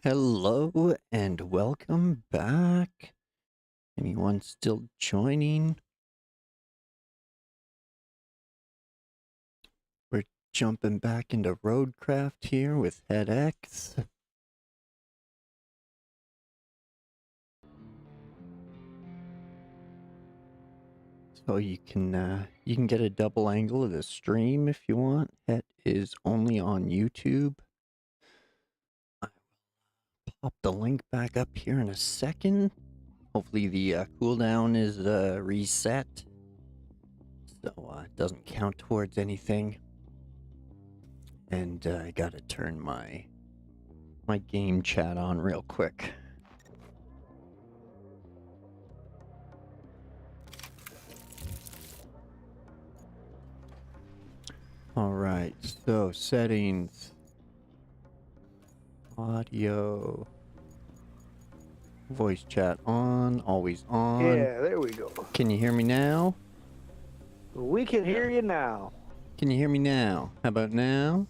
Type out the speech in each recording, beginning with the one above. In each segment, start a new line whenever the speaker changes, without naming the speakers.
Hello and welcome back. Anyone still joining? We're jumping back into RoadCraft here with HeadX. So you can get a double angle of the stream if you want. That is only on YouTube. I'll pop the link back up here in a second. Hopefully the cooldown is reset, so it doesn't count towards anything. And I gotta turn my game chat on real quick. Alright, so settings. Audio. Voice chat on, always on.
Yeah, there we go.
Can you hear me now?
We can hear you now.
Can you hear me now? How about now?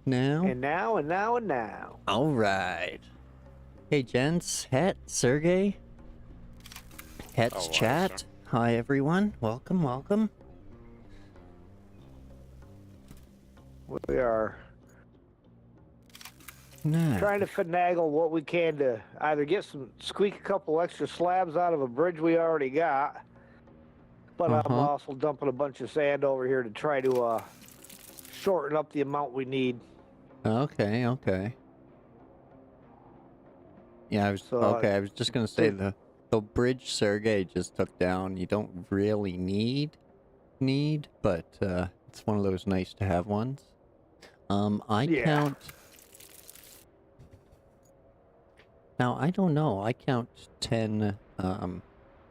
Now?
And now, and now, and now.
Alright. Hey gents, Het, Sergey. Het's chat. Hi everyone, welcome, welcome.
We are trying to finagle what we can to either squeak a couple extra slabs out of a bridge we already got, but I'm also dumping a bunch of sand over here to try to shorten up the amount we need.
Okay, okay. Yeah, I was just gonna say the bridge Sergey just took down, you don't really need, but it's one of those nice to have ones. Count. Now, I don't know. I count 10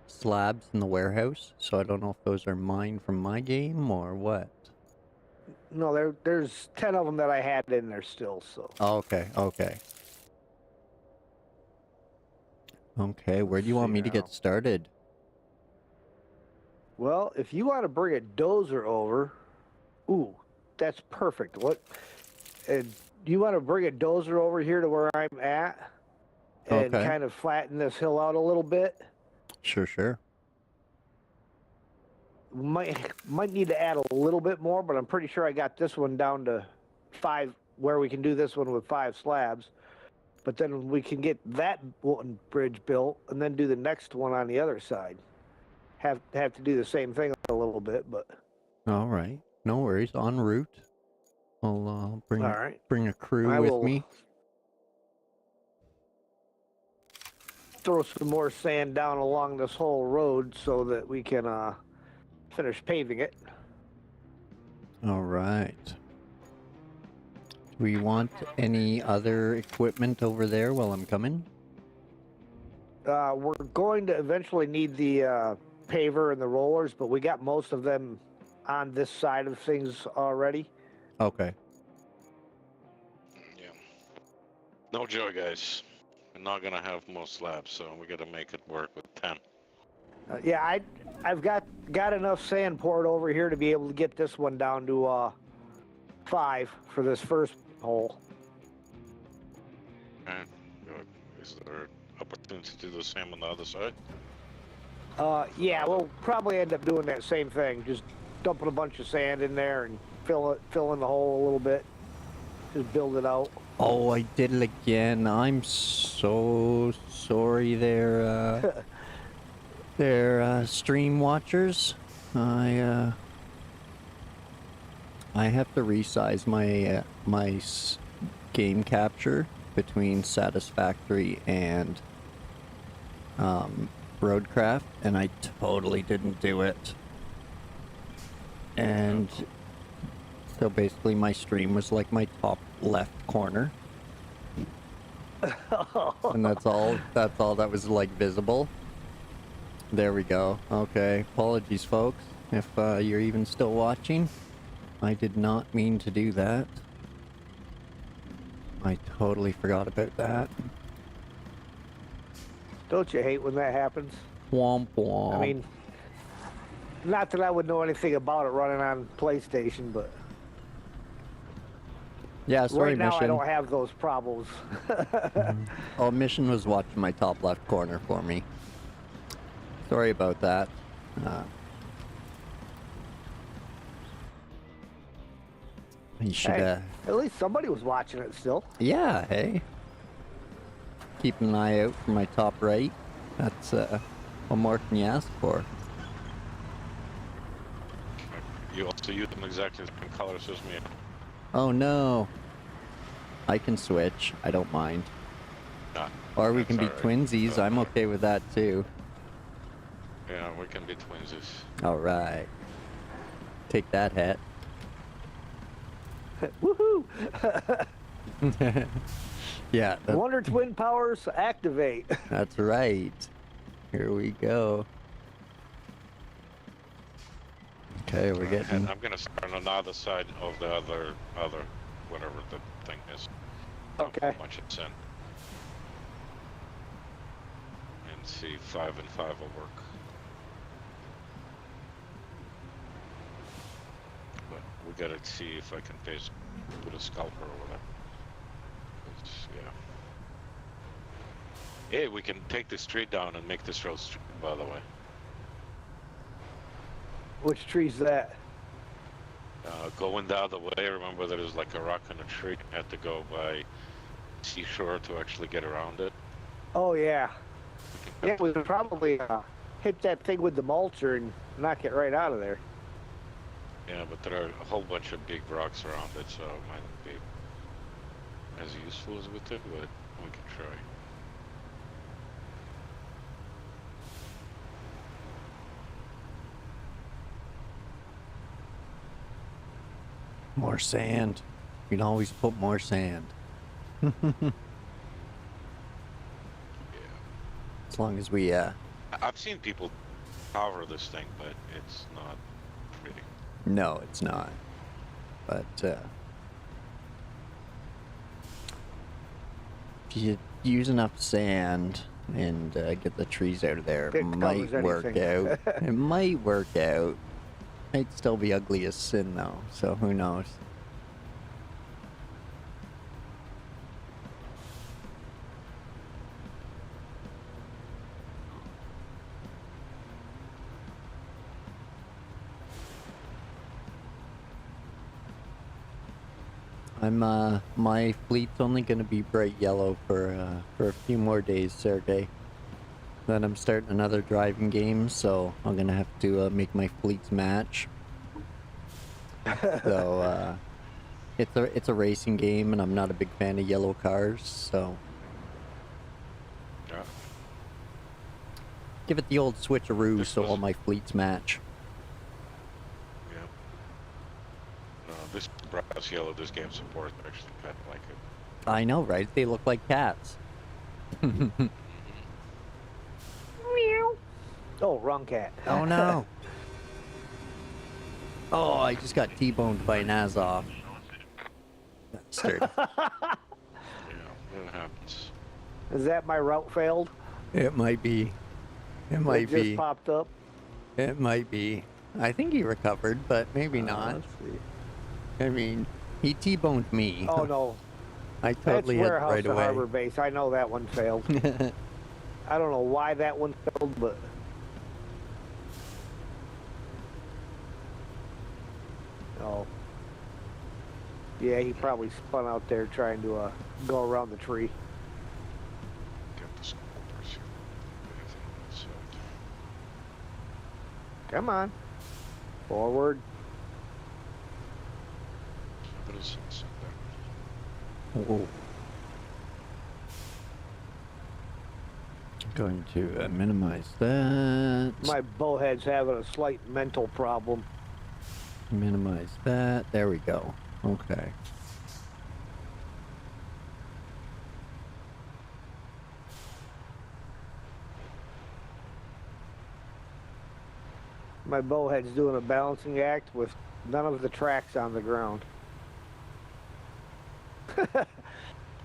slabs in the warehouse, so I don't know if those are mine from my game or what.
No, there's 10 of them that I had in there still, so.
Oh, okay, okay. Okay, where do you want me to get started?
Well, if you want to bring a dozer over, ooh, that's perfect. Do you want to bring a dozer over here to where I'm at? And kind of flatten this hill out a little bit.
Sure.
Might need to add a little bit more, but I'm pretty sure I got this one down to 5, where we can do this one with 5 slabs. But then we can get that one bridge built and then do the next one on the other side. Have to do the same thing a little bit, but.
All right, no worries. En route. I'll bring a crew with me.
Throw some more sand down along this whole road so that we can finish paving it.
All right. Do we want any other equipment over there while I'm coming?
We're going to eventually need the paver and the rollers, but we got most of them on this side of things already.
Okay.
Yeah. No joy, guys. We're not gonna have most slabs, so we gotta make it work with 10.
Yeah, I've got enough sand poured over here to be able to get this one down to 5 for this first hole.
Okay, good. Is there opportunity to do the same on the other side?
Yeah, we'll probably end up doing that same thing. Just dumping a bunch of sand in there and fill in the hole a little bit. Just build it out.
Oh, I did it again. I'm so sorry there, stream watchers. I have to resize my my game capture between Satisfactory and RoadCraft, and I totally didn't do it. And so basically my stream was like my top left corner. And that's all that was like visible. There we go. Okay, apologies folks if you're even still watching. I did not mean to do that. I totally forgot about that.
Don't you hate when that happens?
Womp womp.
I mean, not that I would know anything about it running on PlayStation, but
Yeah, sorry,
Right now, I
Mission.
don't have those problems.
Oh, Mission was watching my top left corner for me. Sorry about that. You should,
Hey, at least somebody was watching it still.
yeah, hey. Keep an eye out for my top right. That's, what more can you ask for?
You also use them exactly the same colors as me.
Oh, no. I can switch. I don't mind.
Nah,
Or we
that's
can be
alright.
twinsies.
Doesn't
I'm
matter.
okay with that, too.
Yeah, we can be twinsies.
Alright. Take that, hat.
Woohoo!
Yeah,
Wonder Twin powers activate.
that's right. Here we go. Okay, we're
And
getting...
I'm gonna start on the other side of the other, whatever the thing is.
Okay.
Bunch it in. And see, 5 and 5 will work. But we gotta see if I can put a scalper over there. 'Cause, yeah. Hey, we can take this tree down and make this road straight, by the way.
Which tree's that?
Going the other way, remember there's like a rock and a tree. You had to go by seashore to actually get around it.
Oh, yeah.
We
Yeah,
can
we could probably hit that thing with the mulcher and knock it right out of there.
Yeah, but there are a whole bunch of big rocks around it, so it might not be as useful as we think, but we can try.
More sand. You can always put more sand.
Yeah.
As long as we,
I've seen people cover this thing, but it's not pretty.
no, it's not. But, if you use enough sand and get the trees out of there, it
It
might
covers
work
anything.
out. It might work out. Might still be ugly as sin, though, so who knows. My fleet's only gonna be bright yellow for a few more days, Sergey. Then I'm starting another driving game, so I'm gonna have to make my fleets match. So it's a racing game, and I'm not a big fan of yellow cars, so
Yeah.
give it the old switcheroo
This
so
was-
all my fleets match.
Yeah. No, this brass yellow, this game supports actually kind of like it.
I know, right? They look like cats.
Oh, wrong cat.
Oh no. Oh, I just got T-boned by an Azov. Bastard.
Yeah, it happens.
Is that my route failed?
It might be. It might
It just
be.
popped up.
It might be. I think he recovered, but maybe not.
Let's see.
I mean, he T-boned me.
Oh, no.
I totally
That's
hit
warehouse
right
to
away.
harbor base. I know that one failed. I don't know why that one failed, but... Oh. Yeah, he probably spun out there trying to go around the tree.
Get the scopers here. Anything on that side.
Come on. Forward.
But it's sunset there.
Whoa. Going to minimize that.
My bowhead's having a slight mental problem.
Minimize that. There we go. Okay.
My bowhead's doing a balancing act with none of the tracks on the ground.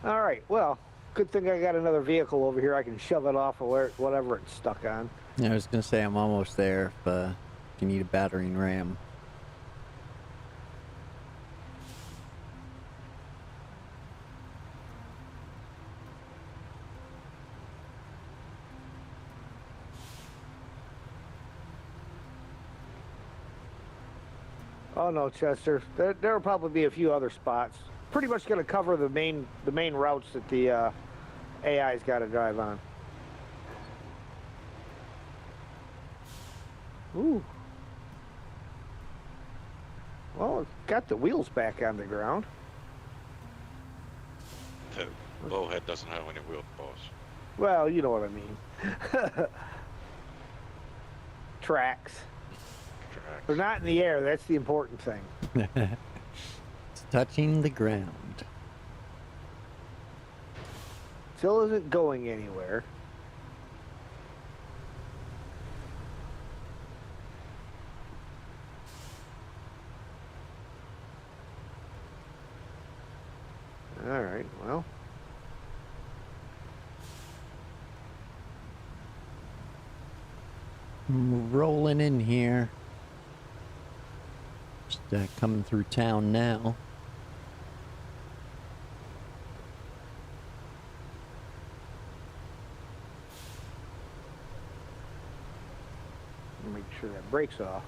All right, well, good thing I got another vehicle over here. I can shove it off of whatever it's stuck on.
Yeah, I was gonna say I'm almost there if you need a battering ram.
Oh no, Chester. There'll probably be a few other spots. Pretty much going to cover the main routes that the AI's got to drive on. Ooh. Well, it's got the wheels back on the ground.
The bowhead doesn't have any wheel balls.
Well, you know what I mean. Tracks. They're not in the air. That's the important thing.
It's touching the ground.
Still isn't going anywhere. All right, well.
I'm rolling in here. Just coming through town now.
Make sure that brake's off.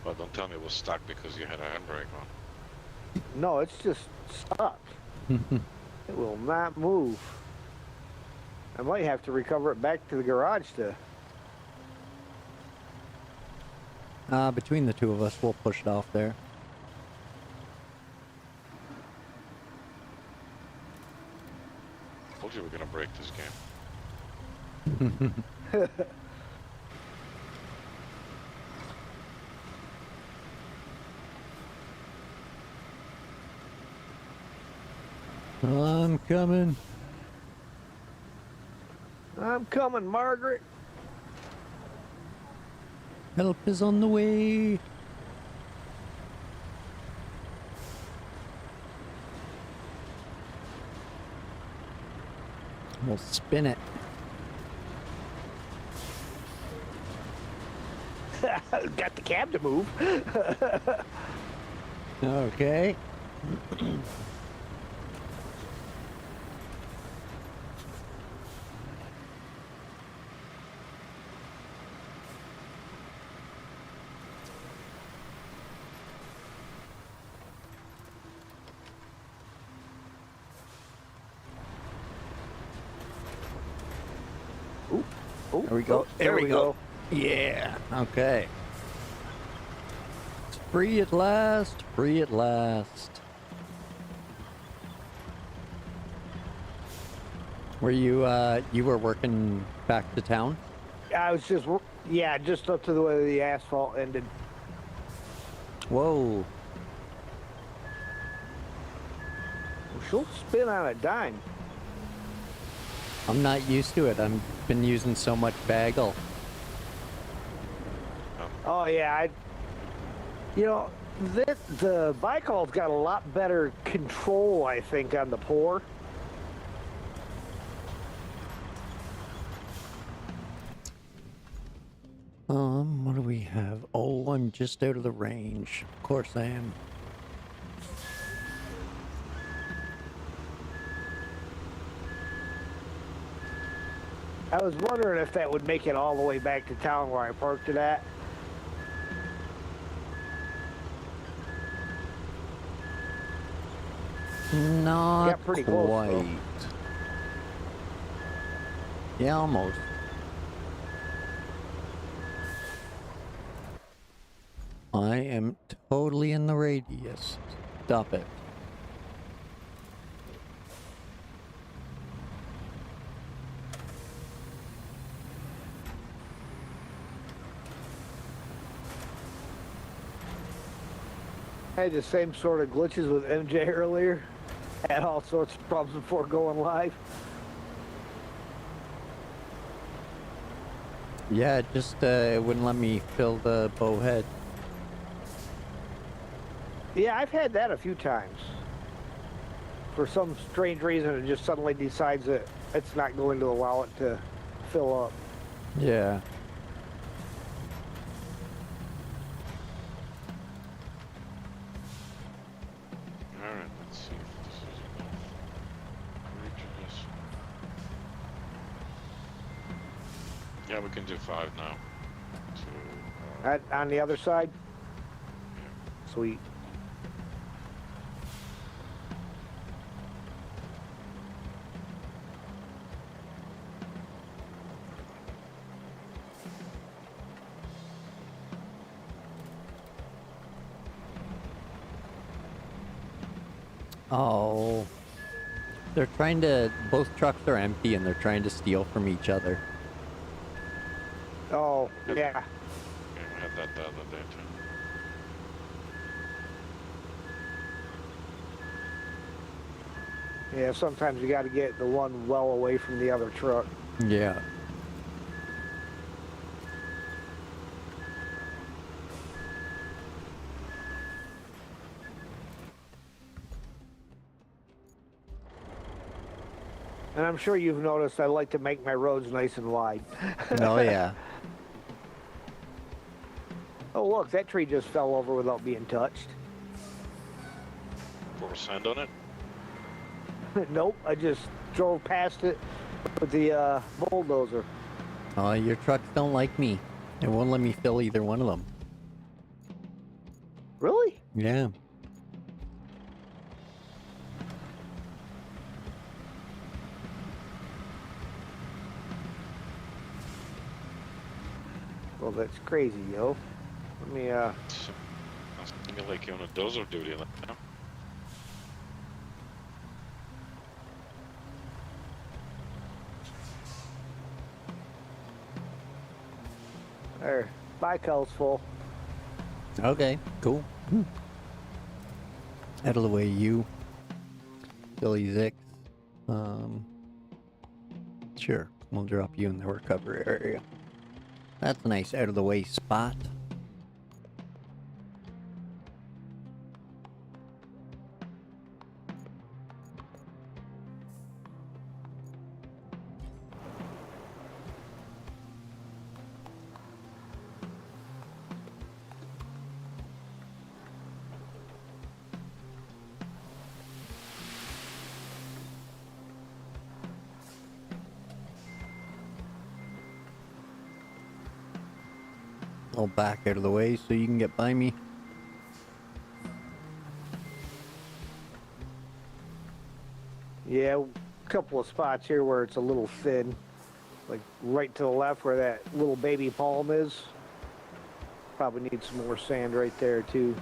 Well, don't tell me it was stuck because you had a handbrake on.
No, it's just stuck. It will not move. I might have to recover it back to the garage to...
Between the two of us, we'll push it off there.
Told you we're gonna break this game.
I'm coming.
I'm coming, Margaret.
Help is on the way. We'll spin it.
Got the cab to move.
Okay.
Ooh, ooh,
There we go.
oh, there we go.
Yeah. Okay. It's free at last. Free at last. Were you were working back to town?
I was just, yeah, just up to the way the asphalt ended.
Whoa.
Well, she'll spin on a dime.
I'm not used to it. I've been using so much bagel.
Oh yeah, you know, the Bicol's got a lot better control, I think, on the pour.
What do we have? Oh, I'm just out of the range. Of course I am.
I was wondering if that would make it all the way back to town where I parked it at.
Not
Yeah, pretty close,
quite.
though.
Yeah, almost. I am totally in the radius. Stop it.
I had the same sort of glitches with MJ earlier. Had all sorts of problems before going live.
Yeah, it just it wouldn't let me fill the bow head.
Yeah, I've had that a few times. For some strange reason, it just suddenly decides that it's not going to allow it to fill up.
Yeah.
Alright, let's see if this is enough. Regions. Yeah, we can do 5 now.
On the other side? Sweet.
Oh. They're trying to... Both trucks are empty and they're trying to steal from each other.
Oh, yeah.
Yeah, we had that the other day too.
Yeah, sometimes you got to get the one well away from the other truck.
Yeah.
And I'm sure you've noticed I like to make my roads nice and wide.
Oh, yeah.
Oh, look, that tree just fell over without being touched.
Pour sand on it?
Nope, I just drove past it with the bulldozer.
Oh, your trucks don't like me. It won't let me fill either one of them.
Really?
Yeah.
Well, that's crazy, yo. Let me,
Sounds to me like you're on a dozer duty like that.
there. Bikel's full.
Okay, cool. Out of the way, you. Billy Zix. Sure, we'll drop you in the recovery area. That's a nice out of the way spot. I'll back out of the way so you can get by me.
Yeah, a couple of spots here where it's a little thin. Like right to the left where that little baby palm is. Probably need some more sand right there too.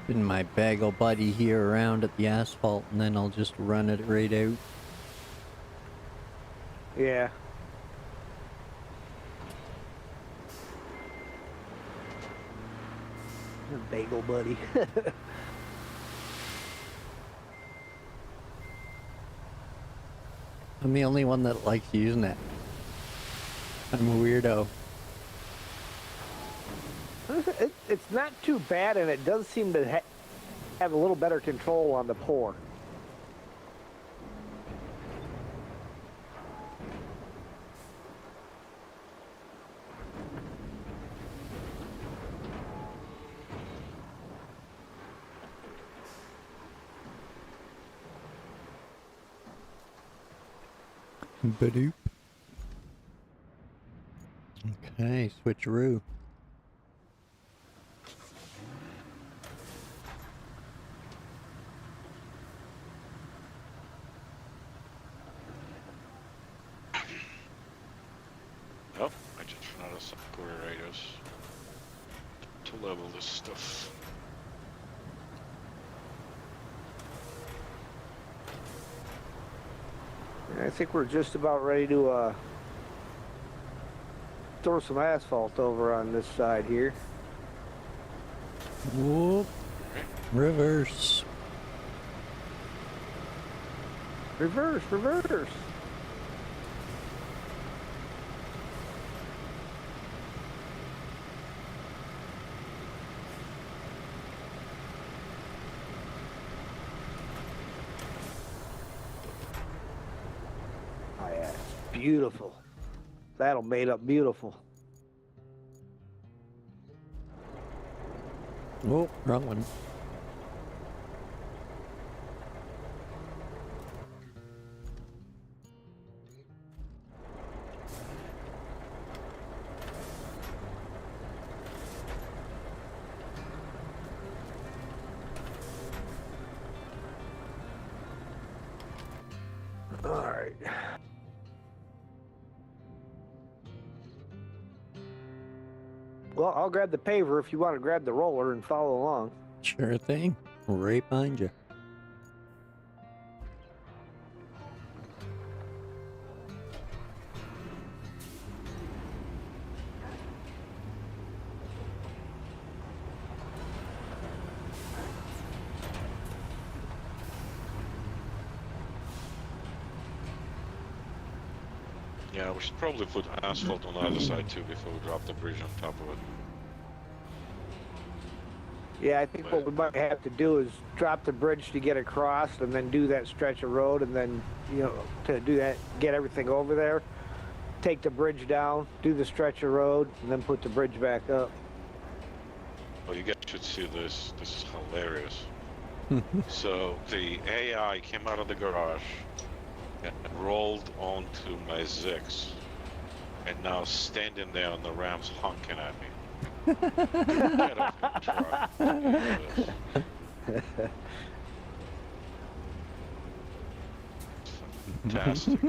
Putting my bagel buddy here around at the asphalt and then I'll just run it right out.
Yeah. Bagel buddy.
I'm the only one that likes using it. I'm a weirdo.
It's not too bad, and it does seem to have a little better control on the pour.
Badoop. Okay, switcheroo.
Oh, I just ran out of software radios to level this stuff.
I think we're just about ready to throw some asphalt over on this side here.
Whoop. Reverse.
Reverse, reverse. Oh, yeah. beautiful. That'll made up beautiful.
Oh, wrong one.
All right. Well, I'll grab the paver if you want to grab the roller and follow along.
Sure thing. Right behind you.
Yeah, we should probably put asphalt on the other side too before we drop the bridge on top of it.
Yeah, I think what we might have to do is drop the bridge to get across and then do that stretch of road and then, you know, to do that, get everything over there, take the bridge down, do the stretch of road, and then put the bridge back up.
Well, you guys should see this. This is hilarious. So the AI came out of the garage and rolled onto my Zix, and now standing there on the ramps honking at me. Get off the truck. Fantastic.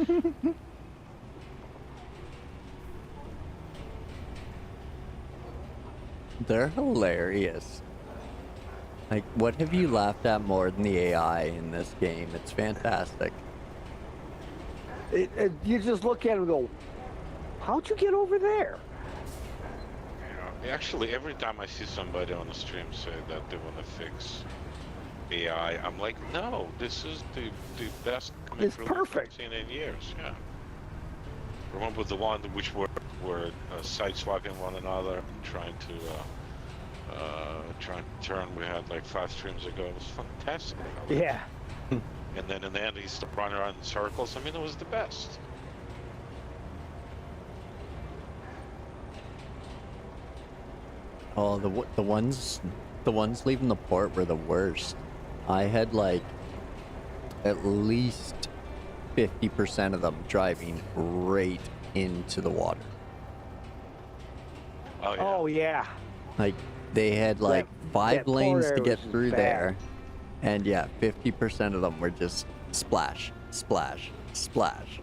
They're hilarious. Like, what have you laughed at more than the AI in this game? It's fantastic.
You just look at it and go, how'd you get over there?
Yeah, actually, every time I see somebody on the stream say that they want to fix AI, I'm like, no, this is the best comic
It's
relief
perfect.
I've seen in years. Yeah. Remember the one which were side swapping one another, trying to turn. We had like 5 streams ago. It was fantastic.
Yeah.
And then in the end, he stopped running around in circles. I mean, it was the best.
Oh, the ones leaving the port were the worst. I had like at least 50% of them driving right into the water.
Oh yeah.
Oh, yeah.
Like they had like
That
5
port
lanes to
area
get
was
through
bad.
there, and yeah, 50% of them were just splash, splash, splash.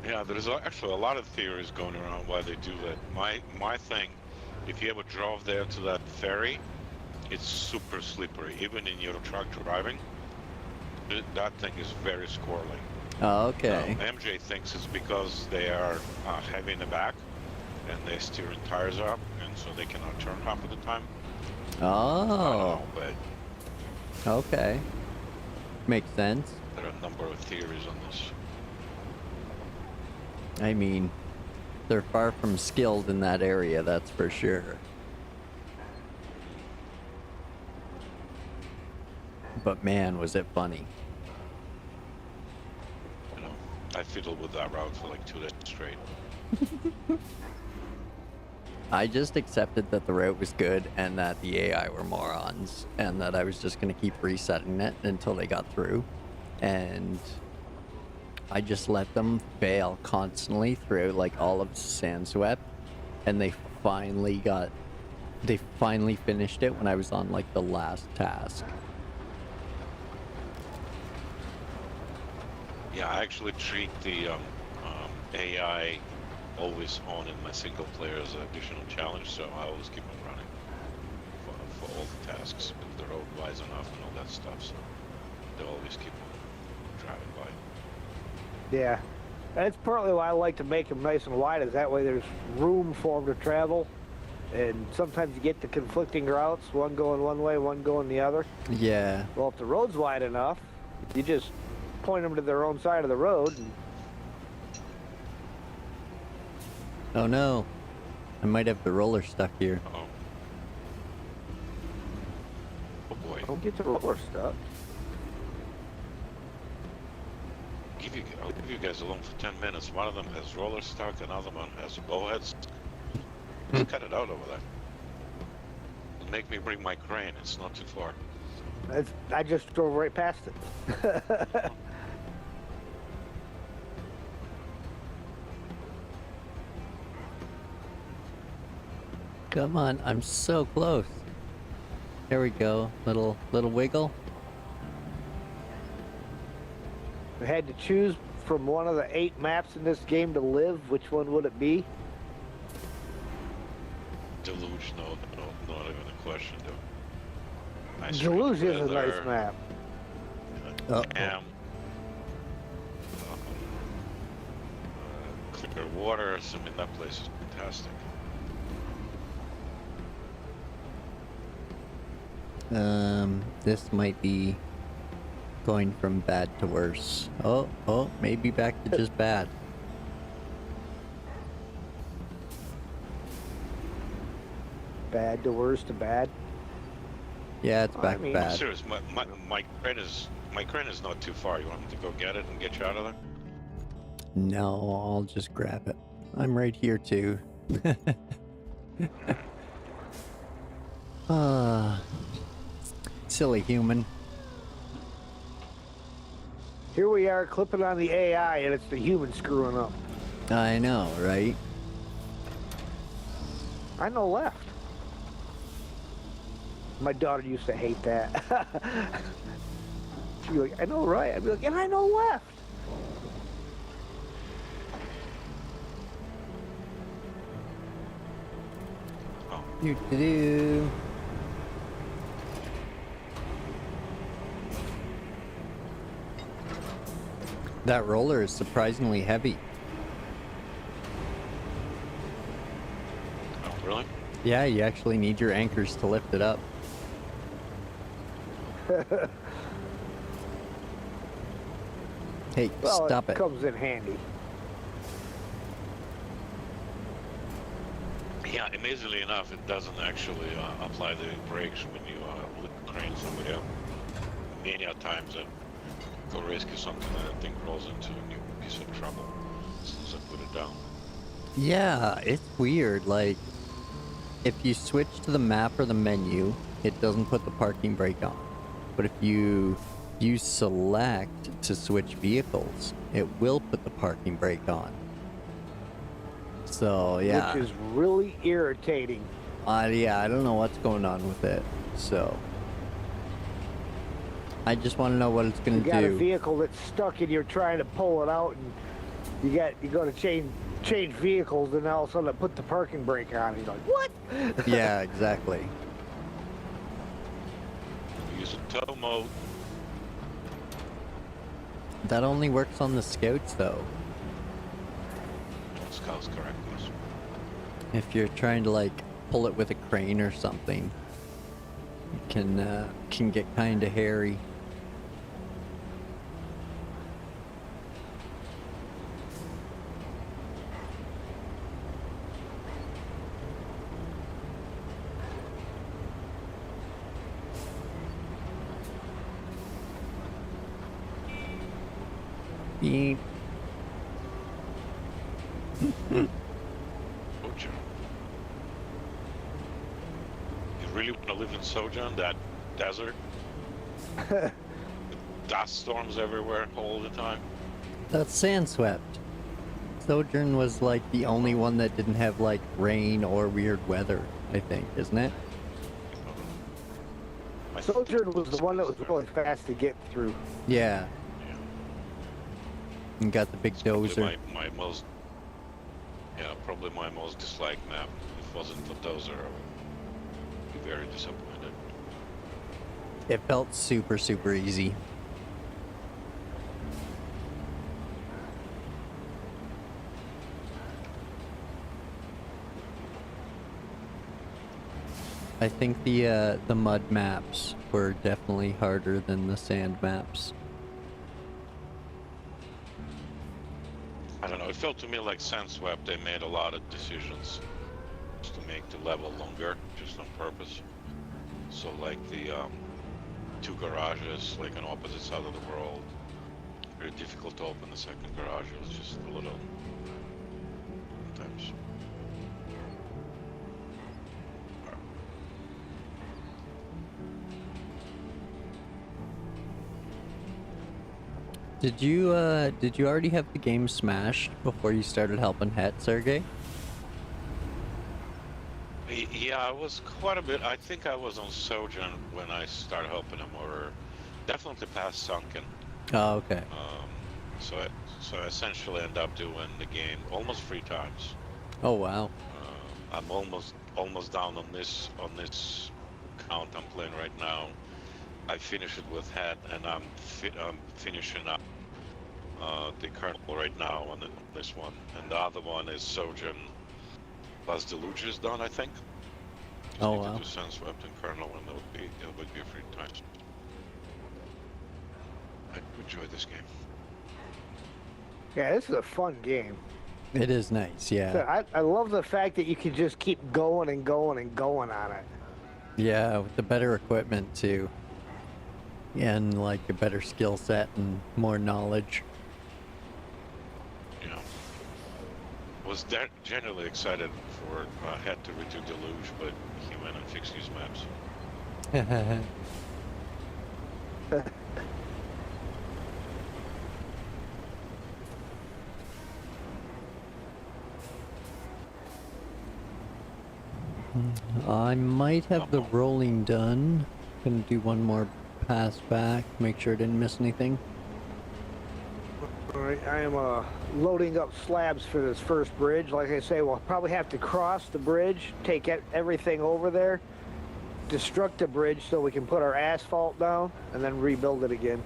Yeah, there's actually a lot of theories going around why they do that. My thing, if you ever drove there to that ferry, it's super slippery. Even in your truck driving, that thing is very squirrely.
Oh, okay.
MJ thinks it's because they are heavy in the back and they're steering tires up, and so they cannot turn half of the time. I don't
Oh,
know, but
okay. Makes sense.
there are a number of theories on this.
I mean, they're far from skilled in that area, that's for sure. But man, was it funny.
You know, I fiddled with that route for like 2 days straight.
I just accepted that the route was good and that the AI were morons and that I was just going to keep resetting it until they got through. And I just let them fail constantly throughout like all of Sandswept, and they finally finished it when I was on like the last task.
Yeah, I actually treat the AI always on in my single player as an additional challenge, so I always keep them running for all the tasks, if the road wise enough and all that stuff, so they'll always keep them driving by.
Yeah. That's partly why I like to make them nice and wide, is that way there's room for them to travel. And sometimes you get the conflicting routes, one going one way, one going the other.
Yeah.
Well, if the road's wide enough, you just point them to their own side of the road. And
Oh no. I might have the roller stuck here.
Uh-oh. Oh boy.
don't get the roller stuck.
I'll leave you guys alone for 10 minutes. One of them has roller stock, another one has bowheads. Just cut it out over there. It'll make me bring my crane. It's not too far.
I just drove right past it.
Come on, I'm so close. There we go. Little wiggle.
I had to choose from one of the 8 maps in this game to live. Which one would it be?
Deluge, no, not even a question, though. Nice
Deluge is a
weather.
nice map.
Clear water. I mean, that place is fantastic.
This might be going from bad to worse. Oh, maybe back to just bad.
Bad to worse to bad.
Yeah, it's back
I mean,
bad.
Serious, my crane is not too far. You want me to go get it and get you out of there?
No, I'll just grab it. I'm right here too. Silly human.
Here we are clipping on the AI, and it's the human screwing up.
I know, right?
I know left. My daughter used to hate that. She'd be like, I know right. I'd be like, and I know left.
Oh,
Do. That roller is surprisingly heavy.
oh, really?
Yeah, you actually need your anchors to lift it up. Hey,
Well,
stop
it
it.
comes in handy.
Yeah, amazingly enough, it doesn't actually apply the brakes when you lift the crane somebody up. Many a times I go rescue something and that thing rolls into a new piece of trouble as soon as I put it down.
Yeah, it's weird. Like, if you switch to the map or the menu, it doesn't put the parking brake on. But if you select to switch vehicles, it will put the parking brake on. So, yeah.
Which is really irritating.
Yeah, I don't know what's going on with it. So, I just want to know what it's going
You
to
got a
do.
vehicle that's stuck and you're trying to pull it out, and you go to change vehicles, and all of a sudden it put the parking brake on. You're like, what?
Yeah, exactly.
Use a tow mode.
That only works on the Scouts, though.
Scout's correct, yes.
If you're trying to like pull it with a crane or something, it can get kind of hairy. Beep.
Sojourn. You really want to live in Sojourn, that desert? Dust storms everywhere all the time?
That's Sandswept. Sojourn was like the only one that didn't have like rain or weird weather, I think, isn't it?
Sojourn was the one that was really fast to get through.
Yeah.
Yeah.
And got the big
Probably
dozer.
probably my most disliked map. If it wasn't for Dozer, I would be very disappointed.
It felt super, super easy. I think the mud maps were definitely harder than the sand maps.
I don't know, it felt to me like Sandswept, they made a lot of decisions just to make the level longer, just on purpose. So like the two garages, like on opposite side of the world, very difficult to open the second garage. It was just a little sometimes.
Did you already have the game smashed before you started helping Het, Sergey?
Yeah, I was quite a bit. I think I was on Sojourn when I started helping him, or definitely past Sunken.
Oh, okay.
So I essentially end up doing the game almost 3 times.
Oh, wow.
I'm almost down on this count I'm playing right now. I finish it with Het, and I'm finishing up the kernel right now on this one, and the other one is Sojourn plus Deluge is done, I think. Just
Oh,
need
wow.
to do Sunswept and kernel, and it would be 3 times. I enjoy this game.
Yeah, this is a fun game.
It is nice, yeah.
I love the fact that you can just keep going and going and going on it.
Yeah, with the better equipment, too. And, like, a better skill set and more knowledge.
Yeah. Was generally excited for Het to redo Deluge, but he went and fixed these maps.
I might have the rolling done. Gonna do one more pass back, make sure I didn't miss anything.
All right, I am loading up slabs for this first bridge. Like I say, we'll probably have to cross the bridge, take everything over there, destruct the bridge so we can put our asphalt down, and then rebuild it again.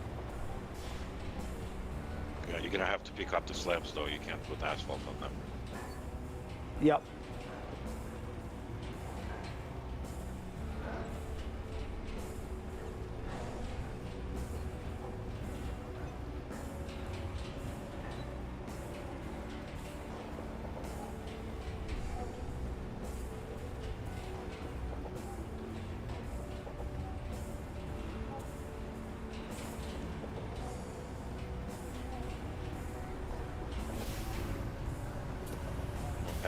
Yeah, you're gonna have to pick up the slabs though. You can't put asphalt on them.
Yep.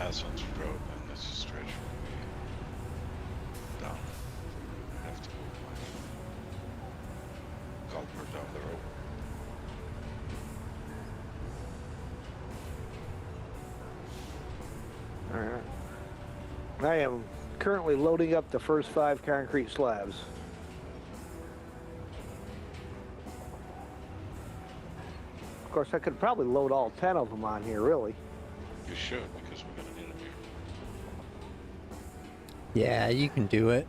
Sun's Road, and this stretch will be down. I have to move my culvert down the road.
All right. I am currently loading up the first 5 concrete slabs. Of course, I could probably load all 10 of them on here, really.
You should, because we're gonna need them here.
Yeah, you can do it.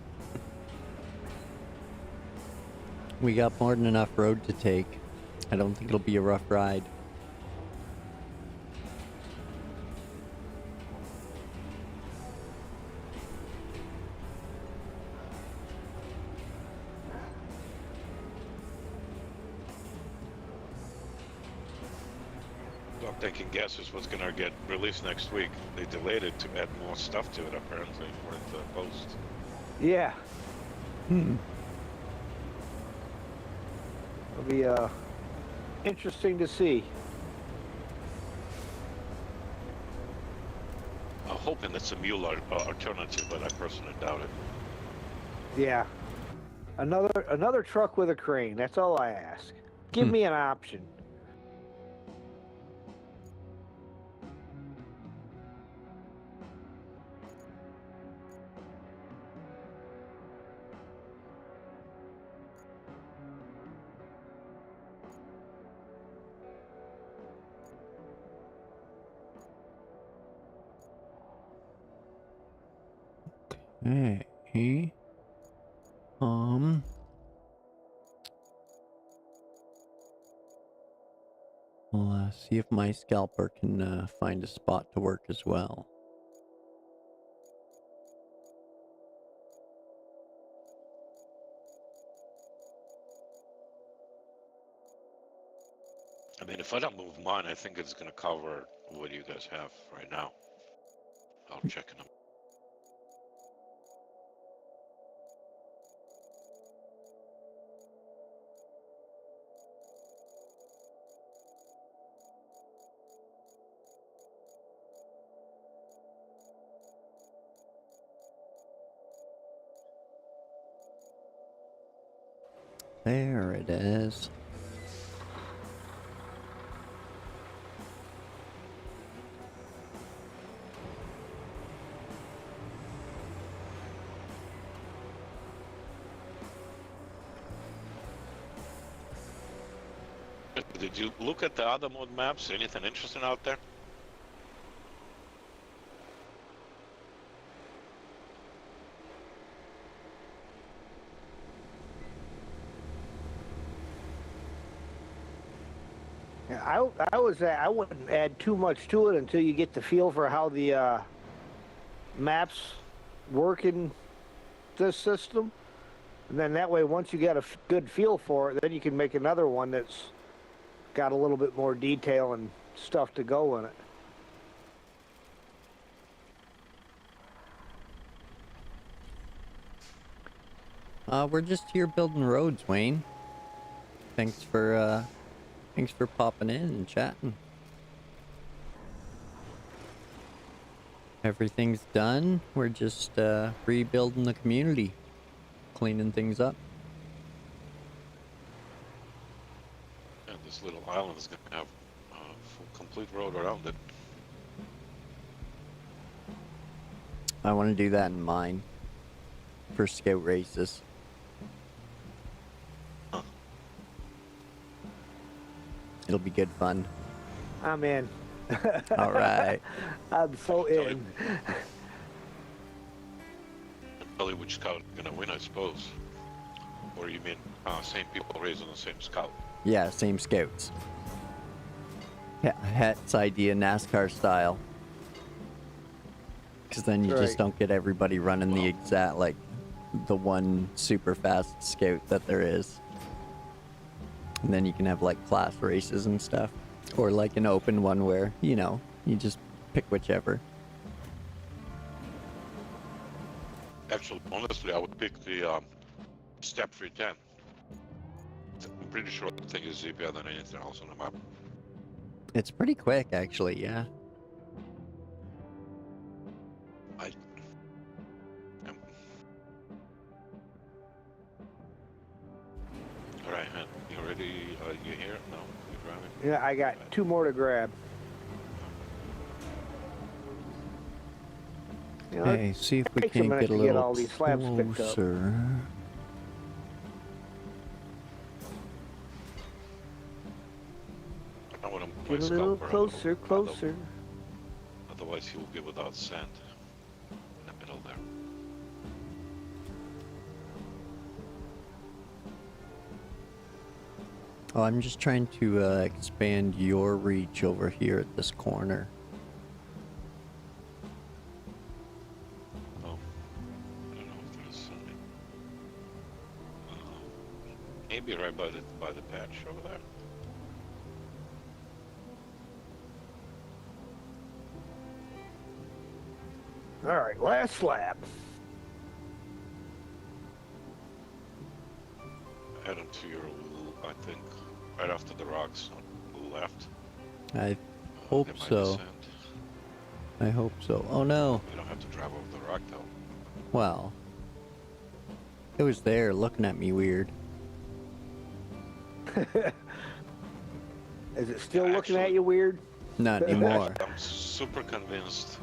We got more than enough road to take. I don't think it'll be a rough ride.
I'm thinking Guesses was gonna get released next week. They delayed it to add more stuff to it, apparently, according to the post.
Yeah.
Hmm.
It'll be interesting to see.
I'm hoping it's a mule alternative, but I personally doubt it.
Yeah. Another truck with a crane. That's all I ask. Give me an option.
Hey. I'll see if my scalper can find a spot to work as well.
I mean, if I don't move mine, I think it's gonna cover what you guys have right now. I'll check in them.
There it is.
Did you look at the other mode maps? Anything interesting out there?
Yeah, I was I wouldn't add too much to it until you get the feel for how the maps work in this system, and then that way, once you get a good feel for it, then you can make another one that's got a little bit more detail and stuff to go in it.
We're just here building roads, Wayne. Thanks for popping in and chatting. Everything's done. We're just rebuilding the community, cleaning things up.
And this little island is going to have a full, complete road around it.
I want to do that in mine for scout races.
Huh.
It'll be good fun.
I'm in.
All right.
I'm so in.
Tell you which scout is going to win, I suppose. Or you mean same people raised on the same scout?
Yeah, same scouts. Het's idea, NASCAR style. Because then you just
Right.
don't get everybody running the exact, like, the one super fast scout that there is. And then you can have, like, class races and stuff. Or, like, an open one where, you know, you just pick whichever.
Actually, honestly, I would pick the Step 310. I'm pretty sure that thing is easier than anything else on the map.
It's pretty quick, actually, yeah.
Alright, man. You ready? You here? No? You driving?
Yeah, I got 2 more to grab. You know,
Okay, see if we
takes a
can't
minute
get a
to get
little
all these slabs picked up.
closer.
I want to
Get a little closer, closer.
Otherwise, he will be without sand in the middle there.
Oh, I'm just trying to expand your reach over here at this corner.
Oh, I don't know if there's any. Maybe right by the patch over there.
All right, last slab.
Head into your, I think, right after the rocks on the left.
I
There
hope
might be
so.
sand.
I hope so. Oh no.
You don't have to drive over the rock though.
Well, it was there looking at me weird.
Is it still looking at
Actually-
you weird?
Not anymore.
I'm super convinced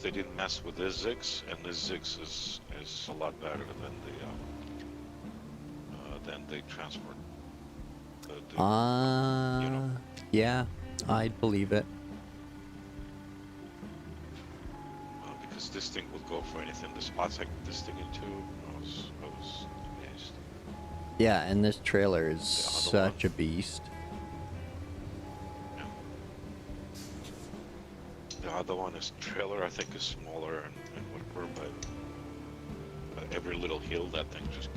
they didn't mess with this Zix, and this Zix is a lot better than the transport. You know.
Yeah, I'd believe it.
Because this thing would go for anything. The spots I put this thing into, I was amazed.
Yeah, and this trailer is
The other
such a beast.
Yeah. The other one is trailer, I think, is smaller and whatever, but every little hill, that thing just.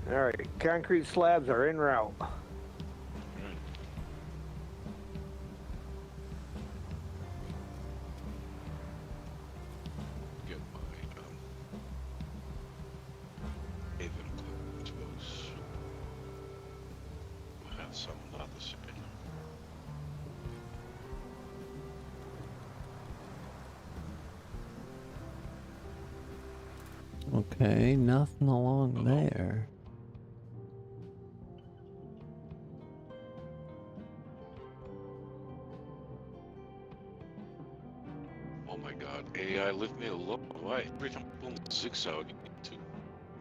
All right, concrete slabs are en route.
Get my Haven clip, I suppose. I have some not the same.
Okay, nothing along there.
Oh my god, AI, leave me alone. Why? Every time I pull the zigzag, you need to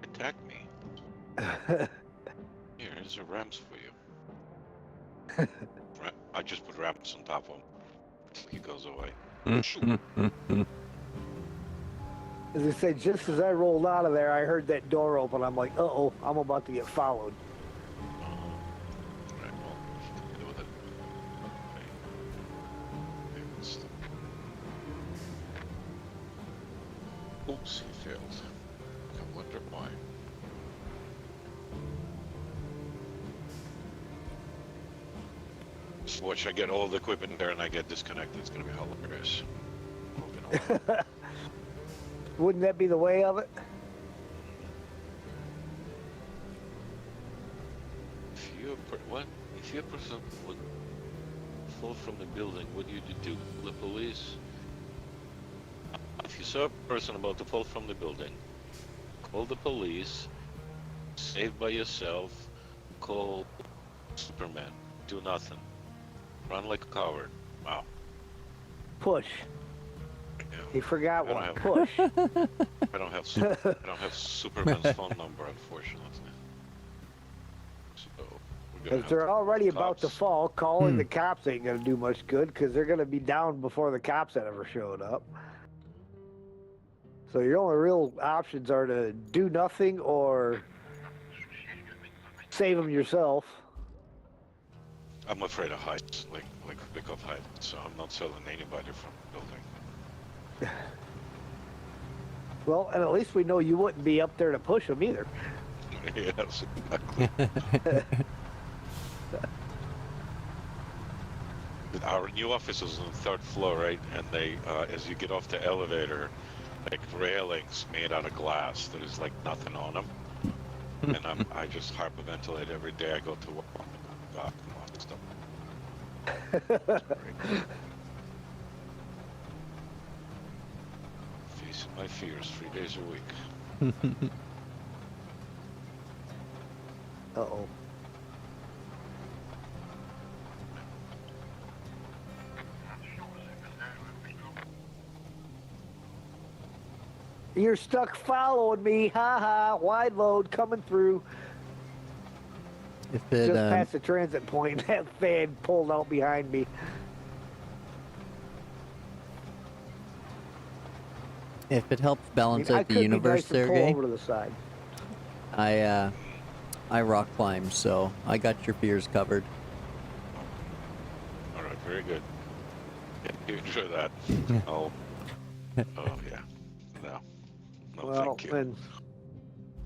attack me. Here's a ramps for you. I just put ramps on top of him. He goes away. Shoot.
As I say, just as I rolled out of there, I heard that door open. I'm like, uh-oh, I'm about to get followed.
Right, well, you can deal with it. Oops, he failed. I wonder why. Just watch, I get all the equipment there and I get disconnected. It's gonna be hilarious.
Wouldn't that be the way of it?
If If a person would fall from the building, what do you do? Call the police? If you saw a person about to fall from the building, call the police, save by yourself, call Superman. Do nothing. Run like a coward. Wow.
Push.
Yeah.
He forgot one.
have-
Push.
I don't have Superman's phone number, unfortunately. So we're gonna
Because
have
they're
to call
already
the
about to
cops.
fall. Calling the cops ain't going to do much good because they're going to be down before the cops ever showed up. So your only real options are to do nothing or save them yourself.
I'm afraid of heights, like big of height, so I'm not selling anybody from the building.
Well, and at least we know you wouldn't be up there to push them either.
Yes, exactly. Our new office is on the third floor, right? And they, as you get off the elevator, like railings made out of glass. There's like nothing on them. And I just hyperventilate every day I go to work. Oh my God, come on, stop. Facing my fears 3 days a week.
Uh-oh. You're stuck following me. Ha ha. Wide load coming through.
If it,
Just past the transit point. That fan pulled out behind me.
if it helps balance
I
out the
could be
universe
nice and
there,
pull
Gay,
over to the side.
I rock climb, so I got your fears covered.
All right, very good. Yeah, you enjoy that. Oh, yeah. No,
Well,
thank you.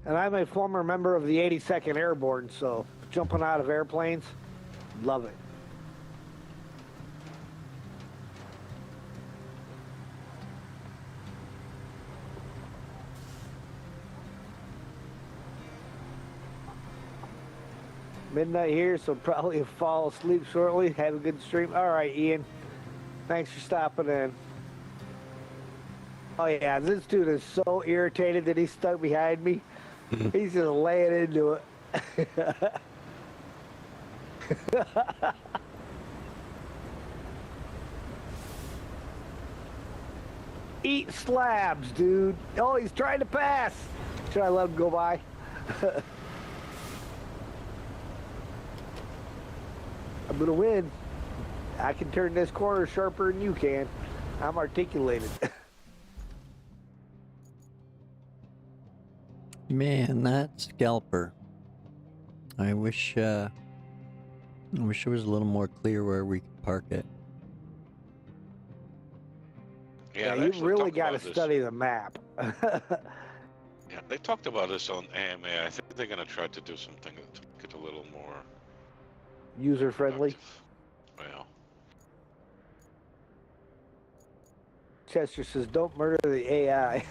and I'm a former member of the 82nd Airborne, so jumping out of airplanes, love it. Midnight here, so probably fall asleep shortly. Have a good stream. All right, Ian. Thanks for stopping in. Oh yeah, this dude is so irritated that he's stuck behind me. He's just laying into it. Eat slabs, dude. Oh, he's trying to pass. Should I let him go by? I'm gonna win. I can turn this corner sharper than you can. I'm articulated.
Man, that scalper. I wish it was a little more clear where we could park it.
Yeah,
they
you
actually
really
talked
got to
about this.
study the map.
Yeah, they talked about this on AMA. I think they're gonna try to do something to make it a little more
User friendly.
productive. Well,
Chester says, "Don't murder the AI."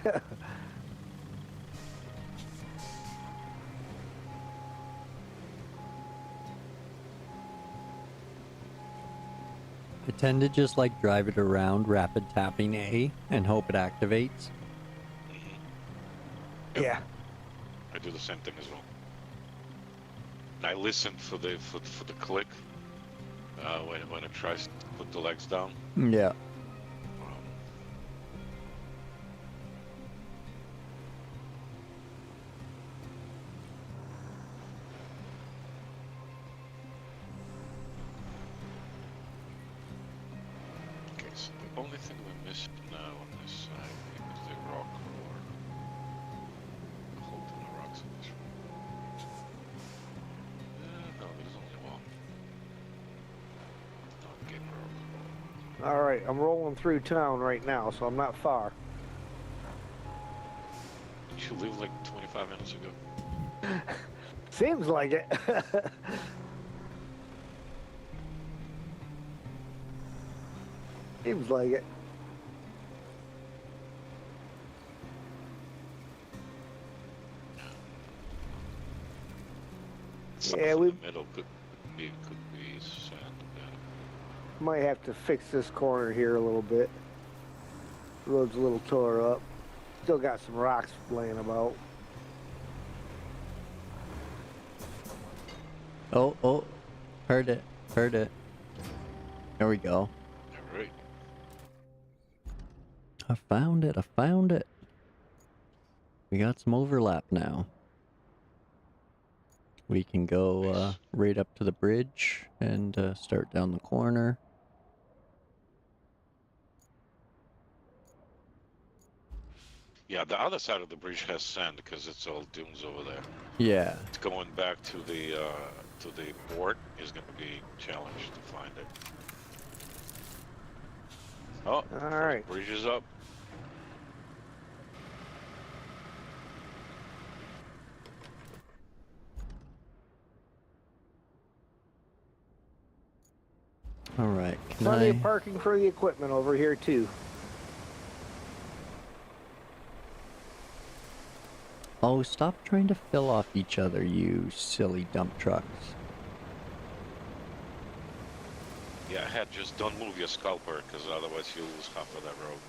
I tend to just like drive it around, rapid tapping A, and hope it activates.
Yep.
Yeah.
I do the same thing as well. And I listen for the click when it tries to put the legs down.
Yeah.
Okay, so the only thing we're missing now on this side is the rock core. Holding the rocks in this room. No, there's only one. Not getting rock.
All right, I'm rolling through town right now, so I'm not far.
Did you leave like 25 minutes ago?
Seems like it. Seems like it.
Stuff
Yeah,
in
we
the middle could be sand. Yeah.
might have to fix this corner here a little bit. Road's a little tore up. Still got some rocks laying about.
Oh, heard it. There we go.
All right.
I found it. We got some overlap now. We can go
Nice.
right up to the bridge and start down the corner.
Yeah, the other side of the bridge has sand because it's all dunes over there.
Yeah.
It's going back to the port is going to be challenged to find it. Oh,
All right.
bridge is up.
All right. Can
Plenty
I?
of parking for the equipment over here too.
Oh, stop trying to fill off each other, you silly dump trucks.
Yeah, head, just don't move your scalper because otherwise you'll lose half of that road.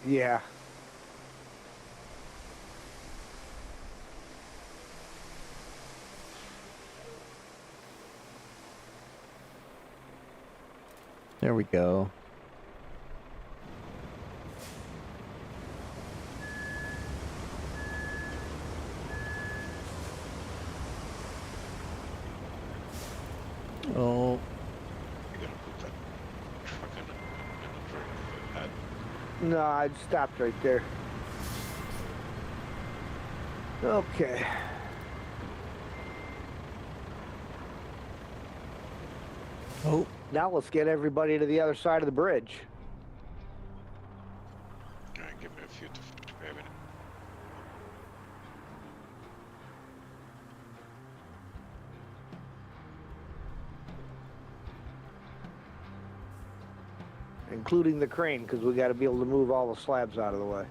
Yeah.
There we go. Oh,
You're gonna put that truck in the drink head.
No, I stopped right there. Okay.
oh,
Now let's get everybody to the other side of the bridge.
Alright, give me a few to finish grabbing it.
Including the crane, because we got to be able to move all the slabs out of the way.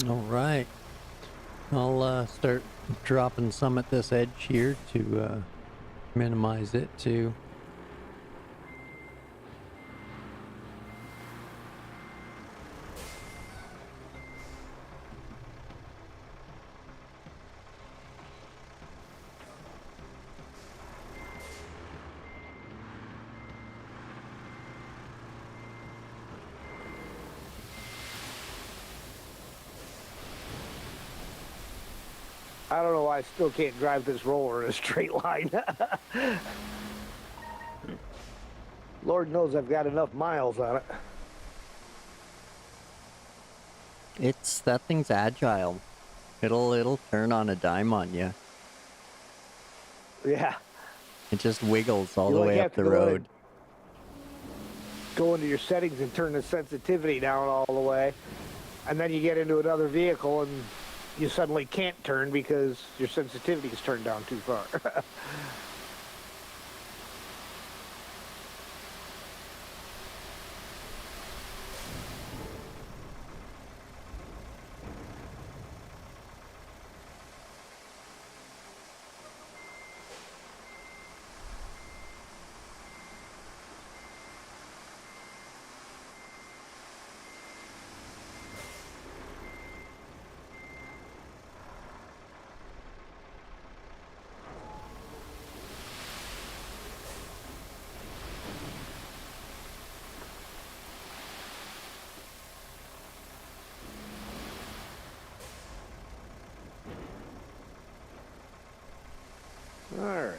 all right. I'll start dropping some at this edge here to minimize it too.
I don't know why I still can't drive this roller in a straight line. Lord knows I've got enough miles on it.
That thing's agile. It'll turn on a dime on you.
Yeah.
It just wiggles all
You
the
like
way up
have to
the road.
go into your settings and turn the sensitivity down all the way, and then you get into another vehicle and you suddenly can't turn because your sensitivity is turned down too far. All right.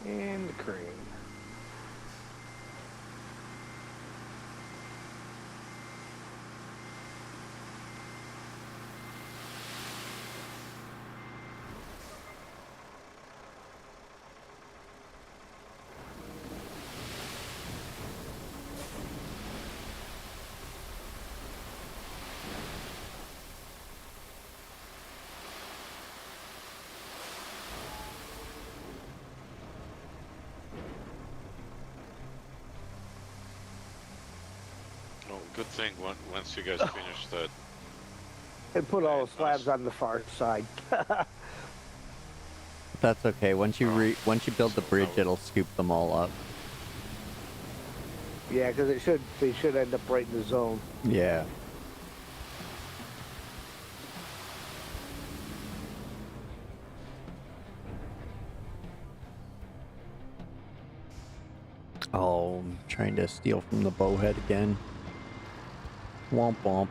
And the crane.
Oh, good thing once you guys finish that.
And put all the slabs
Nice.
on the far side.
That's okay. Once you build the
So
bridge,
now-
it'll scoop them all up.
Yeah, because they should end up right in the zone.
Yeah. Oh, I'm trying to steal from the bowhead again. Womp womp.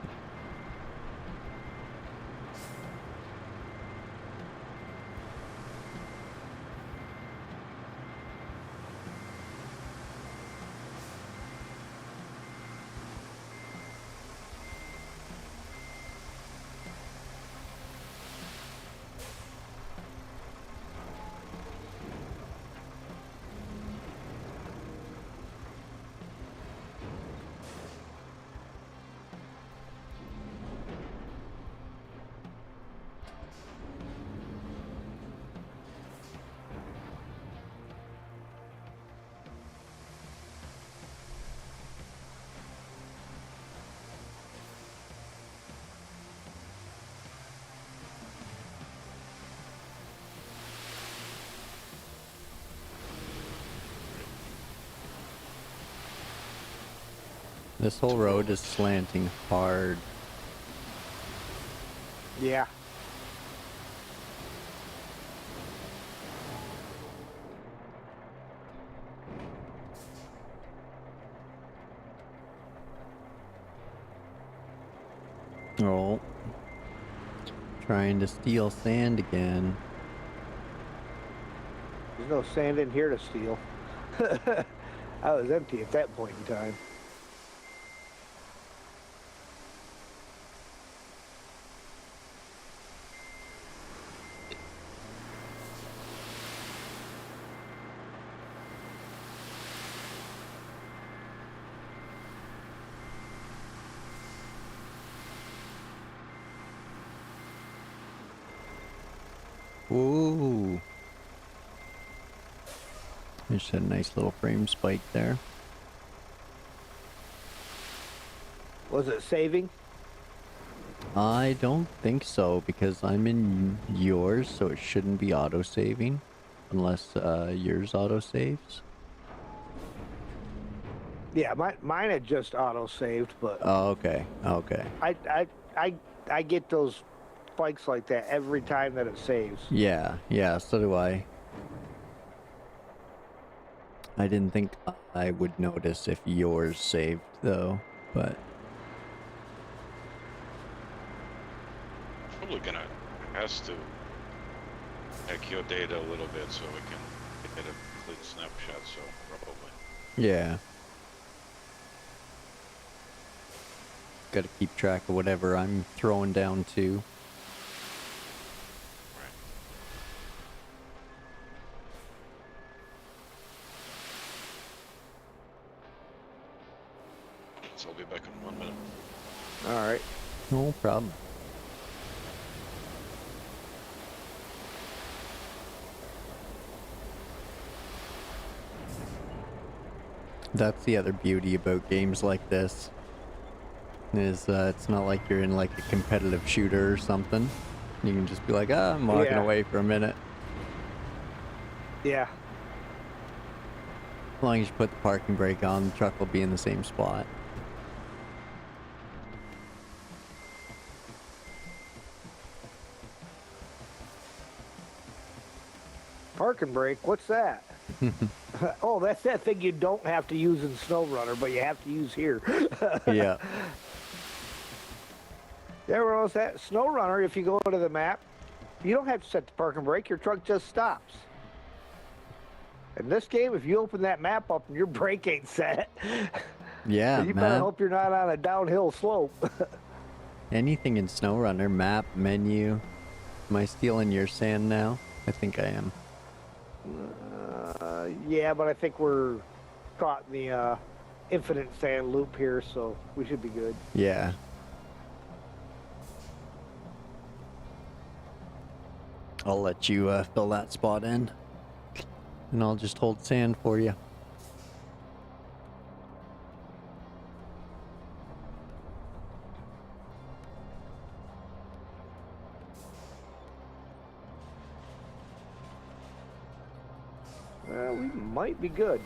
This whole road is slanting hard.
Yeah.
Oh. Trying to steal sand again.
There's no sand in here to steal. I was empty at that point in time.
Ooh. Just had a nice little frame spike there.
Was it saving?
I don't think so, because I'm in yours, so it shouldn't be auto-saving. Unless yours auto-saves.
Yeah, mine had just auto saved, but
Oh, okay. Okay.
I get those spikes like that every time that it saves.
Yeah, so do I. I didn't think I would notice if yours saved, though, but...
Probably gonna has to hack your data a little bit so we can get a clean snapshot. So probably.
Yeah. Got to keep track of whatever I'm throwing down too.
Right. So I'll be back in 1 minute.
All right.
No problem. That's the other beauty about games like this. Is it's not like you're in like a competitive shooter or something. You can just be like, ah, I'm walking
Yeah.
away for a minute.
Yeah.
As long as you put the parking brake on, the truck will be in the same spot.
Parking brake. What's that? Oh, that's that thing you don't have to use in SnowRunner, but you have to use here.
Yeah.
There was that SnowRunner. If you go to the map, you don't have to set the parking brake. Your truck just stops. In this game, if you open that map up and your brake ain't set,
Yeah,
you better
man.
hope you're not on a downhill slope.
Anything in SnowRunner, map, menu. Am I stealing your sand now? I think I am.
Yeah, but I think we're caught in the infinite sand loop here, so we should be good.
Yeah. I'll let you fill that spot in. And I'll just hold sand for you.
Well, we might be good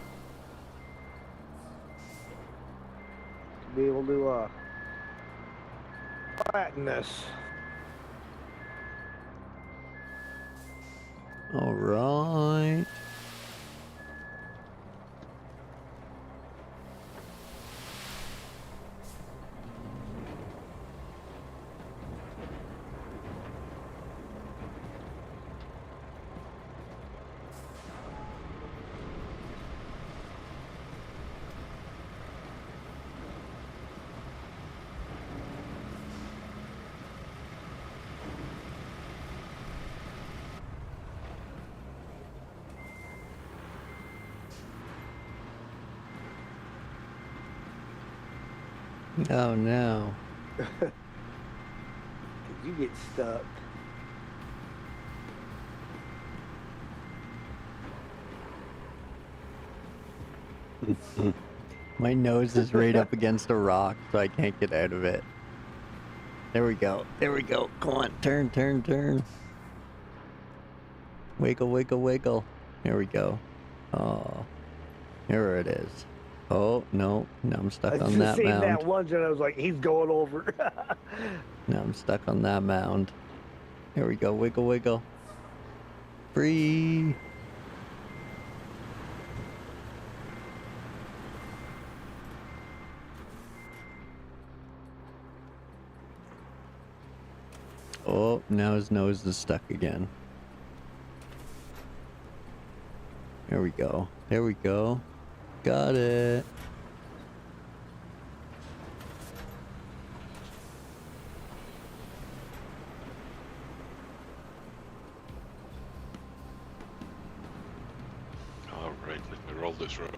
to be able to flatten this.
All right. Oh no.
You get stuck.
My nose is right up against a rock, so I can't get out of it. There we go. There we go. Come on. Turn, turn, turn. Wiggle, wiggle, wiggle. There we go. Oh. Here it is. Oh, no. Now I'm stuck
I
on
just
that
seen
mound.
that lunge and I was like, he's going over.
Now I'm stuck on that mound. Here we go. Wiggle, wiggle. Free. Oh, now his nose is stuck again. There we go. There we go. Got it.
All right, let me roll this road.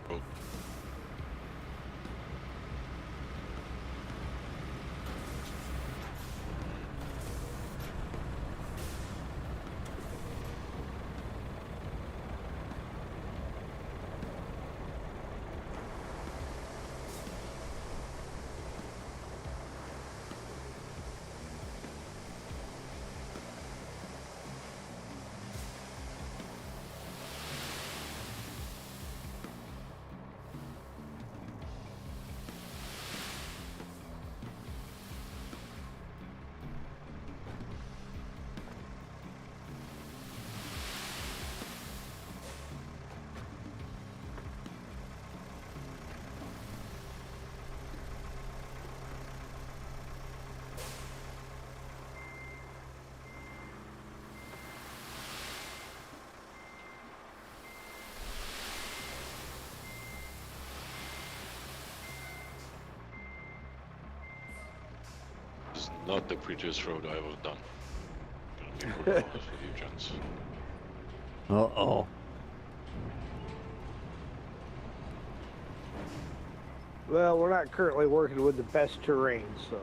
Not the prettiest road I've ever done. Gonna be brutally honest with you, gents.
Uh-oh.
Well, we're not currently working with the best terrain, so.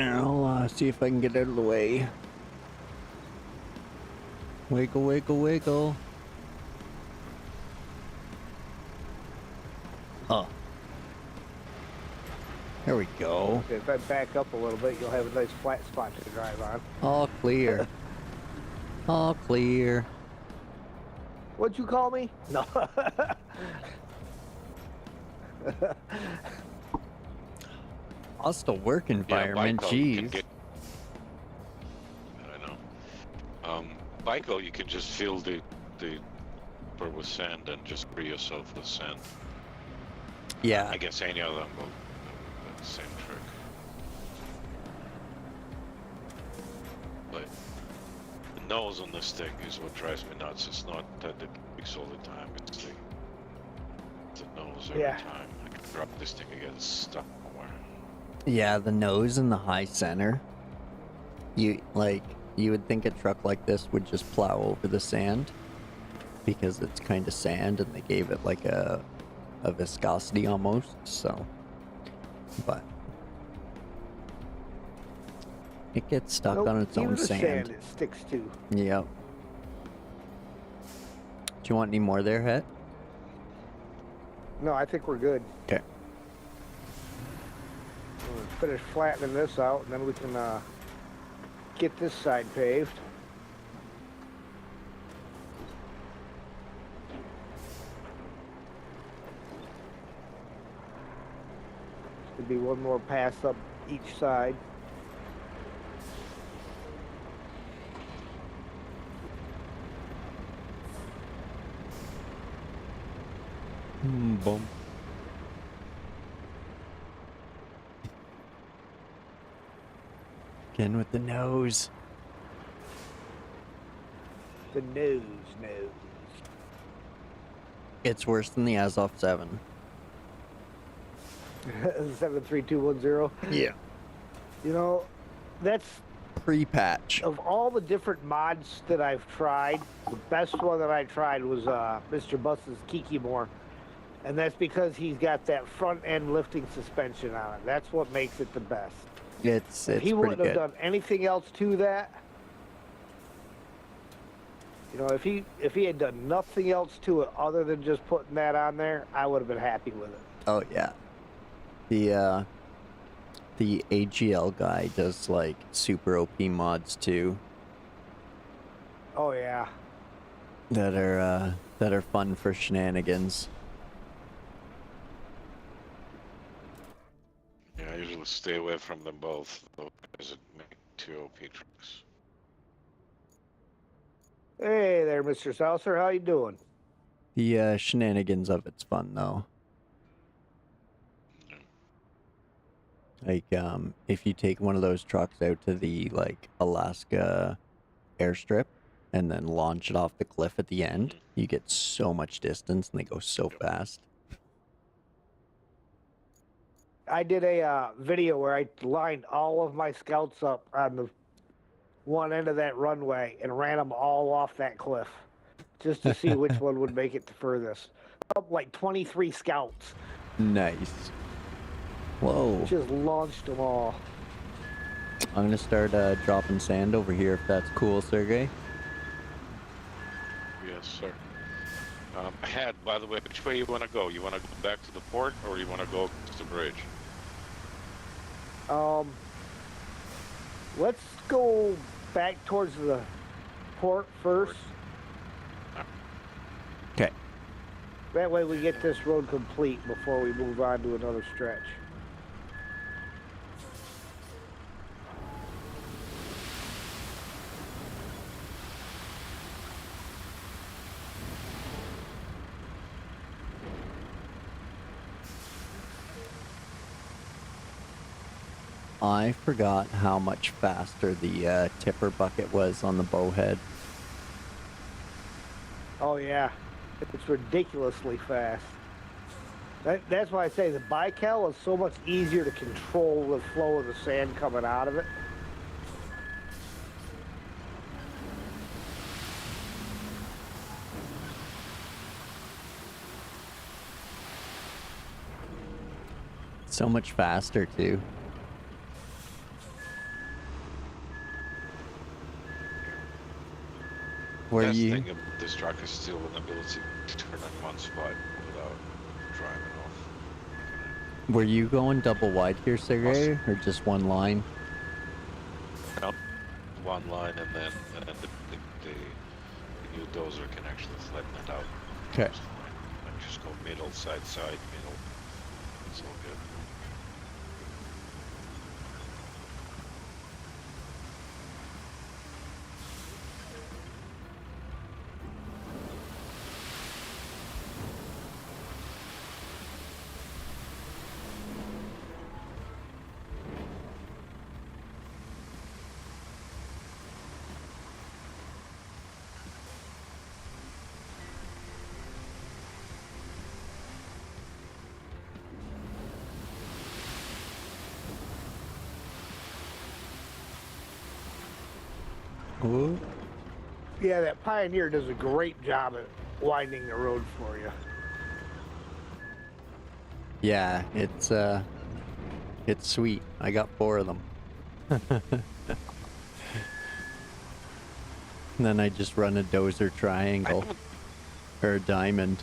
I'll see if I can get out of the way. Wiggle, wiggle, wiggle. Oh. There we go.
Okay, if I back up a little bit, you'll have a nice flat spot to drive on.
All clear. All clear.
What'd you call me? No.
Hostile work environment,
Bico, you can
jeez.
I know. Bico, you can just fill the with sand and just free yourself the sand.
Yeah.
I guess any of them will do the same trick. But the nose on this thing is what drives me nuts. It's not that it peaks all the time. It's the nose every time. I can drop this thing and get stuck somewhere.
Yeah, the nose and the high center. You would think a truck like this would just plow over the sand because it's kind of sand and they gave it like a viscosity almost, so but it gets stuck on its own
even the
sand.
sand it sticks to.
Yep. Do you want any more there, Het?
No, I think we're good.
Okay.
We'll finish flattening this out, and then we can get this side paved. There'll be one more pass up each side.
Boom. Again with the nose.
The nose.
It's worse than the Azov 7.
73210.
Yeah.
You know, that's
Pre-patch.
of all the different mods that I've tried, the best one that I tried was Mr. Bus's Kikimore. And that's because he's got that front end lifting suspension on it. That's what makes it the best.
It's
If he
pretty
wouldn't
good.
have done anything else to that, you know, if he had done nothing else to it other than just putting that on there, I would have been happy with it.
Oh yeah. The AGL guy does like super OP mods too
Oh yeah.
that are fun for shenanigans.
Yeah, I usually stay away from them both, though, because it make two OP tricks.
Hey there, Mr. Souser, how you doing?
The shenanigans of it's fun though. Like if you take one of those trucks out to the like Alaska airstrip and then launch it off the cliff at the end, you get so much distance and they go so fast.
I did a video where I lined all of my scouts up on the one end of that runway and ran them all off that cliff just to see which one would make it the furthest. Up like 23 scouts.
Nice. Whoa.
Just launched them all.
I'm gonna start dropping sand over here if that's cool, Sergey.
Yes, sir. Had, by the way, which way you want to go? You want to go back to the port, or you want to go to the bridge?
Let's go back towards the port first.
Okay.
That way we get this road complete before we move on to another stretch.
I forgot how much faster the tipper bucket was on the bowhead.
Oh yeah, it's ridiculously fast. That's why I say the bical is so much easier to control the flow of the sand coming out of it.
So much faster too. Where
Best
you?
thing about this truck is still an ability to turn in one spot without driving off.
Were you going double wide here, Sergey, or just one line?
No, one line, and then the new dozer can actually flatten it out.
Okay.
Just fine. And just go middle, side, middle. It's all good.
Ooh.
Yeah, that Pioneer does a great job at winding the road for you.
Yeah, it's sweet. I got 4 of them. And then I just run a dozer triangle or a diamond.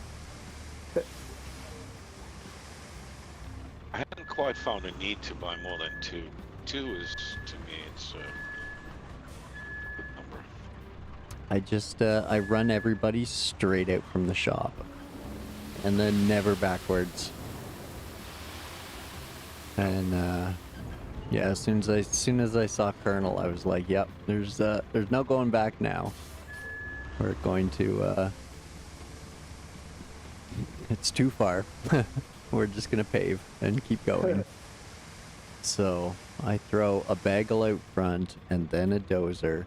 I haven't quite found a need to buy more than 2. 2 is, to me, it's a good number.
I just I run everybody straight out from the shop, and then never backwards. And yeah, as soon as I saw Colonel, I was like, "Yep, there's no going back now. We're going to it's too far. We're just gonna pave and keep going." So I throw a bagel out front, and then a dozer,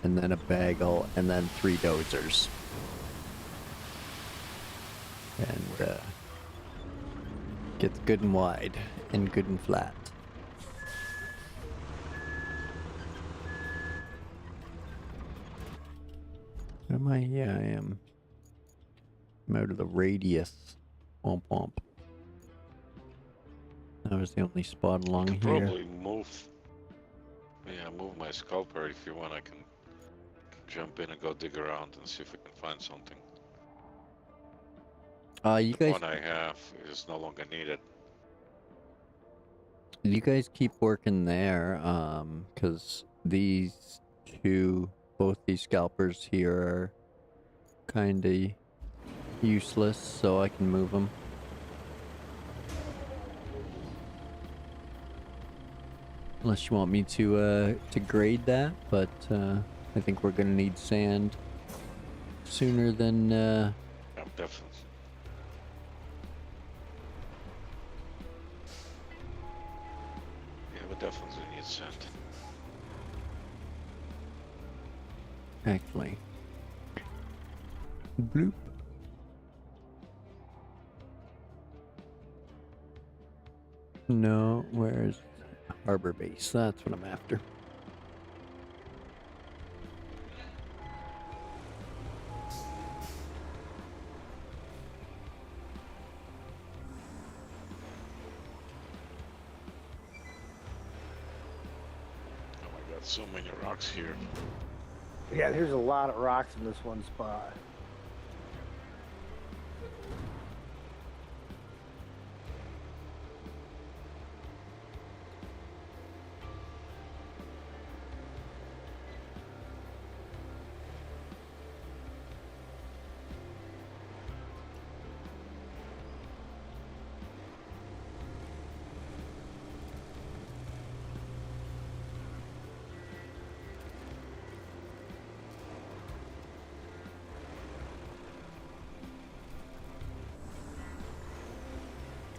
and then a bagel, and then 3 dozers. And gets good and wide and good and flat. Am I? Yeah, I am. I'm out of the radius. Womp womp. That was the only spot along
I can
here.
probably move my scalper if you want. I can jump in and go dig around and see if I can find something.
You
The
guys,
one I have is no longer needed.
you guys keep working there, because these both these scalpers here are kinda useless, so I can move them. Unless you want me to grade that, but I think we're gonna need sand sooner than
Yeah, definitely. Yeah, we definitely need sand.
actually. Bloop. No, where's Harbor Base? That's what I'm after.
Oh my god, so many rocks here.
Yeah, there's a lot of rocks in this one spot.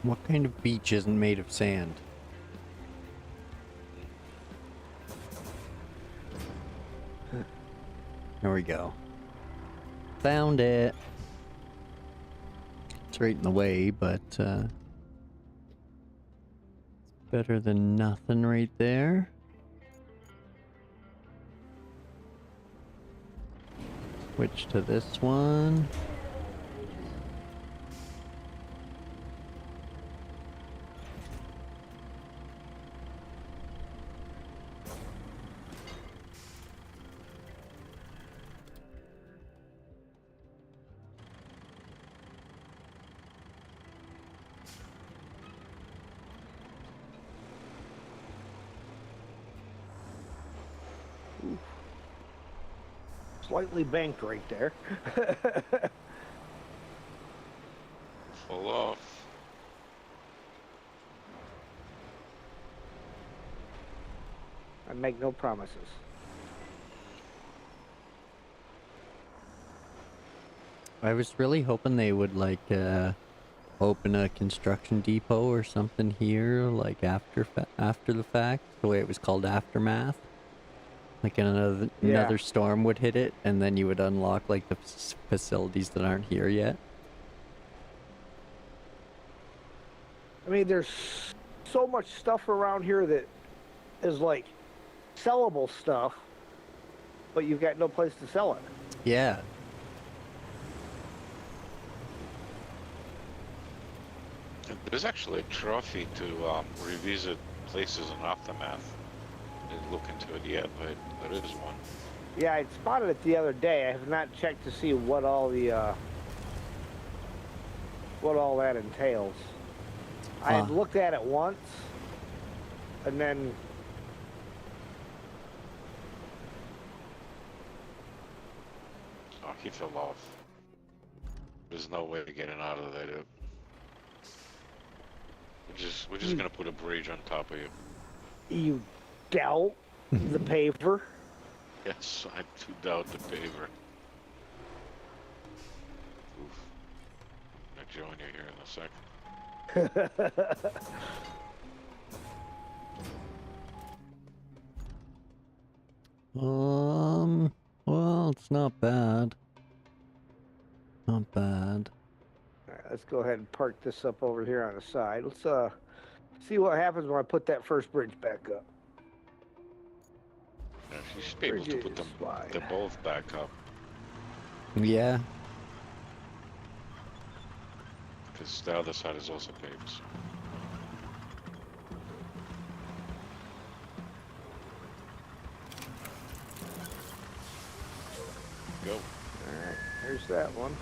What kind of beach isn't made of sand? There we go. Found it. It's right in the way, but better than nothing right there. Switch to this one.
Slightly banked right there.
Fall off.
I make no promises.
I was really hoping they would like open a construction depot or something here, like after the fact, the way it was called Aftermath. Like another storm would hit it, and then you would unlock like the facilities that aren't here yet.
I mean, there's so much stuff around here that is like sellable stuff, but you've got no place to sell it.
Yeah.
There's actually a trophy to revisit places in Aftermath. Didn't look into it yet, but there is one.
Yeah, I spotted it the other day. I have not checked to see what all the what all that entails. I had looked at it once, and then
Oh, he fell off. There's no way of getting out of there, dude. We're just gonna put a bridge on top of you.
you doubt the paver.
Yes, I do doubt the paver. Oof. I'll join you here in a second.
Well, it's not bad. Not bad.
All right, let's go ahead and park this up over here on the side. Let's see what happens when I put that first bridge back up.
Yeah, you should be able to put them both back up,
Yeah.
because the other side is also paved. So. Go.
Alright, here's that one.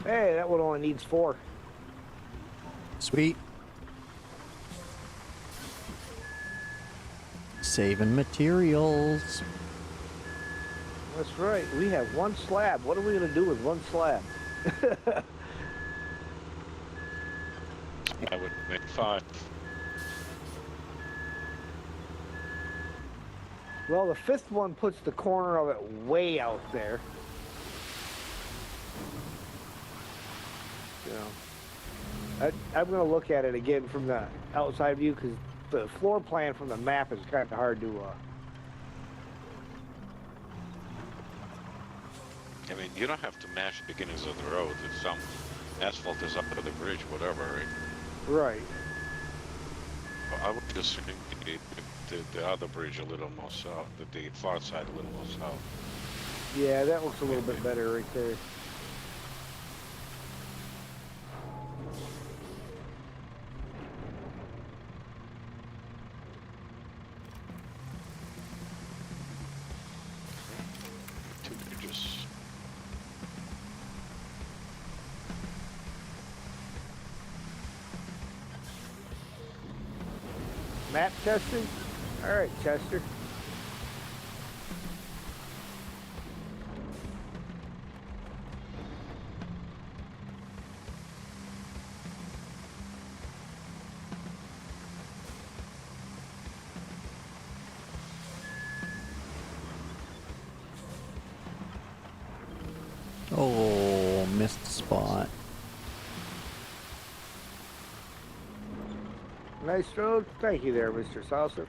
Hey, that one only needs 4.
Sweet. Saving materials.
That's right. We have 1 slab. What are we going to do with 1 slab?
I would make 5.
Well, the 5th one puts the corner of it way out there. You know, I'm going to look at it again from the outside view because the floor plan from the map is kind of hard to.
I mean, you don't have to match the beginnings of the road. If some asphalt is up to the bridge, whatever, right?
Right.
But I would just make the other bridge a little more south, the far side a little more south.
Yeah, that looks a little bit better right there.
Two bridges.
Map testing? All right, Chester.
Oh, missed spot.
Nice road. Thank you there, Mr. Saucer.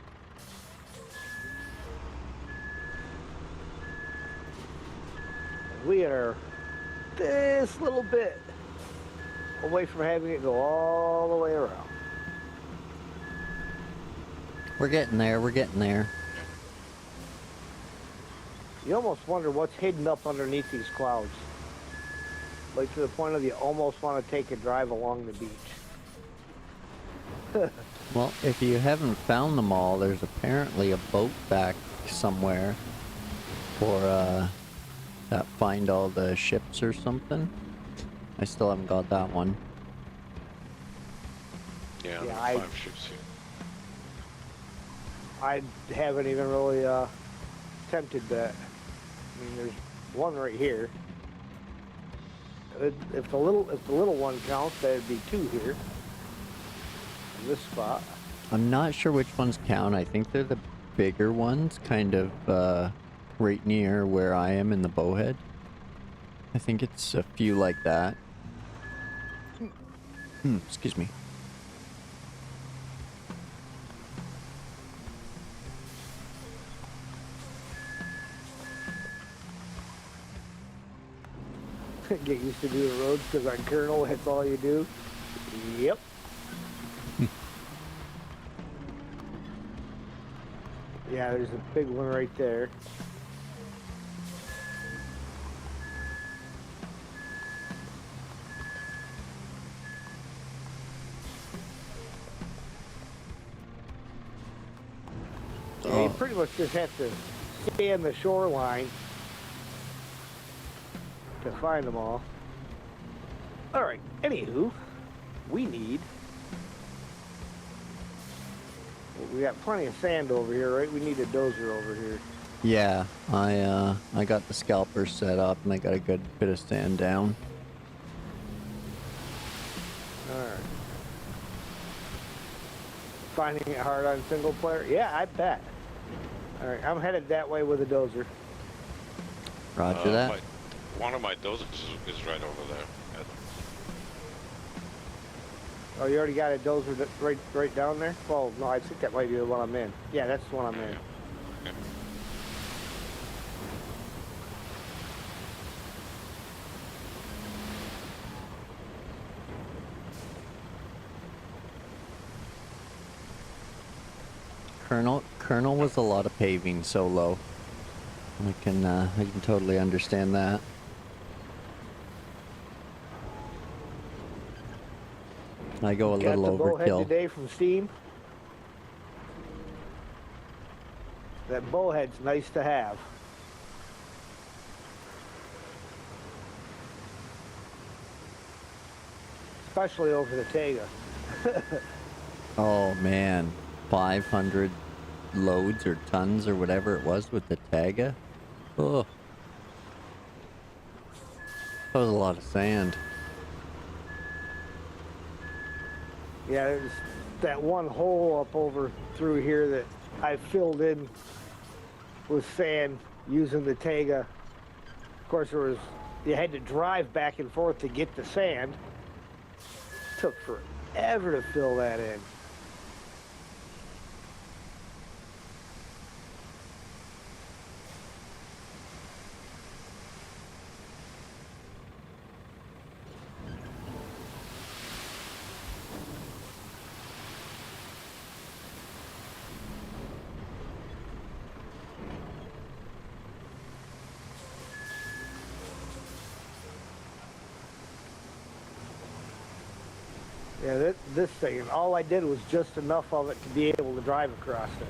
We are this little bit away from having it go all the way around.
We're getting there. We're getting there.
You almost wonder what's hidden up underneath these clouds. Like to the point of you almost want to take a drive along the beach.
Well, if you haven't found them all, there's apparently a boat back somewhere for that find all the ships or something. I still haven't got that one.
Yeah,
Yeah,
there are 5 ships here.
I haven't even really attempted that. I mean, there's one right here. If the little one counts, that'd be 2 here. In this spot.
I'm not sure which ones count. I think they're the bigger ones, kind of right near where I am in the bowhead. I think it's a few like that. Excuse me.
Get used to doing roads because on Colonel, that's all you do. Yep. Yeah, there's a big one right there. Yeah, you pretty much just have to stay on the shoreline to find them all. All right, anywho, we need... We got plenty of sand over here, right? We need a dozer over here.
Yeah, I got the scalper set up and I got a good bit of sand down.
All right. Finding it hard on single player? Yeah, I bet. All right, I'm headed that way with a dozer.
Roger that.
One of my dozers is right over there.
Oh, you already got a dozer right down there? Well, no, I think that might be the one I'm in. Yeah, that's the one I'm in.
Yeah.
Colonel was a lot of paving solo. I can totally understand that. I go a
Got
little
the bowhead
overkill.
today from Steam. That bowhead's nice to have. Especially over the Tega.
Oh man, 500 loads or tons or whatever it was with the Tega. Oh, that was a lot of sand.
Yeah, there's that one hole up over through here that I filled in with sand using the Tega. Of course, you had to drive back and forth to get the sand. Took forever to fill that in. Yeah, this thing, and all I did was just enough of it to be able to drive across it.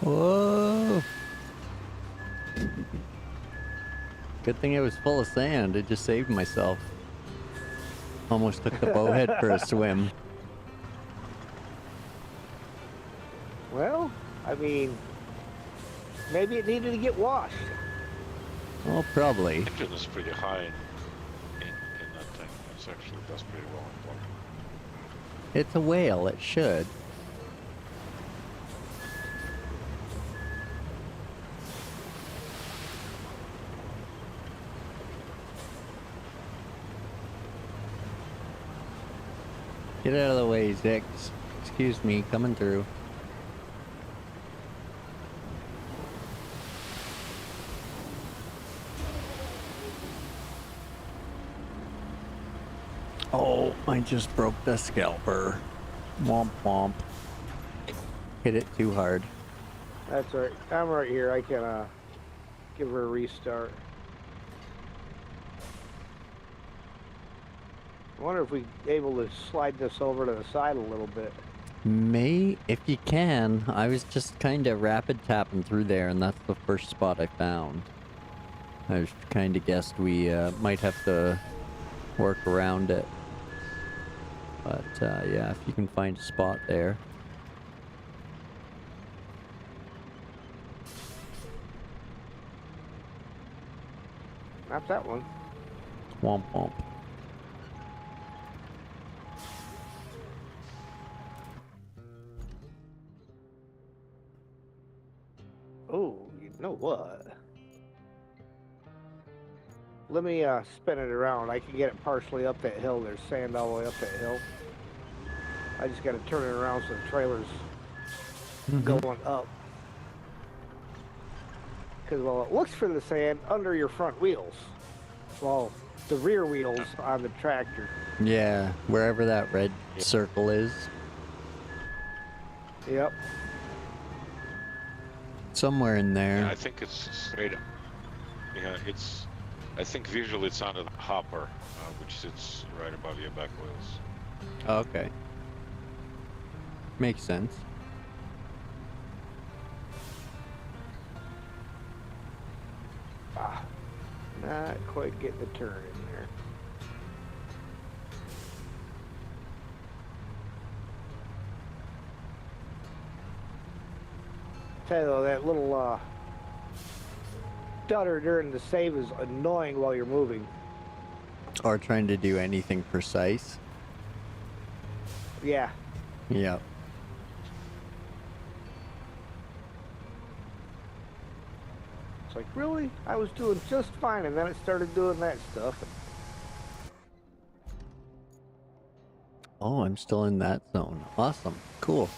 Whoa! Good thing it was full of sand. It just saved myself. Almost took the bowhead for a swim.
Well, I mean, maybe it needed to get washed.
Well, probably.
The engine is pretty high in that thing. It's actually does pretty well in plug.
It's a whale. It should. Get out of the way, Zix. Excuse me, coming through. Oh, I just broke the scalper. Womp womp. Hit it too hard.
That's all right. I'm right here. I can give her a restart. I wonder if we're able to slide this over to the side a little bit.
If you can. I was just kind of rapid tapping through there, and that's the first spot I found. I kind of guessed we might have to work around it. But yeah, if you can find a spot there.
Not that one.
Womp womp.
Oh, you know what? Let me spin it around. I can get it partially up that hill. There's sand all the way up that hill. I just got to turn it around so the trailer's going up. Because, well, it looks for the sand under your front wheels. Well, the rear wheels on the tractor.
Yeah, wherever that red circle is.
Yep.
Somewhere in there.
Yeah, I think it's straight up. Yeah, it's. I think visually it's under the hopper, which sits right above your back wheels.
Okay. Makes sense.
Ah, not quite getting the turn in there. Tell you though, that little stutter during the save is annoying while you're moving.
Or trying to do anything precise.
Yeah.
Yep.
It's like, really? I was doing just fine, and then it started doing that stuff.
Oh, I'm still in that zone. Awesome. Cool.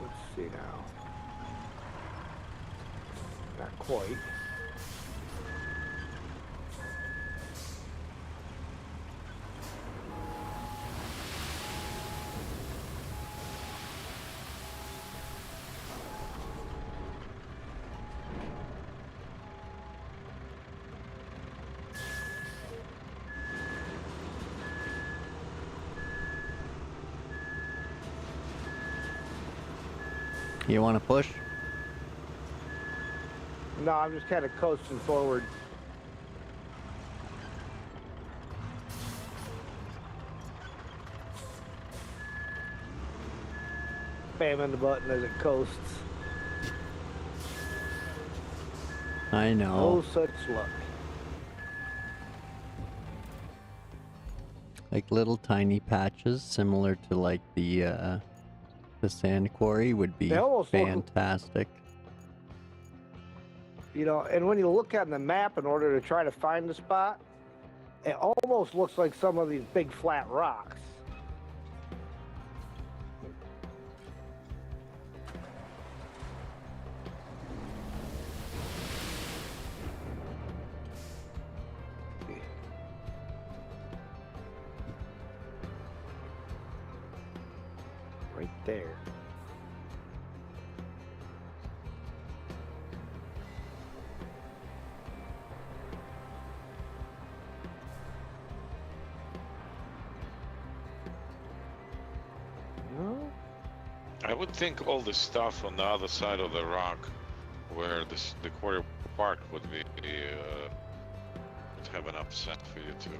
Let's see now. Not quite.
You want to push?
No, I'm just kind of coasting forward. Spamming the button as it coasts.
I know.
Oh, such luck.
Like little tiny patches similar to like the sand quarry would be
They almost look-
fantastic.
You know, and when you look on the map in order to try to find the spot, it almost looks like some of these big flat rocks. Right there.
I would think all the stuff on the other side of the rock, where the quarry park would be, would have enough sense for you to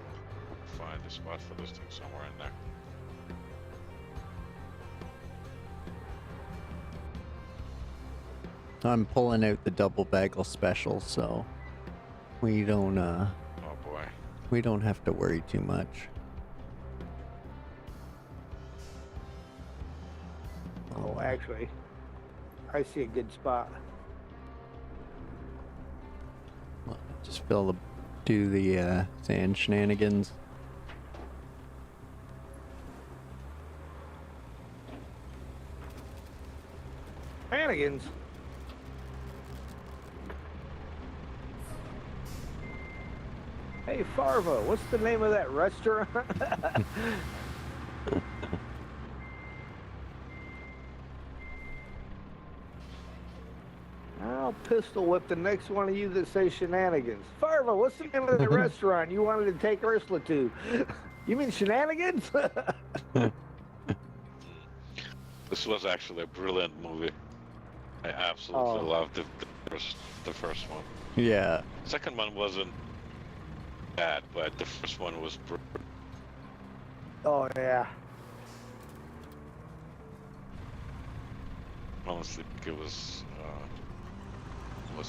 find a spot for this thing somewhere in there.
I'm pulling out the double bagel special, so we don't
Oh boy.
we don't have to worry too much.
Oh, actually, I see a good spot.
Well, just do the sand shenanigans.
Shenanigans. Hey, Farva, what's the name of that restaurant? I'll pistol whip the next one of you that says shenanigans. Farva, what's the name of the restaurant you wanted to take Ursula to? You mean shenanigans?
This was actually a brilliant movie. I absolutely loved the first one.
Yeah.
Second one wasn't bad, but the first one was brilliant.
Oh, yeah.
Honestly, it was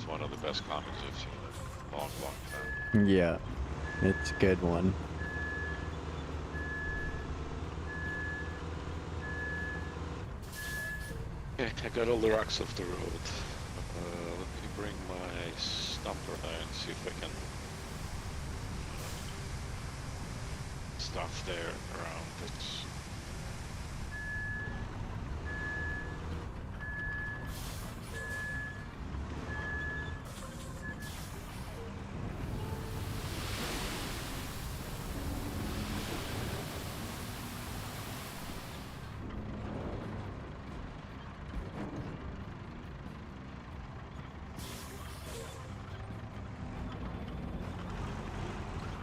one of the best comedies I've seen in a long, long time.
Yeah. It's a good one.
Okay, I got all the rocks off the road. Let me bring my stumper there and see if I can stuff there around this.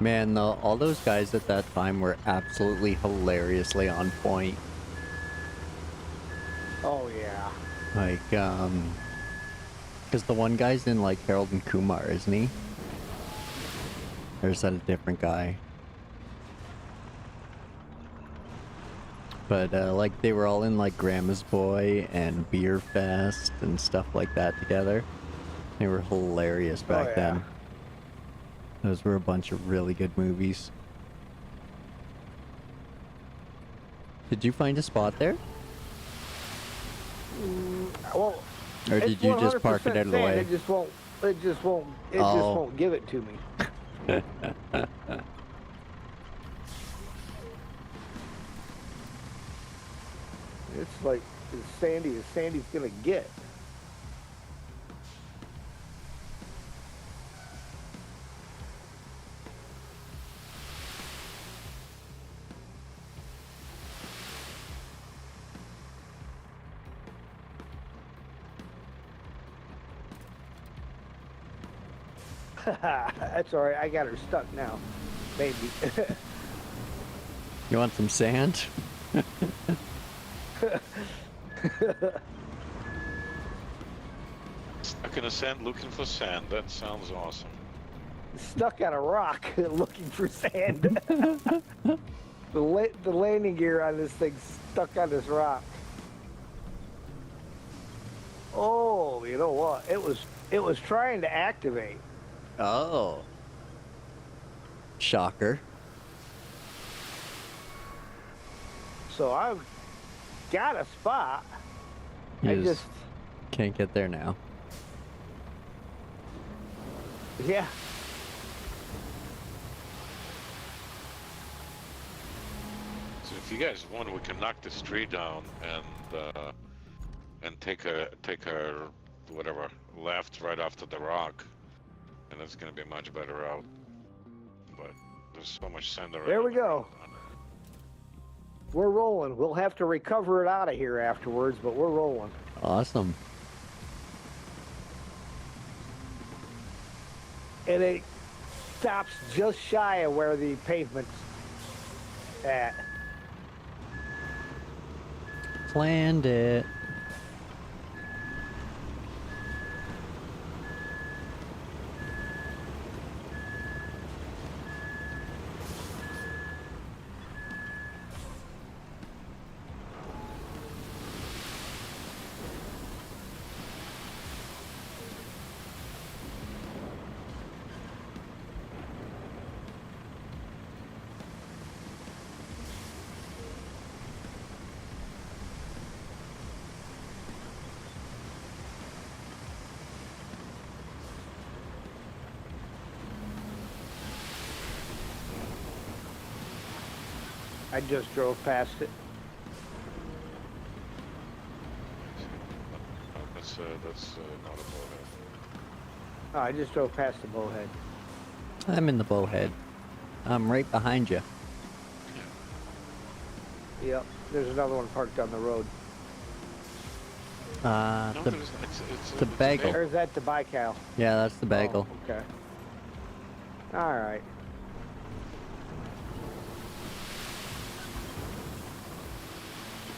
Man, all those guys at that time were absolutely hilariously on point.
Oh, yeah.
Like, because the one guy's in, like, Harold and Kumar, isn't he? Or is that a different guy? But, like, they were all in, like, Grandma's Boy and Beer Fest and stuff like that together. They were hilarious back
yeah.
then. Those were a bunch of really good movies. Did you find a spot there?
Well,
Or did
it's
you just park it out of the
sand.
way?
It just won't give it to me. It's like as Sandy's gonna get. That's all right. I got her stuck now, maybe.
You want some sand?
Stuck in the sand looking for sand. That sounds awesome.
Stuck on a rock looking for sand. The landing gear on this thing's stuck on this rock. Oh, you know what? It was trying to activate.
Oh. Shocker.
So I've got a spot.
You
I
just
just
can't get there now.
yeah.
So if you guys want, we can knock this tree down and take a whatever left right after the rock, and that's gonna be a much better route. But there's so much sand around.
There we go. We're rolling. We'll have to recover it out of here afterwards, but we're rolling.
Awesome.
And it stops just shy of where the pavement's at.
Planned it.
I just drove past it.
That's not a bowhead.
Oh, I just drove past the bowhead.
I'm in the bowhead. I'm right behind you.
Yep. There's another one parked on the road.
No,
The
there isn't. It's
the
a
bagel.
Or is that the Baikal?
Yeah, that's the bagel.
Oh, okay. All right.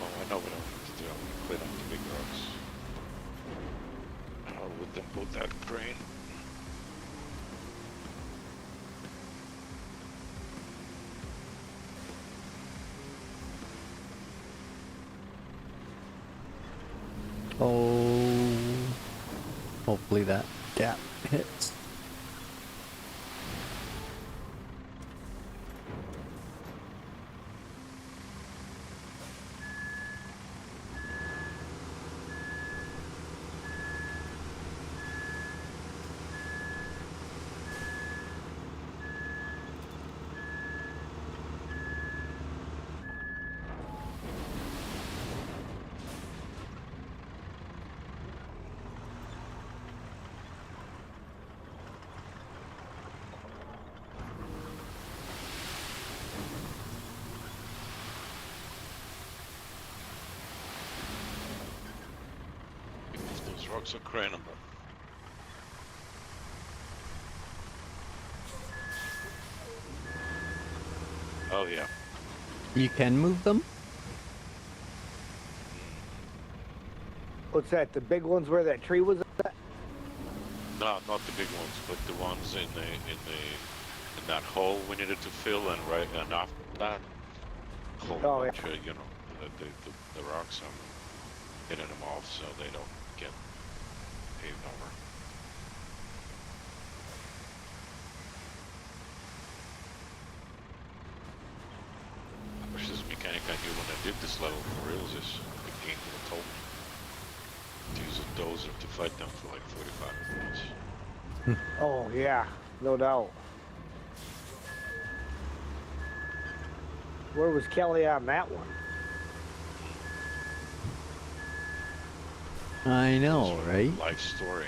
Oh, I know what I need to do. I'm gonna clean up the big rocks. I'll let them put that crane.
Oh, hopefully that gap hits.
If those rocks are craneable. Oh yeah.
You can move them?
What's that? The big ones where that tree was at?
No, not the big ones, but the ones in that hole we needed to fill, and right and after that whole
Oh,
bunch
yeah.
of, the rocks. I'm hitting them off so they don't get paved over. I wish this mechanic I knew when I did this level for reals is the game would have told me to use a dozer to fight them for like 45 minutes.
Oh, yeah. No doubt. Where was Kelly on that one?
I know,
This
right?
life story.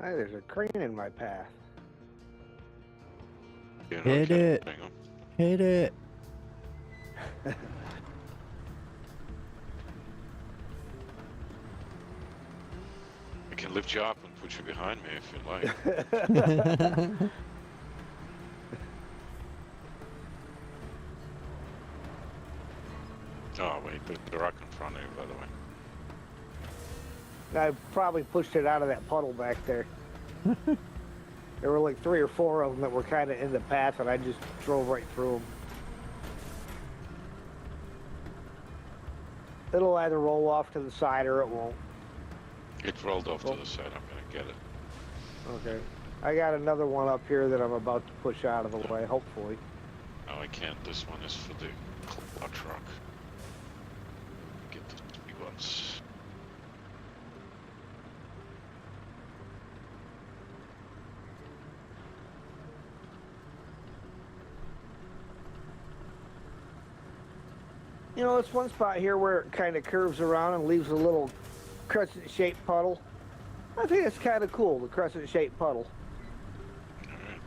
Hey, there's a crane in my path.
You know,
Hit it. Hit it.
I can lift you up and put you behind me if you like. Oh wait, there's a rock in front of you, by the way.
I probably pushed it out of that puddle back there. There were like 3 or 4 of them that were kind of in the path, and I just drove right through them. It'll either roll off to the side or it won't.
It rolled off to the side. I'm gonna get it.
Okay. I got another one up here that I'm about to push out of the way, hopefully.
No, I can't. This one is for the cloud truck. Get the big ones.
You know, this one spot here where it kind of curves around and leaves a little crescent-shaped puddle. I think it's kind of cool, the crescent-shaped puddle.
Alright.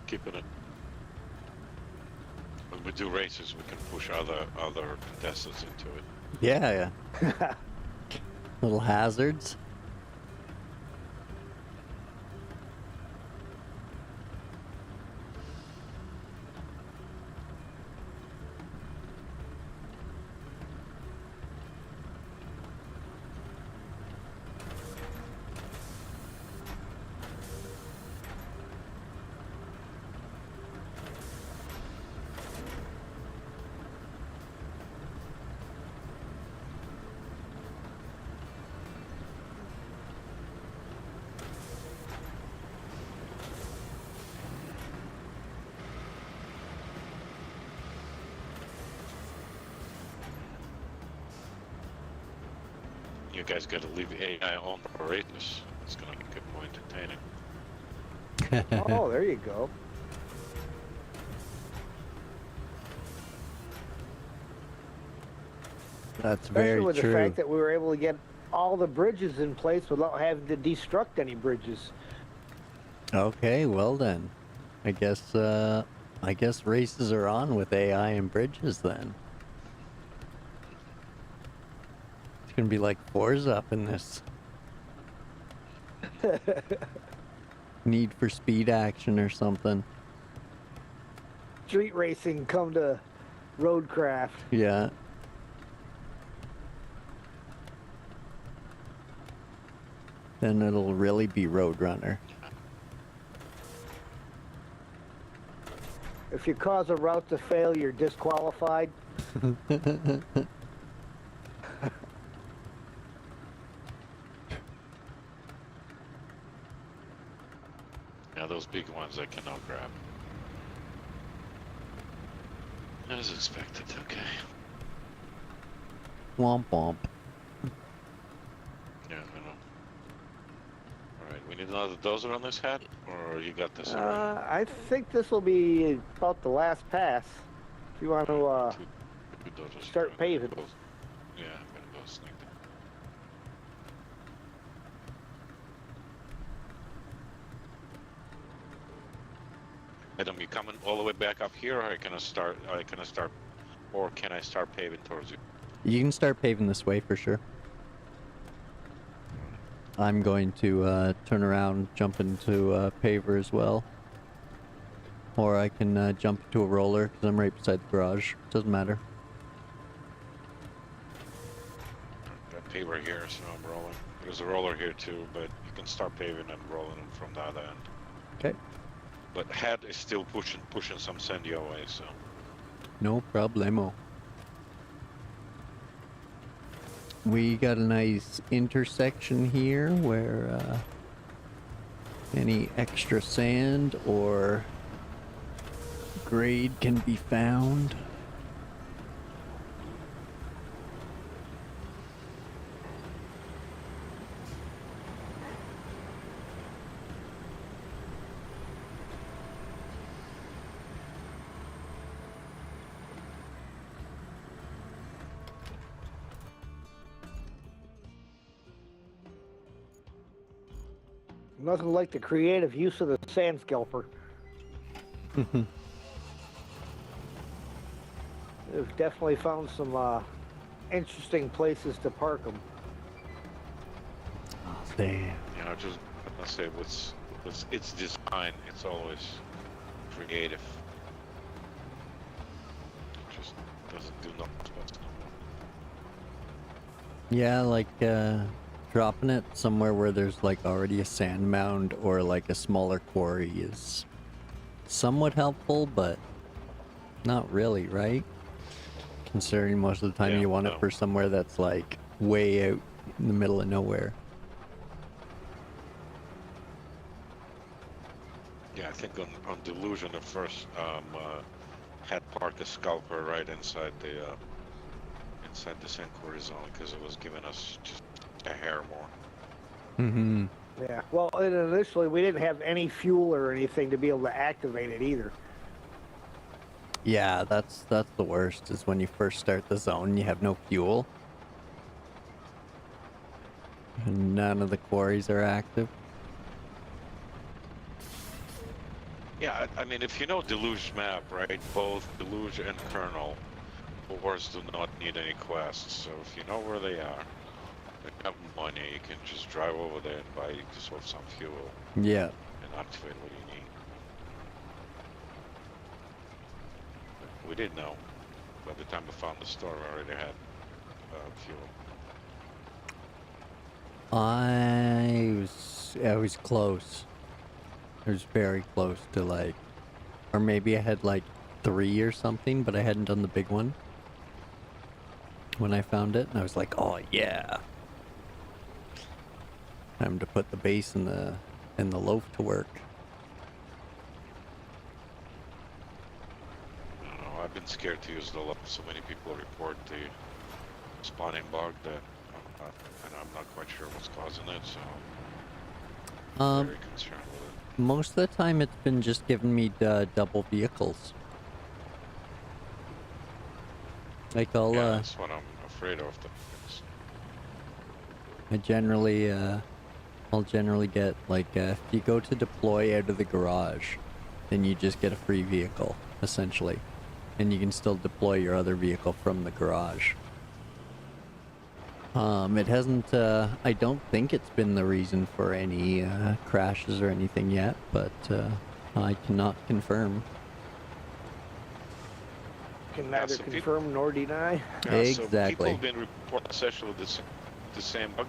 Keeping it. When we do races, we can push other contestants into it.
Yeah, yeah. Little hazards.
You guys gotta leave AI on for races. It's gonna get more entertaining.
Oh, there you go.
That's
Especially
very
with
true.
the fact that we were able to get all the bridges in place without having to destruct any bridges.
Okay, well then. I guess races are on with AI and bridges then. It's gonna be like Forza up in this. Need for Speed action or something.
Street racing come to RoadCraft.
Yeah. Then it'll really be Roadrunner.
If you cause a route to fail, you're disqualified.
Yeah, those big ones I cannot grab. As expected, okay.
Womp womp.
Yeah, I know. Alright, we need another dozer on this hat? Or you got this already?
I think this will be about the last pass. If you want to
Two dozers.
start
I'm gonna
paving.
go- Yeah, I'm gonna go sneak them. Adam, you coming all the way back up here, or can I start? Or can I start paving towards you?
You can start paving this way for sure. I'm going to turn around, jump into a paver as well. Or I can jump into a roller, because I'm right beside the garage. Doesn't matter.
Got paver here, so I'm rolling. There's a roller here too, but you can start paving and rolling them from the other end.
Okay.
But head is still pushing some sand your way, so.
No problemo. We got a nice intersection here where any extra sand or grade can be found.
Nothing like the creative use of the sand scalper. We've definitely found some interesting places to park them.
Oh, damn.
You know, just I say it's design. It's always creative. It just doesn't do nothing special.
Yeah, like dropping it somewhere where there's like already a sand mound or like a smaller quarry is somewhat helpful, but not really, right? Considering most of the time
Yeah,
you want
no.
it for somewhere that's like way out in the middle of nowhere.
Yeah, I think on Delusion at first had parked a scalper right inside the sand quarry zone because it was giving us just a hair more.
Mm-hmm.
Yeah. Well, and initially we didn't have any fuel or anything to be able to activate it either.
Yeah, that's the worst, is when you first start the zone and you have no fuel. And none of the quarries are active.
Yeah, I mean, if you know Deluge map, right? Both Deluge and Kernel, wars do not need any quests. So if you know where they are, and you have money, you can just drive over there and buy yourself some fuel
Yeah.
and activate what you need. But we didn't know. By the time we found the store, we already had fuel.
I was close. I was very close to like, or maybe I had like 3 or something, but I hadn't done the big one when I found it, and I was like, oh yeah. Time to put the base and the loaf to work.
I don't know, I've been scared to use the loaf. So many people report the spawning bug that I'm not quite sure what's causing it, so I'm very concerned with it.
Most of the time it's been just giving me double vehicles. Like
Yeah, that's what I'm afraid of.
I'll generally get like, if you go to deploy out of the garage, then you just get a free vehicle, essentially. And you can still deploy your other vehicle from the garage. It hasn't, I don't think it's been the reason for any, crashes or anything yet, but, I cannot confirm.
Can neither confirm nor deny.
Yeah,
Exactly.
So people have been reporting essentially the same bug,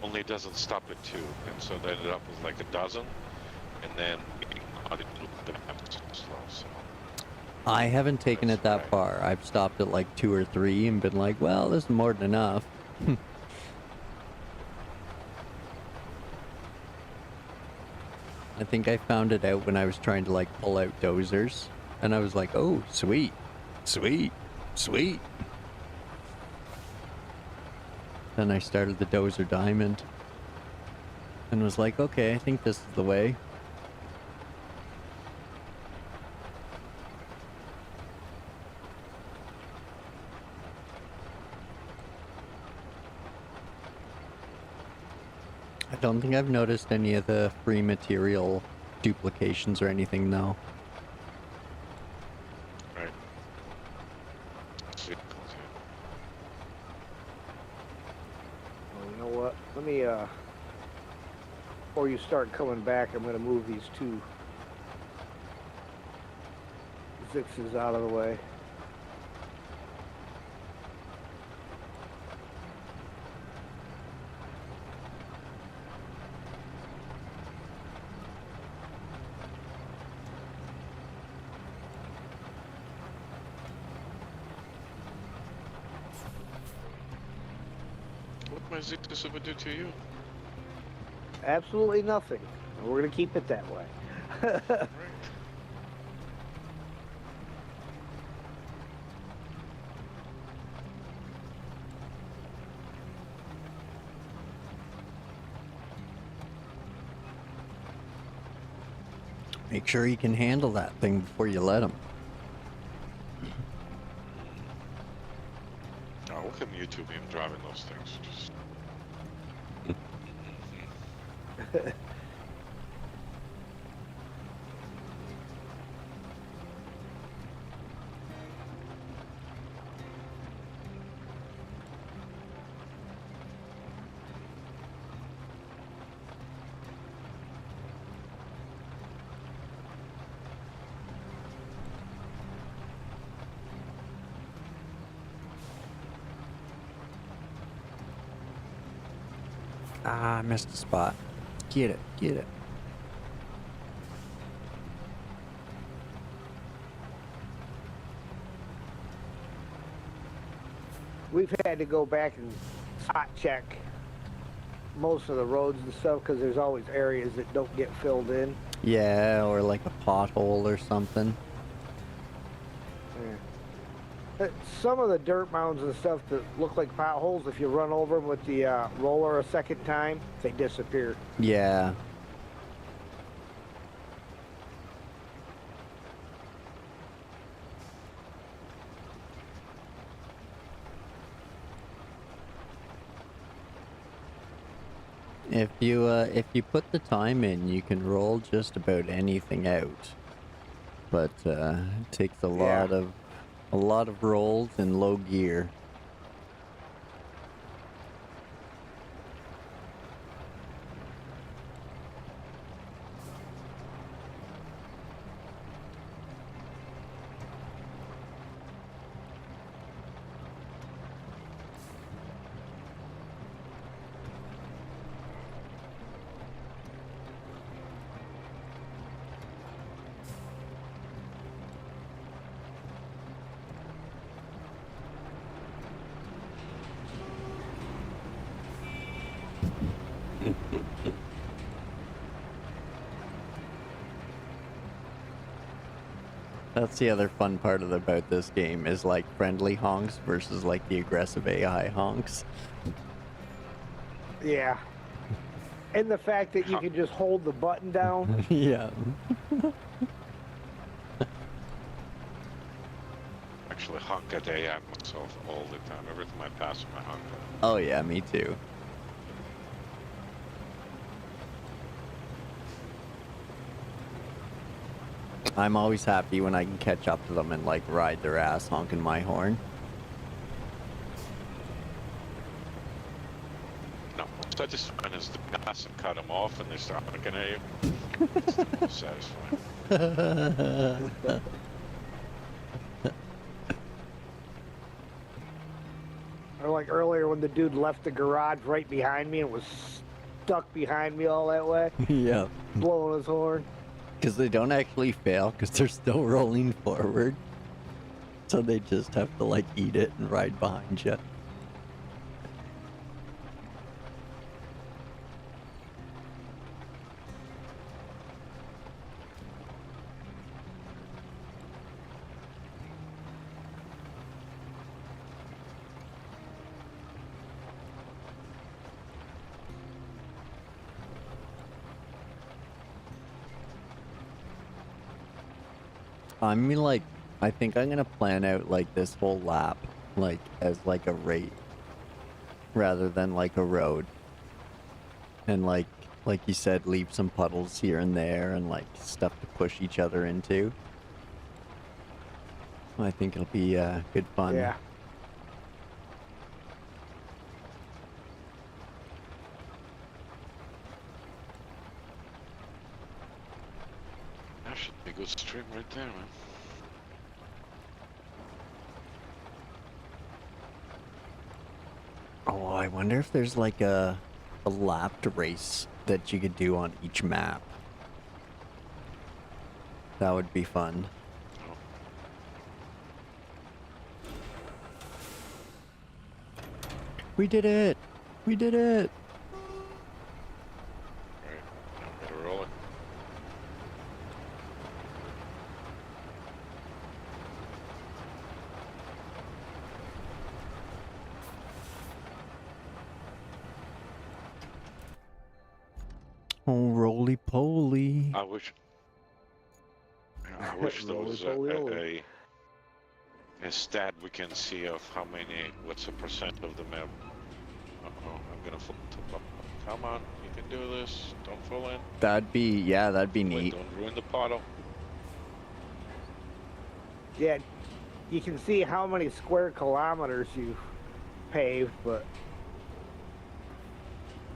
only it doesn't stop at 2, and so they ended up with like a dozen, and then the map is slow, so.
I haven't taken it that
right.
far. I've stopped at like 2 or 3 and been like, well, this is more than enough. I think I found it out when I was trying to like pull out dozers, and I was like, oh, sweet, sweet, sweet. Then I started the dozer diamond and was like, okay, I think this is the way. I don't think I've noticed any of the free material duplications or anything, though.
Right.
Well, you know what? Let me, before you start coming back, I'm going to move these 2 Zixes out of the way.
What my Zixus ever do to you?
Absolutely nothing. And we're going to keep it that way.
Right.
Make sure he can handle that thing before you let him.
Oh, look at YouTube him driving those things. Just...
Ah, I missed a spot. Get it, get it.
We've had to go back and spot check most of the roads and stuff because there's always areas that don't get filled in.
Yeah, or like a pothole or something.
Yeah. Some of the dirt mounds and stuff that look like potholes, if you run over them with the roller a second time, they disappear.
Yeah. If you put the time in, you can roll just about anything out. But it takes a
Yeah.
lot of rolls in low gear. That's the other fun part about this game is like friendly honks versus like the aggressive AI honks.
Yeah. And the fact that you can just hold the button down.
Yeah.
Actually, honk at AI myself all the time. Every time I pass him, I honk at him.
Oh yeah, me too. I'm always happy when I can catch up to them and like ride their ass honking my horn.
No, what's satisfying is the gas and cut them off and they start honking at you. It's the most satisfying.
Or like earlier when the dude left the garage right behind me and was stuck behind me all that way,
Yeah.
blowing his horn.
Because they don't actually fail because they're still rolling forward. So they just have to like eat it and ride behind you. I mean, like, I think I'm gonna plan out like this whole lap, like as like a rate, rather than like a road. And like you said, leave some puddles here and there, and like stuff to push each other into. I think it'll be good fun.
Yeah.
That should be a good stream right there, man.
Oh, I wonder if there's like a lapped race that you could do on each map. That would be fun.
Oh.
We did it! We did it!
Alright, now I'm gonna roll it.
Oh, roly poly.
I wish there was a stat we can see of how many, what's the percent of the map. Uh-oh, I'm gonna fall to bottom. Come on, you can do this. Don't fall in.
That'd be
Wait,
neat.
don't ruin the puddle.
Yeah. You can see how many square kilometers you've paved, but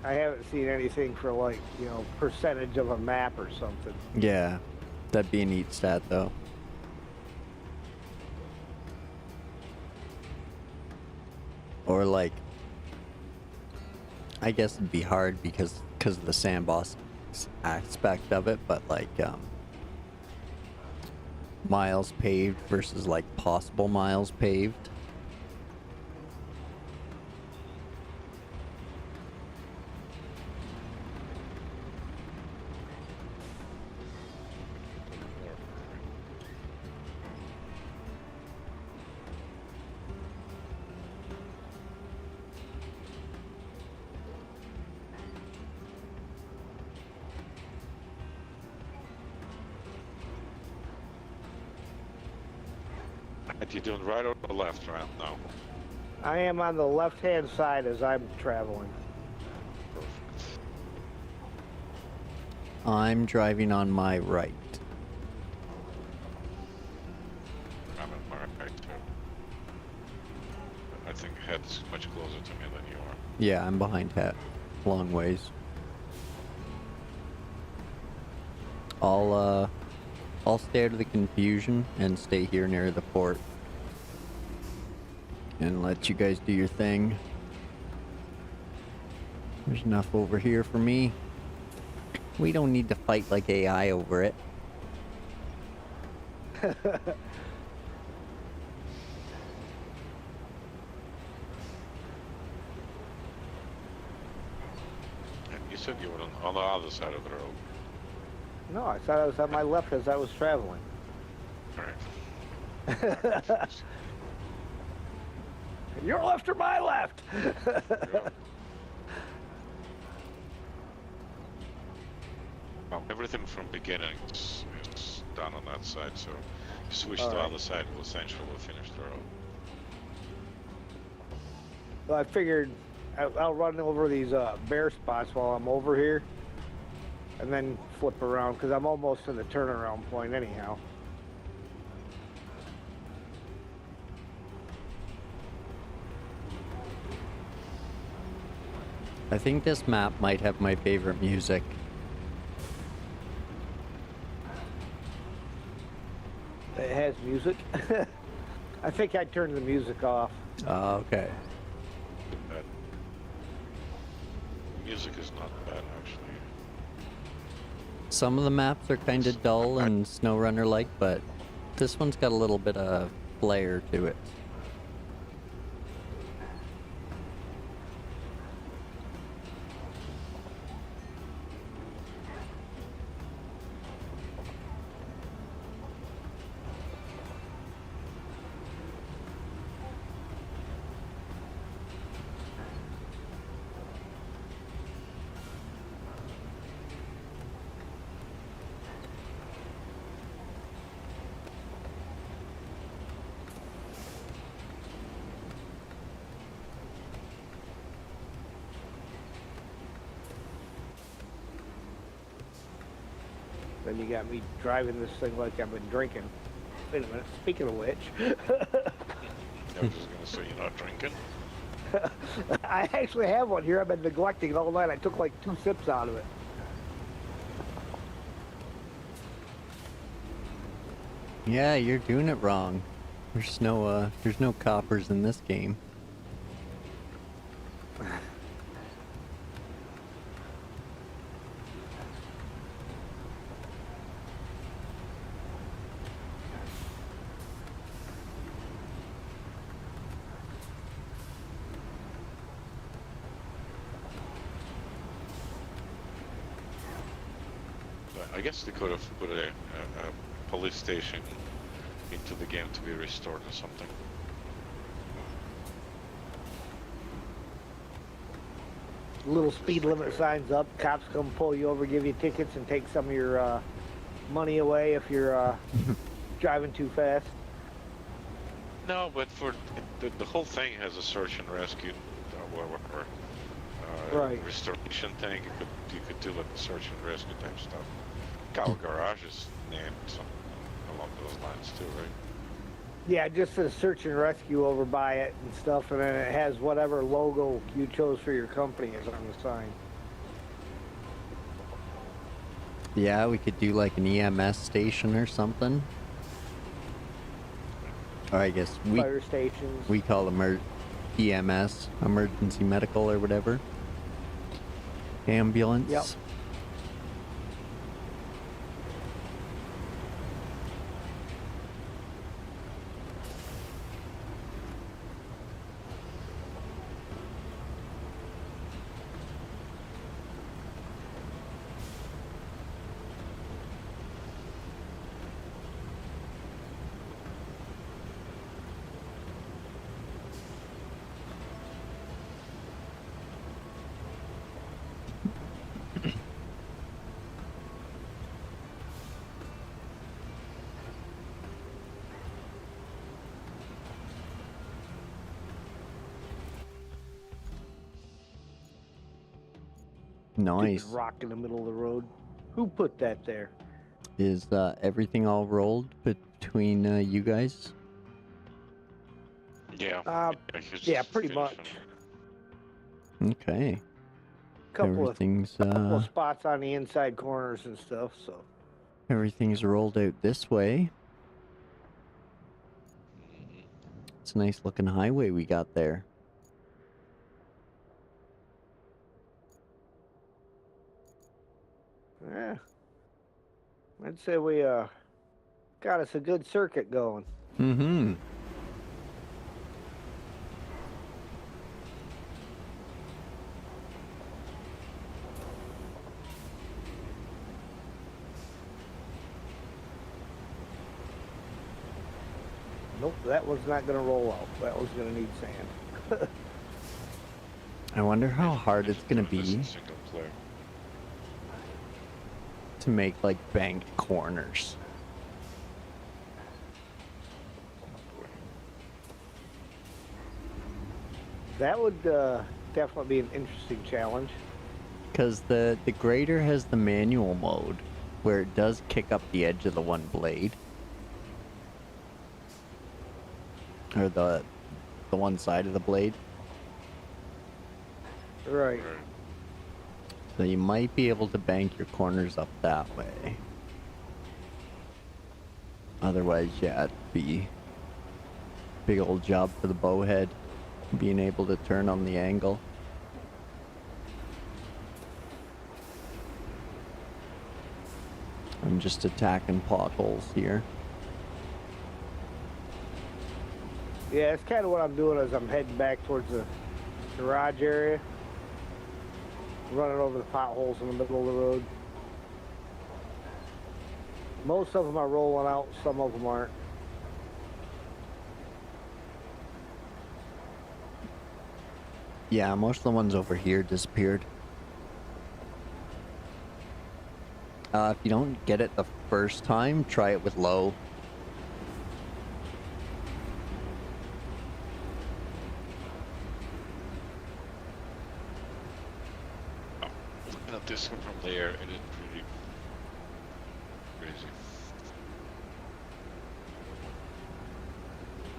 I haven't seen anything for like, you know, percentage of a map or something.
Yeah, that'd be a neat stat though. Or like, I guess it'd be hard because of the sandbox aspect of it, but like miles paved versus like possible miles paved.
Are you doing right or the left round now?
I am on the left-hand side as I'm traveling.
Perfect.
I'm driving on my right.
I'm in my right too. I think Head's much closer to me than you are.
Yeah, I'm behind Het. Long ways. I'll stay out of the confusion and stay here near the port. And let you guys do your thing. There's enough over here for me. We don't need to fight like AI over it.
You said you were on the other side of the road.
No, I thought I was on my left as I was traveling.
Right.
Your left or my left?
Yeah. Well, everything from beginning is done on that side, so if you switch to the other side, we'll essentially finish the road.
Well, I figured I'll run over these bare spots while I'm over here, and then flip around because I'm almost to the turnaround point anyhow.
I think this map might have my favorite music.
It has music. I think I turned the music off.
Okay.
But music is not bad, actually.
Some of the maps are kind of dull and SnowRunner-like, but this one's got a little bit of flair to it.
Then you got me driving this thing like I've been drinking. Wait a minute, speaking of which.
I was just gonna say you're not drinking.
I actually have one here. I've been neglecting it all night. I took like 2 sips out of it.
Yeah, you're doing it wrong. There's no coppers in this game.
But I guess they could have put a police station into the game to be restored or something.
Little speed limit signs up. Cops come pull you over, give you tickets, and take some of your money away if you're driving too fast.
No, but for the whole thing has a search and rescue,
Right.
restoration thing. You could do like search and rescue type stuff. Cow Garage is named something along those lines too, right?
Yeah, it just says search and rescue over by it and stuff, and then it has whatever logo you chose for your company is on the sign.
Yeah, we could do like an EMS station or something. Or I guess
Fire stations.
we call them EMS, emergency medical or whatever. Ambulance.
Yep.
Nice.
Stupid rock in the middle of the road. Who put that there?
Is everything all rolled between you guys?
Yeah. He's
Yeah,
just
pretty much.
finishing.
Okay.
Couple
Everything's
of spots on the inside corners and stuff. So
everything's rolled out this way.
Mhm.
It's a nice looking highway we got there.
yeah, I'd say we got us a good circuit going.
Mm-hmm.
Nope, that one's not gonna roll out. That one's gonna need sand.
I wonder how hard it's gonna
Do this in
be
single player.
to make like banked corners.
That would definitely be an interesting challenge.
Because the grader has the manual mode where it does kick up the edge of the one blade. Or the one side of the blade.
Right.
Right.
So you might be able to bank your corners up that way. Otherwise, yeah, it'd be big old job for the bowhead being able to turn on the angle. I'm just attacking potholes here.
Yeah, it's kind of what I'm doing as I'm heading back towards the garage area. Running over the potholes in the middle of the road. Most of them are rolling out, some of them aren't.
Yeah, most of the ones over here disappeared. If you don't get it the first time, try it with low.
Looking at this one from there, it is pretty crazy.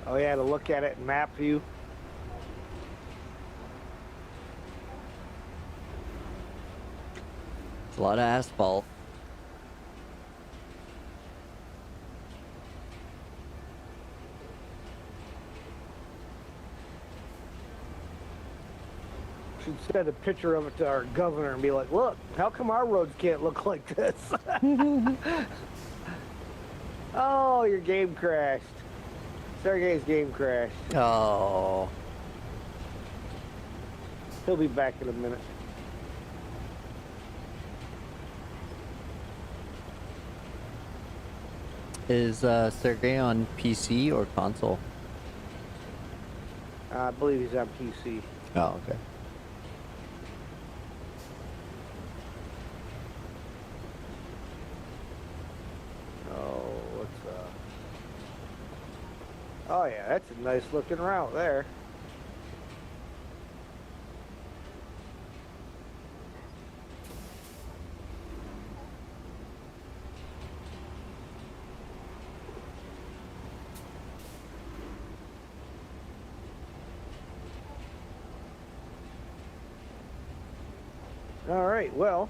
Oh yeah, to look at it in map view.
It's a lot of asphalt.
Should send a picture of it to our governor and be like, look, how come our roads can't look like this? Oh, your game crashed. Sergey's game crashed.
Oh.
He'll be back in a minute.
Is Sergey on PC or console?
I believe he's on PC.
Oh, okay.
Oh, what's Oh yeah, that's a nice looking route there. All right, well,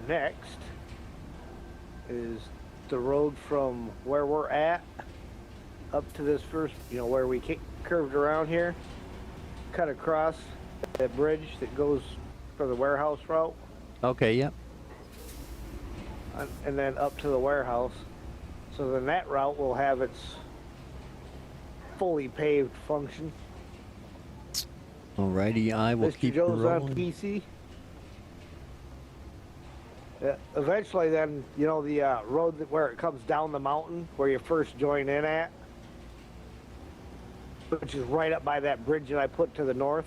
next is the road from where we're at up to this first, where we curved around here, cut across that bridge that goes for the warehouse route,
Okay, yep.
and then up to the warehouse. So then that route will have its fully paved function.
Alrighty, I will
Mr.
keep
Joe's
rolling.
on PC. Eventually, then, the road where it comes down the mountain, where you first join in at, which is right up by that bridge that I put to the north.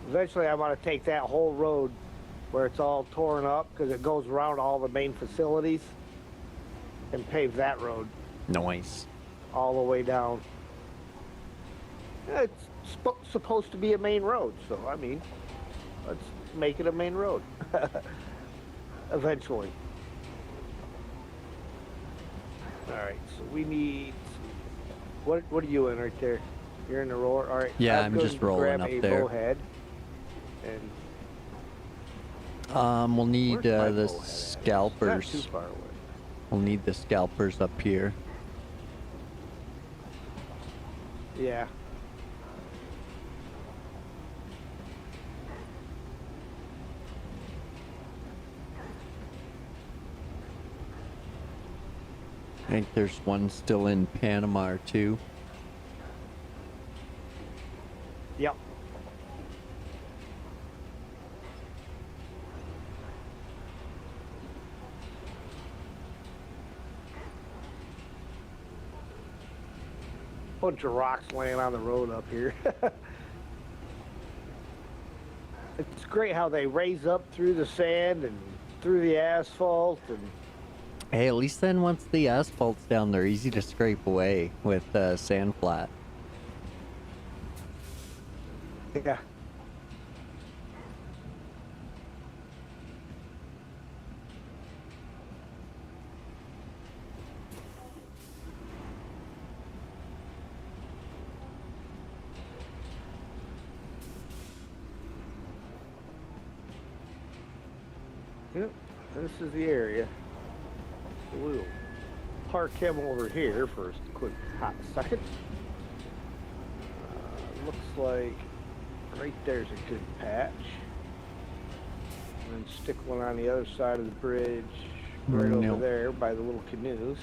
Eventually, I want to take that whole road where it's all torn up, because it goes around all the main facilities, and pave that road
Nice.
all the way down. It's supposed to be a main road. So I mean, let's make it a main road eventually. All right, so we need. What are you in right there? You're in the roller. All right.
Yeah, I'm just rolling
grab
up
a
there.
bowhead. And
we'll need
where's my
the
bowhead at? It's
scalpers.
not too far away.
We'll need the scalpers up here.
Yeah.
I think there's one still in Panama too.
Yep. Bunch of rocks laying on the road up here. It's great how they raise up through the sand and through the asphalt, and
Hey, at least then once the asphalt's down, they're easy to scrape away with sand flat.
yeah. Yep, this is the area. So we'll park him over here for a quick hot second. Looks like right there's a good patch. And then stick one on the other side of the bridge, right over there by the little canoes.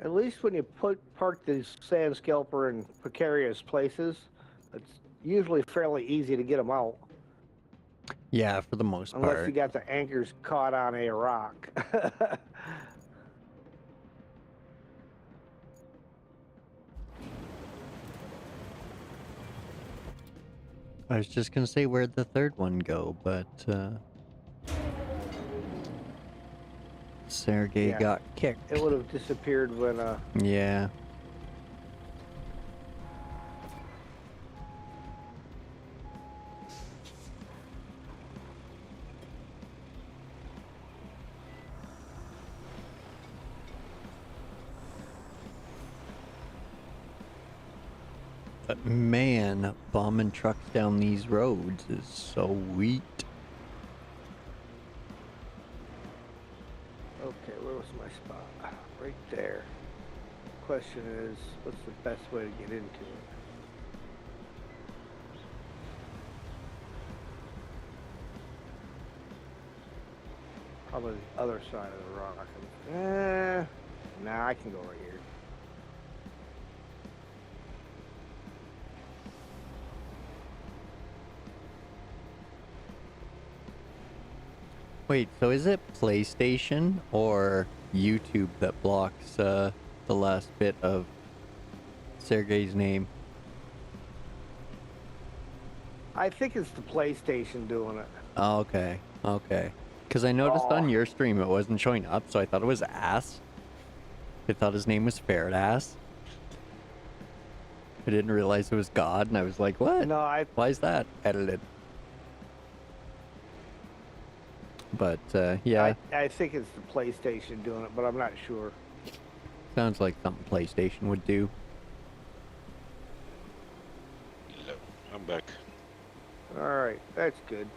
At least when you park the sand scalper in precarious places, it's usually fairly easy to get them out.
Yeah, for the most
Unless
part.
you got the anchors caught on a rock.
I was just gonna say where'd the third one go, but Sergey
Yeah.
got kicked.
It would have disappeared when
Yeah. But man, bombing trucks down these roads is so sweet.
Okay, where was my spot? Right there. Question is, what's the best way to get into it? Probably the other side of the rock. Nah, I can go right here.
Wait, so is it PlayStation or YouTube that blocks the last bit of Sergey's name?
I think it's the PlayStation doing it.
Oh, okay, okay. Because I noticed
Oh.
on your stream it wasn't showing up, so I thought it was Ass. I thought his name was Ferret Ass. I didn't realize it was God, and I was like, what?
No,
Why is that edited? But, yeah,
I think it's the PlayStation doing it, but I'm not sure.
sounds like something PlayStation would do.
Hello, I'm back.
All right, that's good.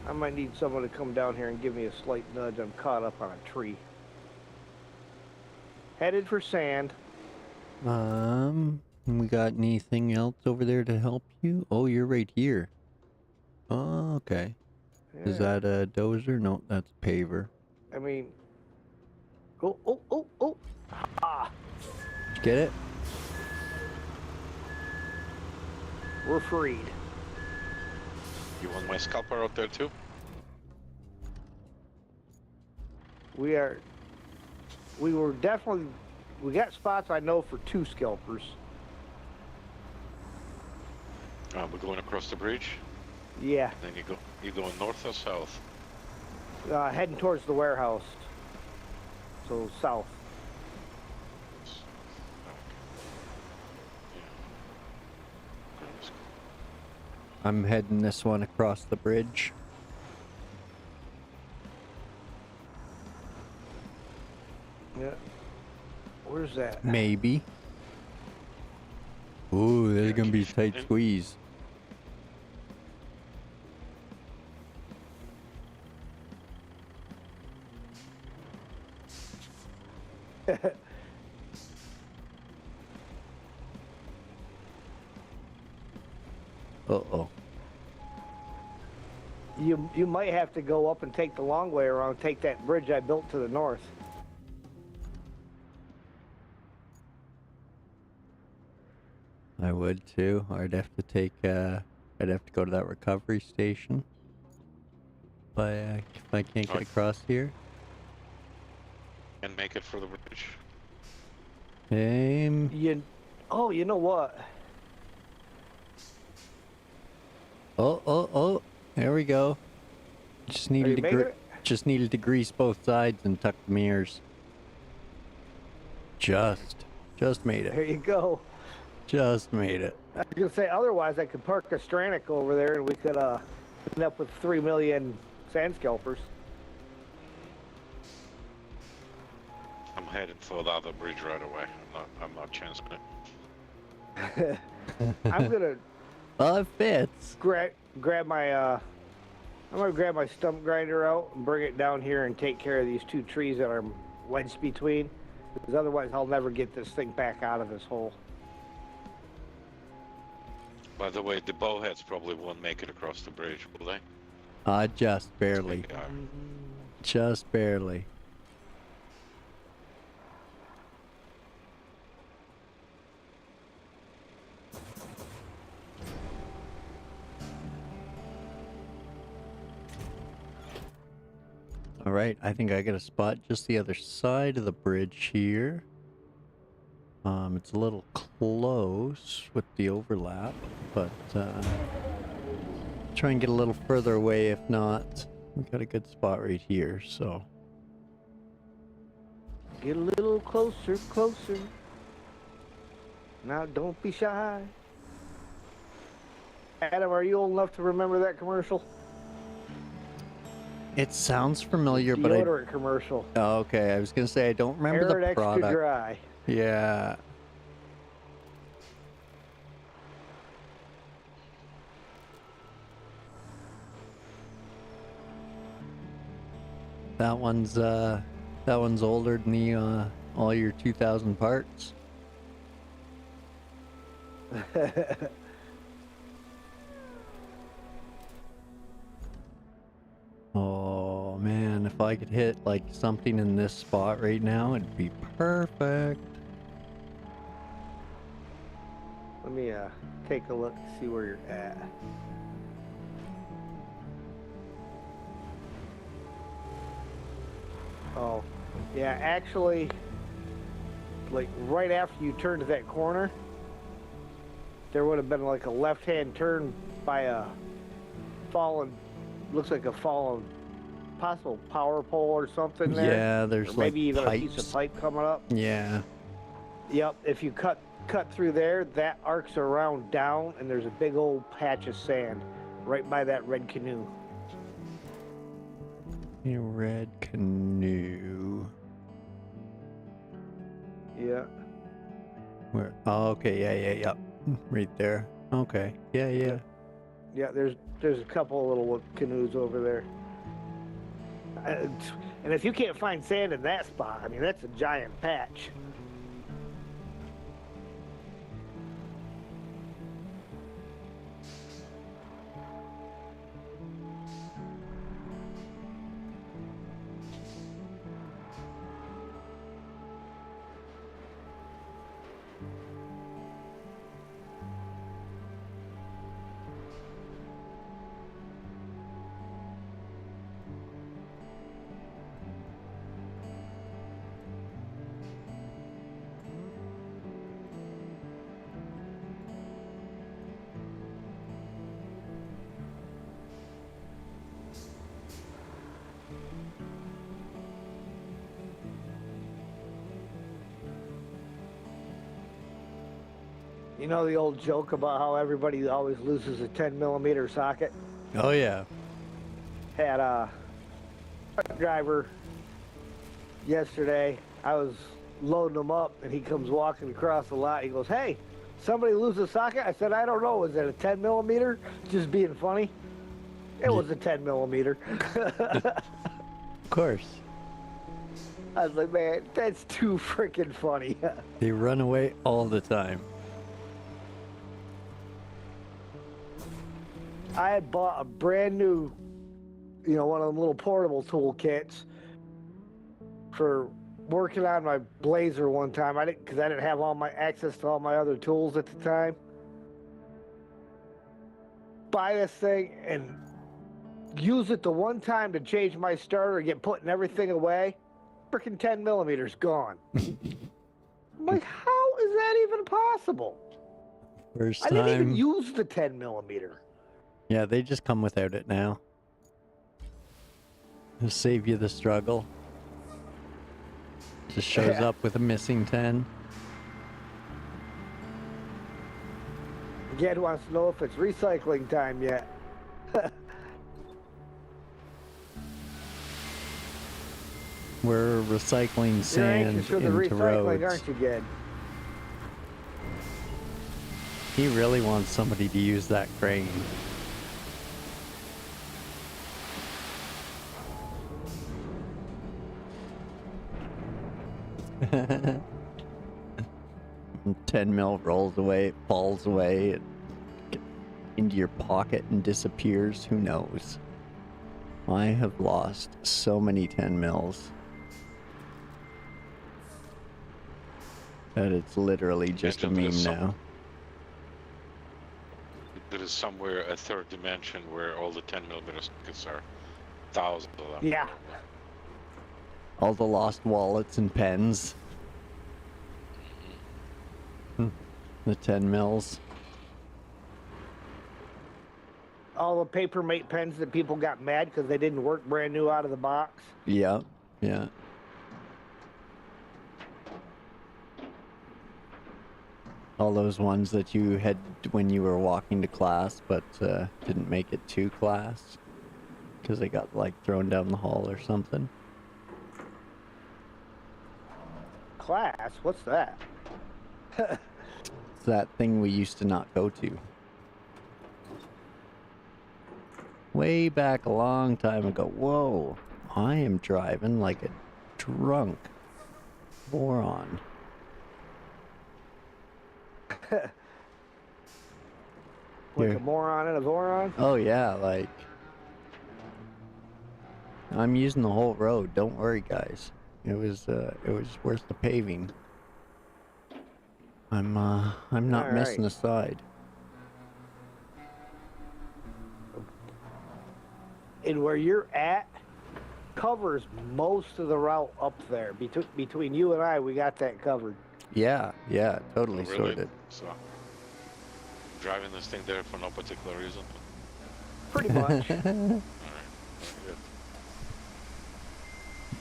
I might need someone to come down here and give me a slight nudge. I'm caught up on a tree. Headed for sand.
We got anything else over there to help you? Oh, you're right here. Oh, okay. Is
Yeah.
that a dozer? No, that's a paver.
I mean, Oh, oh, oh, oh. Ah,
Did you get it?
we're freed.
You want my scalper out there too?
We are. We were definitely. We got spots I know for 2 scalpers.
We're going across the bridge.
Yeah,
Then you go north or south?
heading towards the warehouse. So south.
I'm heading this one across the bridge.
Yeah. Where's that?
Maybe. Ooh, there's
Yeah,
gonna
can
be
you
a tight
fit in?
squeeze. Uh-oh.
You might have to go up and take the long way around, take that bridge I built to the north.
I would too. I'd have to take, I'd have to go to that recovery station. But if I can't get
Alright.
across here.
And make it for the bridge.
Oh, you know what?
Oh. There we go. Just
Are
needed
you
to
making it?
just needed to grease both sides and tuck the mirrors. Just made
There
it.
you go.
Just made it.
I was gonna say otherwise I could park a Stranic over there and we could end up with 3 million sand scalpers.
I'm heading for the other bridge right away. I'm not chancing it.
I'm gonna
Well, it fits.
grab my I'm gonna grab my stump grinder out and bring it down here and take care of these 2 trees that are wedged between, because otherwise I'll never get this thing back out of this hole.
By the way, the bowheads probably won't make it across the bridge, will they?
Just barely.
Maybe are.
Just barely. Alright, I think I got a spot just the other side of the bridge here. It's a little close with the overlap, but try and get a little further away if not. We got a good spot right here, so.
Get a little closer, closer. Now don't be shy. Adam, are you old enough to remember that commercial?
It sounds familiar, but
Deodorant commercial.
Oh, okay, I was gonna say I don't remember
Air it
the
extra
product.
dry.
Yeah. That one's older than the all your 2000 parts. Oh man, if I could hit like something in this spot right now, it'd be perfect.
Let me take a look, see where you're at. Oh, yeah, actually, like right after you turned to that corner, there would have been like a left-hand turn by a fallen, looks like a fallen possible power pole or something there.
Yeah, there's
or maybe
like
even
pipes.
a piece of pipe coming up.
Yeah.
Yep, if you cut through there, that arcs around down, and there's a big old patch of sand right by that red canoe.
A red canoe.
Yeah.
Where? Oh, okay. Yeah. Right there. Okay. Yeah.
Yeah, there's a couple of little canoes over there. And if you can't find sand in that spot, I mean, that's a giant patch. You know the old joke about how everybody always loses a 10mm socket?
Oh yeah.
Had a truck driver yesterday. I was loading him up, and he comes walking across the lot. He goes, "Hey, somebody lose a socket?" I said, "I don't know. Was it a 10mm?" Just being funny. It was a 10mm.
Of course.
I was like, man, that's too freaking funny.
They run away all the time.
I had bought a brand new, one of them little portable tool kits for working on my Blazer one time. Because I didn't have all my access to all my other tools at the time. Buy this thing and use it the one time to change my starter, get putting everything away. Freaking 10mm gone. I'm like, how is that even possible?
First
I didn't even
time.
use the 10mm.
Yeah, they just come without it now. It'll save you the struggle. Just shows up with a missing 10.
Again, wants to know if it's recycling time yet.
We're recycling
You're
sand
anxious for the
into
recycling,
roads.
aren't you, Ged?
He really wants somebody to use that crane. And 10 mil rolls away, it falls away, it into your pocket and disappears. Who knows? I have lost so many 10 mils that it's literally just a meme now.
There is somewhere a third dimension where all the 10mm sockets are thousands of them.
Yeah.
All the lost wallets and pens. The 10 mils.
All the paper mate pens that people got mad because they didn't work brand new out of the box.
Yeah, yeah. All those ones that you had when you were walking to class, but didn't make it to class because they got like thrown down the hall or something.
Class? What's that?
It's that thing we used to not go to. Way back a long time ago. Whoa, I am driving like a drunk moron.
Like
Here.
a moron and a voron?
Oh yeah, like I'm using the whole road. Don't worry, guys. It was worth the paving. I'm not
All
missing
right.
a side.
And where you're at covers most of the route up there. Between you and I, we got that covered.
Yeah, yeah, totally
Oh, really?
sorted.
So, driving this thing there for no particular reason?
Pretty much.
Alright, very good.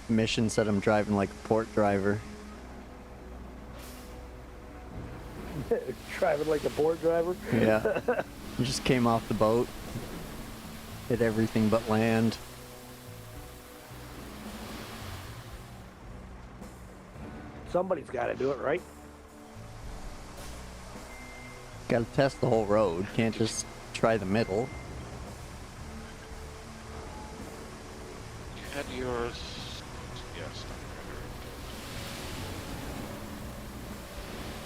Mission said I'm driving like a port driver.
Driving like a port driver.
Yeah. Just came off the boat. Hit everything but land.
Somebody's got to do it, right?
Gotta test the whole road. Can't just try the middle.
You had yours. Yes.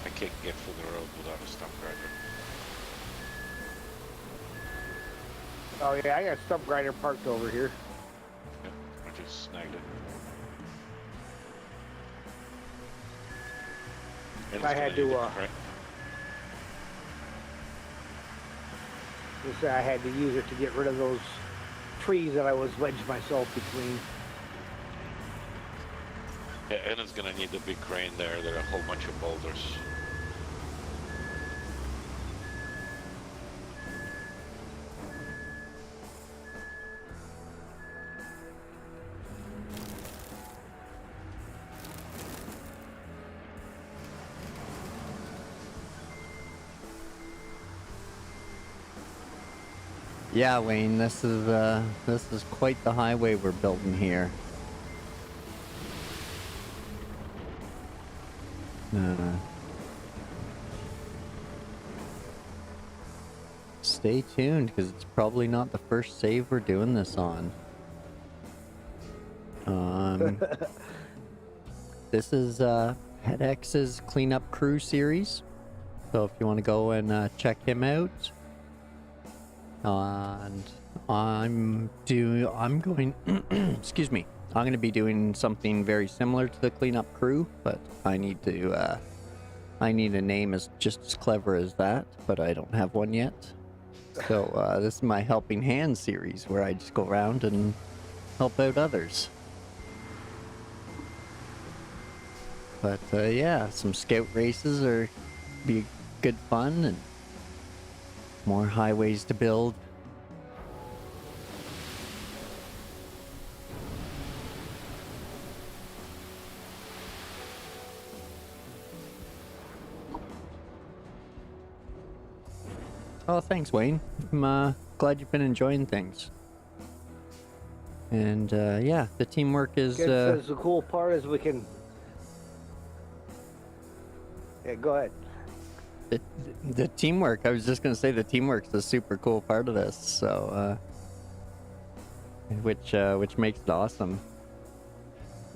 I can't get through the road without a stump grinder.
Oh yeah, I got a stump grinder parked over here.
Yep, I just snagged it. And
I
it's
had
gonna
to,
need a cra-
Just say I had to use it to get rid of those trees that I was wedged myself between.
Yeah, and it's gonna need a big crane there. There are a whole bunch of boulders.
Yeah, Wayne, this is quite the highway we're building here. Stay tuned, because it's probably not the first save we're doing this on. This is HeadX's Cleanup Crew series. So if you want to go and check him out, and I'm going excuse me, I'm going to be doing something very similar to the Cleanup Crew, but I need a name as just as clever as that, but I don't have one yet. So this is my Helping Hand series, where I just go around and help out others. But yeah, some scout races are be good fun, and more highways to build. Oh, thanks, Wayne. I'm glad you've been enjoying things. And yeah, the teamwork is.
The cool part is we can. Yeah, go ahead.
The teamwork. I was just gonna say the teamwork's a super cool part of this. So, which makes it awesome.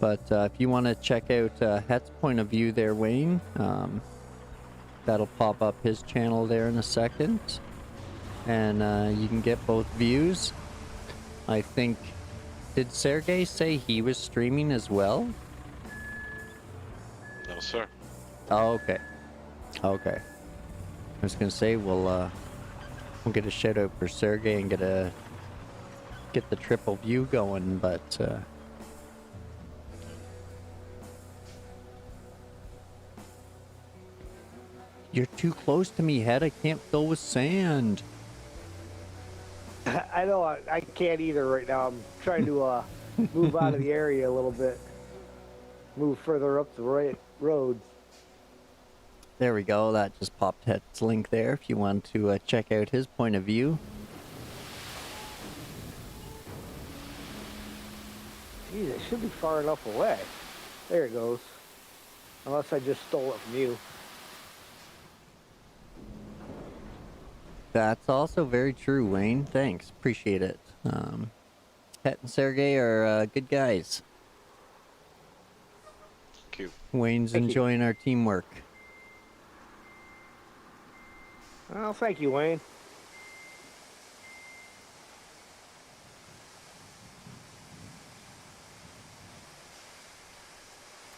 But if you want to check out Het's point of view there, Wayne, that'll pop up his channel there in a second, and you can get both views. I think, did Sergey say he was streaming as well?
No, sir.
Oh, okay. Okay. I was gonna say we'll get a shout out for Sergey and get the triple view going, but you're too close to me, Head. I can't fill with sand.
I know I can't either right now. I'm trying to move out of the area a little bit. Move further up the right road.
There we go. That just popped Het's link there if you want to check out his point of view.
Geez, it should be far enough away. There it goes. Unless I just stole it from you.
That's also very true, Wayne. Thanks. Appreciate it. Het and Sergey are good guys.
Cute.
Wayne's
Thank you.
enjoying our teamwork.
Well, thank you, Wayne.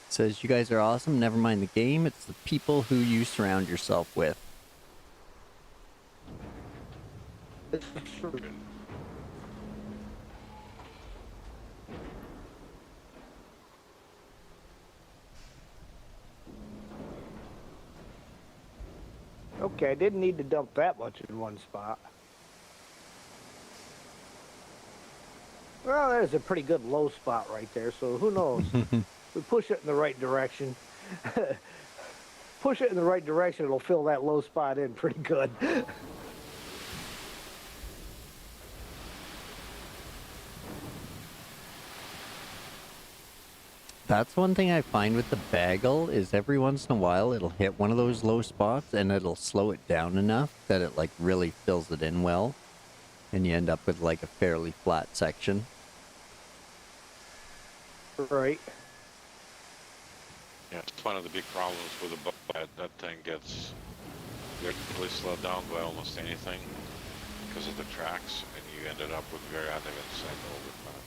Says you guys are awesome. Never mind the game. It's the people who you surround yourself with.
It's true. Okay, I didn't need to dump that much in one spot. Well, there's a pretty good low spot right there, so who knows? We push it in the right direction. Push it in the right direction, it'll fill that low spot in pretty good.
That's one thing I find with the bagel is every once in a while it'll hit one of those low spots and it'll slow it down enough that it like really fills it in well, and you end up with like a fairly flat section.
Right.
Yeah, it's one of the big problems with the boat. That thing gets vertically slowed down by almost anything because of the tracks, and you ended up with very uneven sand over time.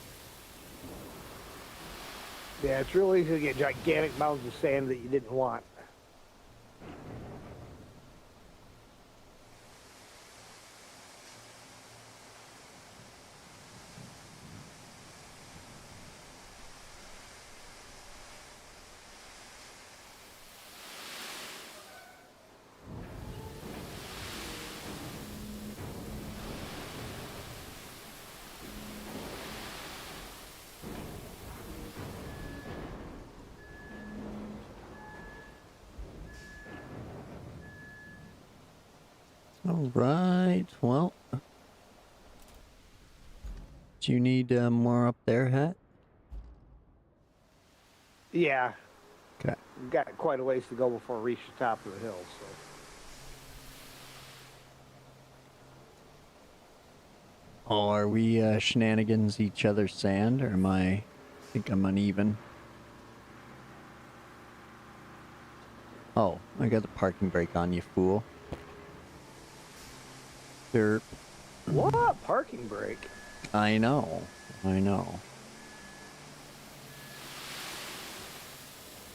Yeah, it's really easy to get gigantic mounds of sand that you didn't want.
All right. Well, Do you need more up there, Het?
Yeah.
Okay.
We've got quite a ways to go before we reach the top of the hill, so.
Oh, are we shenanigans each other's sand, or I think I'm uneven? Oh, I got the parking brake on, you fool. Derp.
What? Parking brake?
I know. I know.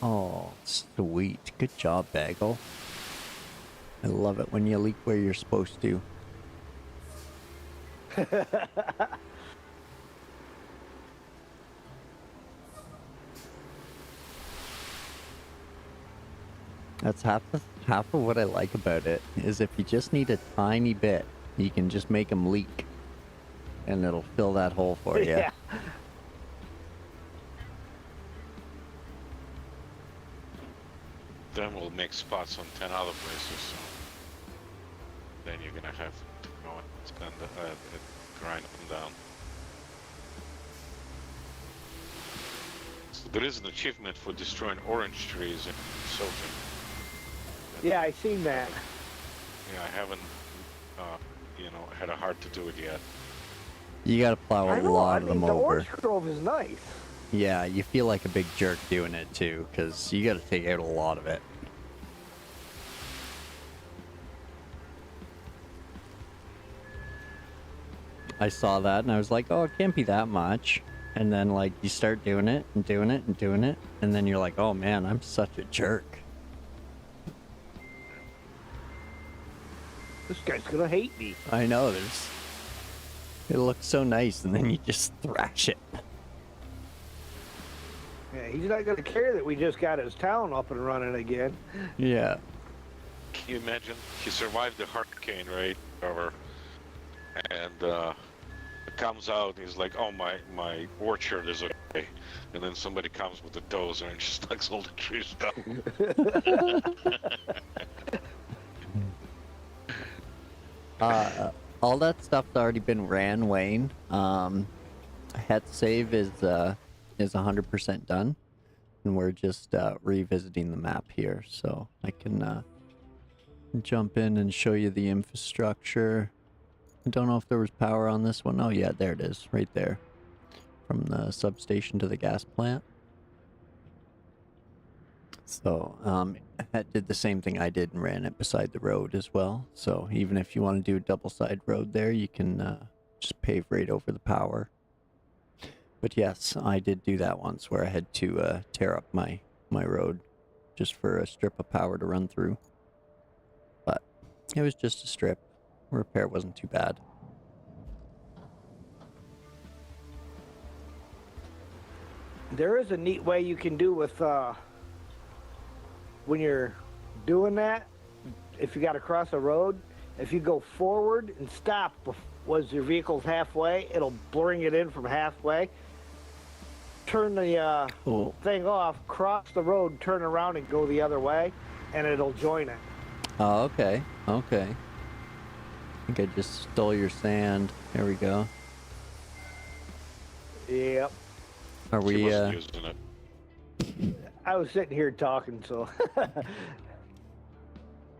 Oh, sweet. Good job, Bagel. I love it when you leak where you're supposed to. That's half of what I like about it, is if you just need a tiny bit, you can just make them leak. And it'll fill that hole for you.
Yeah.
Then we'll make spots on 10 other places. So then you're gonna have to go and spend grind them down. So there is an achievement for destroying orange trees in Sojan.
Yeah, I seen that.
Yeah, I haven't, had a heart to do it yet.
You gotta plow a lot of them
the
over.
orange grove is nice.
Yeah, you feel like a big jerk doing it too, because you gotta take out a lot of it. I saw that and I was like, oh, it can't be that much. And then, like, you start doing it and doing it and doing it, and then you're like, oh man, I'm such a jerk.
This guy's gonna hate me.
I know, it looks so nice, and then you just thrash it.
Yeah, he's not gonna care that we just got his town up and running again.
Yeah.
Can you imagine? He survived the hurricane, right? And it comes out, he's like, oh, my orchard is okay. And then somebody comes with a dozer and just knocks all the trees down.
All that stuff's already been ran, Wayne. Het save is 100% done, and we're just revisiting the map here, so I can jump in and show you the infrastructure. I don't know if there was power on this one. Oh yeah, there it is, right there, from the substation to the gas plant. So, that did the same thing I did and ran it beside the road as well. So even if you want to do a double-side road there, you can just pave right over the power. But yes, I did do that once where I had to tear up my road just for a strip of power to run through. But it was just a strip. Repair wasn't too bad.
There is a neat way you can do with when you're doing that. If you got to cross a road, if you go forward and stop was your vehicle's halfway, it'll bring it in from halfway. Turn the thing off, cross the road, turn around and go the other way, and it'll join it.
Oh, okay. Okay. I think I just stole your sand. There we go.
Yep.
Are
He
we,
wasn't using it.
I was sitting here talking, so.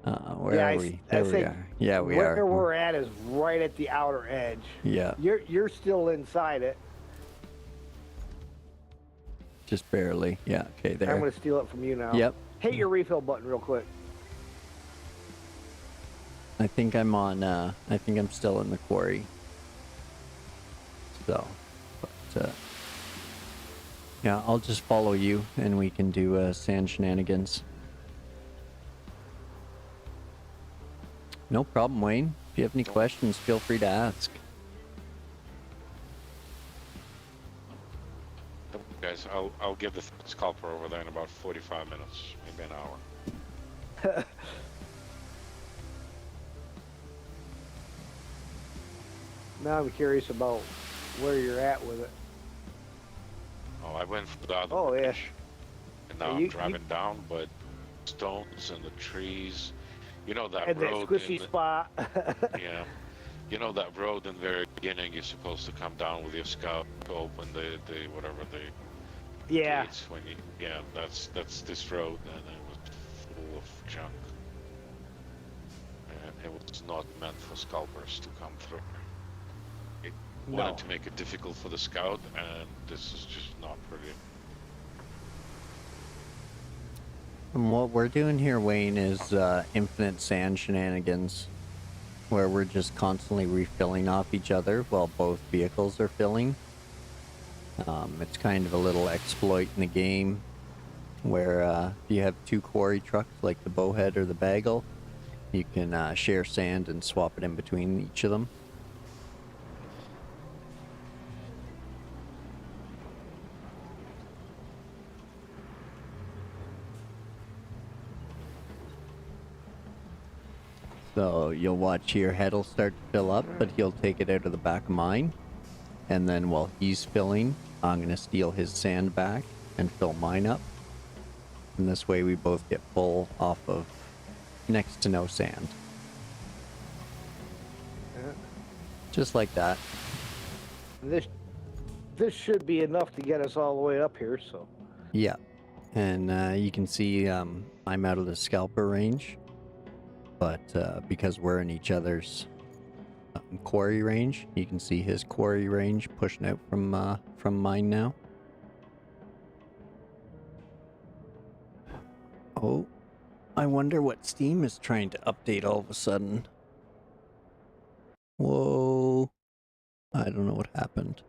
where
Yeah,
are
I
we?
I
There we
think
are. Yeah, we
where
are.
we're at is right at the outer edge.
Yeah,
You're still inside it.
just barely. Yeah, okay, there.
I'm gonna steal it from you now.
Yep.
Hit your refill button real quick.
I think I'm on, I think I'm still in the quarry. So, but, yeah, I'll just follow you and we can do, sand shenanigans. No problem, Wayne. If you have any questions, feel free to ask.
Guys, I'll give the scalper over there in about 45 minutes, maybe an hour.
Now I'm curious about where you're at with it.
Oh, I went for the other
Oh, yeah.
bridge, and now
Yeah,
I'm
you-
driving down, but stones and the trees, you know that
And that
road.
squishy
in the-
spot.
Yeah, You know that road in the very beginning, you're supposed to come down with your scout to open the whatever the
Yeah.
gates when you, yeah, that's this road, and it was full of junk. And it was not meant for scalpers to come through. It wanted
No.
to make it difficult for the scout, and this is just not pretty.
And what we're doing here, Wayne, is infinite sand shenanigans, where we're just constantly refilling off each other while both vehicles are filling. It's kind of a little exploit in the game, where if you have two quarry trucks, like the Bowhead or the Bagel, you can share sand and swap it in between each of them. So you'll watch your head will start to fill up, but he'll take it out of the back of mine. And then while he's filling, I'm going to steal his sand back and fill mine up. And this way we both get full off of next to no sand. Just like that.
This should be enough to get us all the way up here, so.
Yeah. And you can see I'm out of the scalper range. But because we're in each other's quarry range, you can see his quarry range pushing out from mine now. Oh, I wonder what Steam is trying to update all of a sudden. Whoa. I don't know what happened.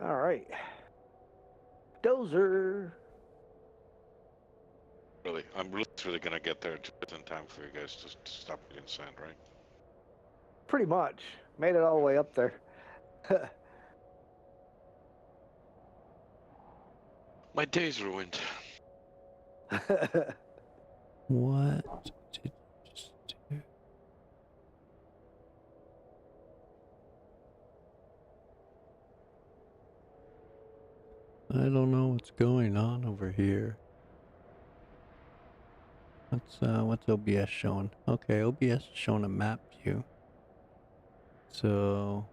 All right. Dozer.
Really, I'm literally gonna get there just in time for you guys to stop getting sand, right?
Pretty much. Made it all the way up there.
My day's ruined.
What did you just do? I don't know what's going on over here. What's OBS showing? Okay, OBS is showing a map view. So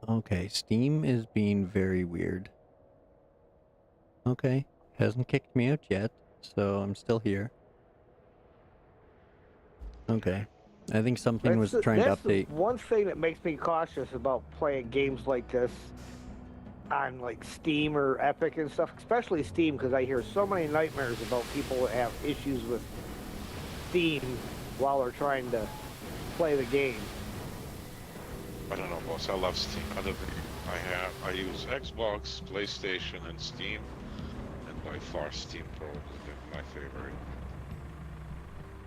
okay, Steam is being very weird. Okay, hasn't kicked me out yet, so I'm still here. Okay, I think something was trying to update.
That's one thing that makes me cautious about playing games like this on like Steam or Epic and stuff, especially Steam, because I hear so many nightmares about people that have issues with Steam while they're trying to play the game.
I don't know, boss. I love Steam. I use Xbox, PlayStation, and Steam, and by far Steam probably my favorite.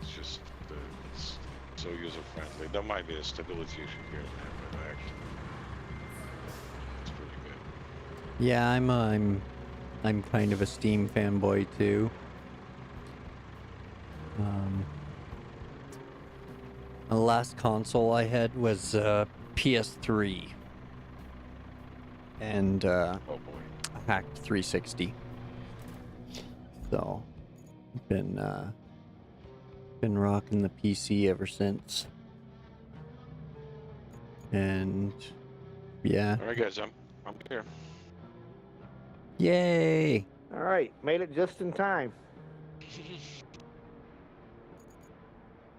It's just it's so user friendly. There might be a stability issue here and there, but actually, it's pretty good.
Yeah, I'm kind of a Steam fanboy too. The last console I had was PS3, and
Oh boy.
I hacked 360. So, been rocking the PC ever since. And yeah.
All right, guys, I'm here.
Yay!
All right, made it just in time.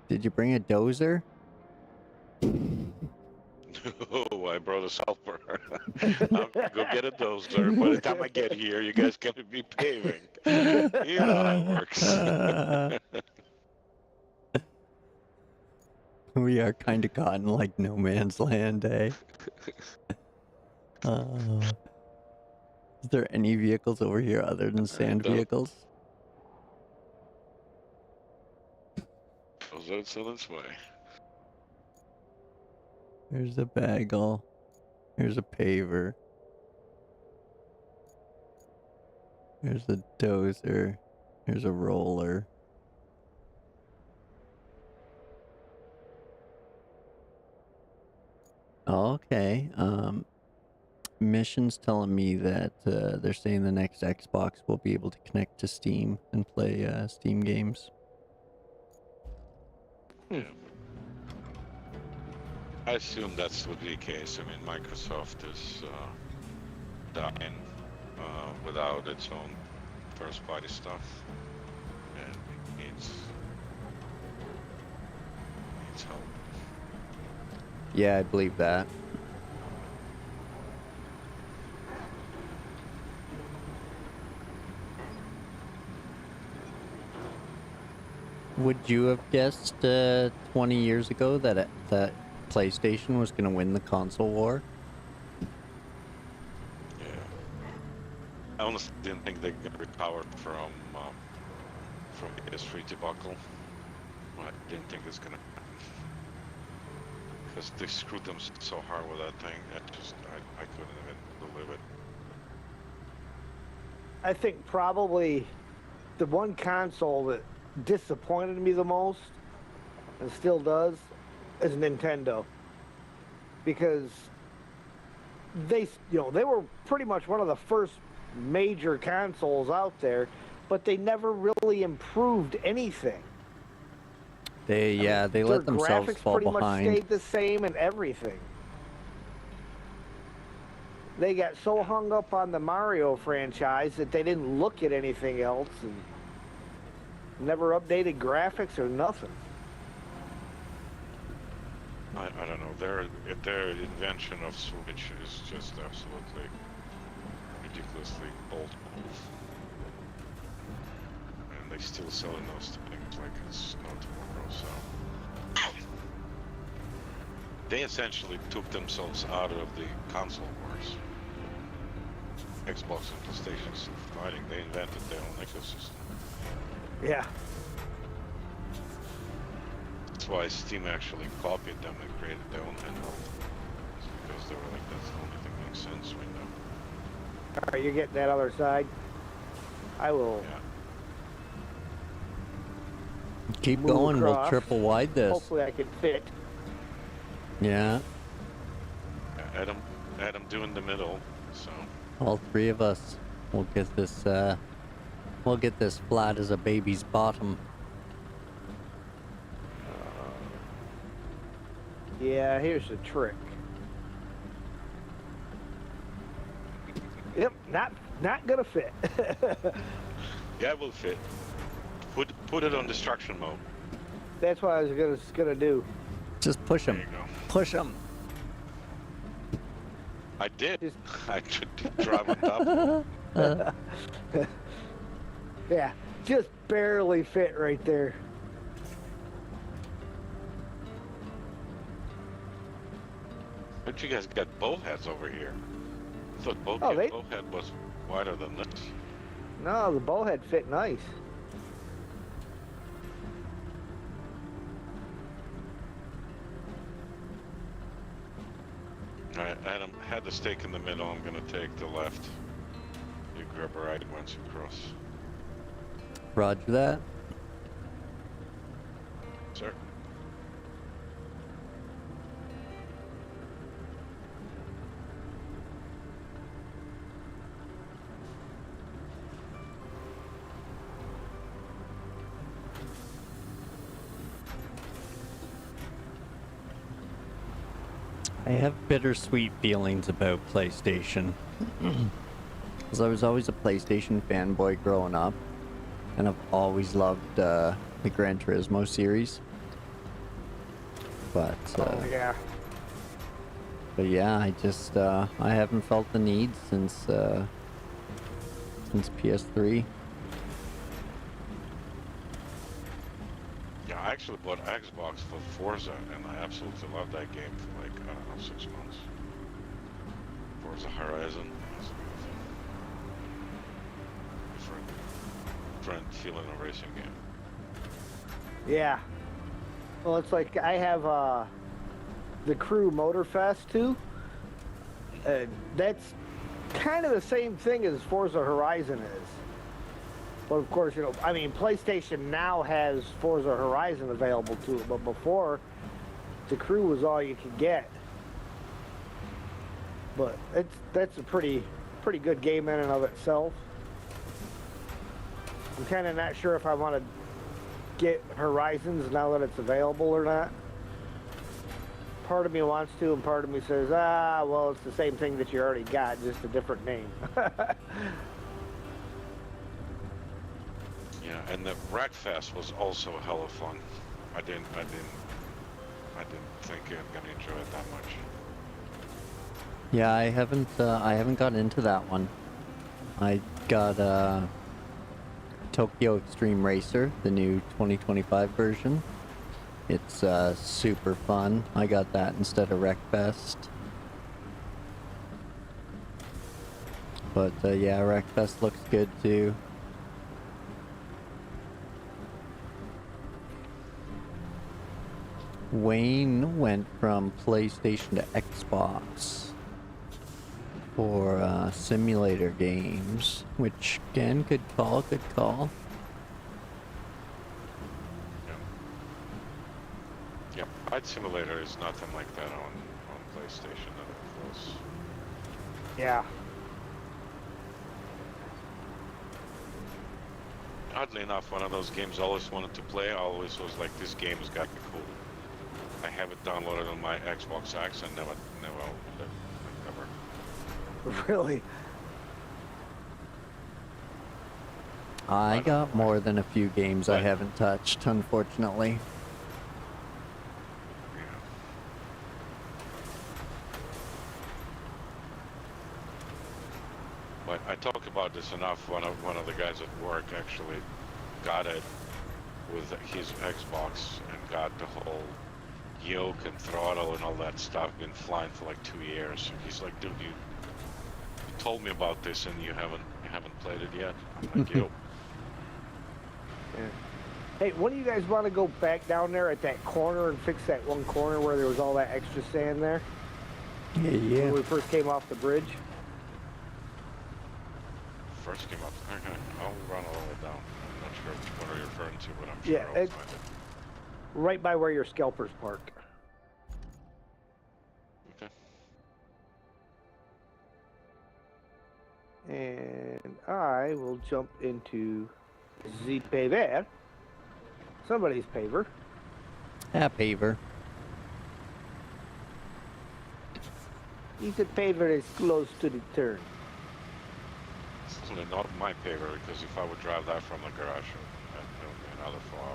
Did you bring a dozer?
No, I brought a scalper. Go get a dozer. By the time I get here, you guys gonna be paving. You know how it works.
We are kind of caught in like no man's land, eh? Is there any vehicles over here other than sand vehicles?
Goes out so this way.
There's a bagel. There's a paver. There's a dozer. There's a roller. Okay. Mission's telling me that they're saying the next Xbox will be able to connect to Steam and play Steam games.
Yeah. I assume that's would be the case. I mean, Microsoft is dying without its own first-party stuff, and it needs help.
Yeah, I believe that. Would you have guessed 20 years ago that that PlayStation was going to win the console war?
Yeah. I honestly didn't think they could recover from PS3 debacle. I didn't think it's gonna happen because they screwed them so hard with that thing. I couldn't even believe it.
I think probably the one console that disappointed me the most, and still does, is Nintendo. Because they were pretty much one of the first major consoles out there, but they never really improved anything.
They let themselves
graphics
fall
pretty
behind.
much stayed the same and everything. They got so hung up on the Mario franchise that they didn't look at anything else and never updated graphics or nothing.
I don't know. Their invention of Switch is just absolutely ridiculously bold move. And they still selling those things like it's no tomorrow, so they essentially took themselves out of the console wars. Xbox and PlayStation still fighting. They invented their own ecosystem.
Yeah.
That's why Steam actually copied them and created their own handheld. It's because they were like, that's the only thing that makes sense right now.
All right, you're getting that other side. I will.
Yeah.
Keep
move
going, we'll
across.
triple wide this.
Hopefully I can fit.
Yeah,
Adam doing the middle, so
all three of us. We'll get this flat as a baby's bottom.
Yeah, here's the trick. Yep, not gonna fit.
yeah, it will fit. Put it on destruction mode.
That's what I was gonna do.
Just push
There
him.
you go.
Push him.
I did.
Just-
I should drive on top of it.
Yeah, just barely fit right there.
But you guys got bowheads over here. I thought bowhead was wider than this.
No, the bowhead fit nice.
Alright, Adam, had the stake in the middle. I'm gonna take the left. You grab a right once you cross.
Roger that.
Sir?
I have bittersweet feelings about PlayStation. Because I was always a PlayStation fanboy growing up. And I've always loved the Gran Turismo series. But,
Yeah.
but yeah, I just, I haven't felt the need since PS3.
Yeah, I actually bought Xbox for Forza, and I absolutely loved that game for like, I don't know, 6 months. Forza Horizon. It's a different feeling of racing game.
Yeah. Well, it's like I have the Crew Motorfest too. That's kind of the same thing as Forza Horizon is. But of course, I mean, PlayStation now has Forza Horizon available to it, but before, the Crew was all you could get. but that's a pretty good game in and of itself. I'm kind of not sure if I want to get Horizons now that it's available or not. Part of me wants to, and part of me says, well, it's the same thing that you already got, just a different name.
Yeah, and the Wreckfest was also hella fun. I didn't think I'm gonna enjoy it that much.
Yeah, I haven't gotten into that one. I got Tokyo Extreme Racer, the new 2025 version. It's super fun. I got that instead of Wreckfest. But yeah, Wreckfest looks good too. Wayne went from PlayStation to Xbox for simulator games, which again, good call.
Yeah, Flight Simulator is nothing like that on PlayStation. That it was.
Yeah.
Oddly enough, one of those games I always wanted to play. I always was like, this game has got to be cool. I have it downloaded on my Xbox X and never opened it. Like, never.
Really?
I got more than a few games I haven't touched, unfortunately.
Yeah. But I talk about this enough. One of the guys at work actually got it with his Xbox and got the whole yoke and throttle and all that stuff. Been flying for like 2 years. He's like, dude, you told me about this and you haven't played it yet. I'm like, yo.
Yeah. Hey, when do you guys want to go back down there at that corner and fix that one corner where there was all that extra sand there?
Yeah.
When we first came off the bridge?
First came up. Okay, I'll run all the way down. I'm not sure what are you referring to, but I'm sure
Yeah,
I'll
it's
find it.
right by where your scalpers park.
Okay.
And I will jump into the paver. Somebody's paver.
Ah, paver.
He's a paver is close to the turn.
It's certainly not my favor, because if I would drive that from the garage, it would be another 4 hours.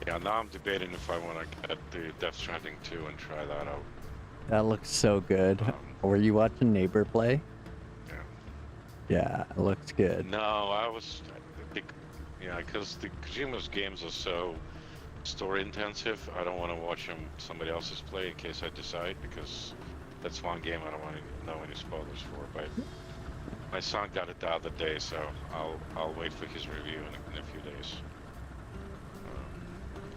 Yeah, now I'm debating if I want to get the Death Stranding 2 and try that out.
That looks so good. Were you watching Neighbor play?
Yeah.
Yeah, it looks good.
No, I was, yeah, because the Kojima's games are so story intensive. I don't want to watch somebody else's play in case I decide, because that's one game I don't want to know any spoilers for. But my son got it the other day, so I'll wait for his review in a few days.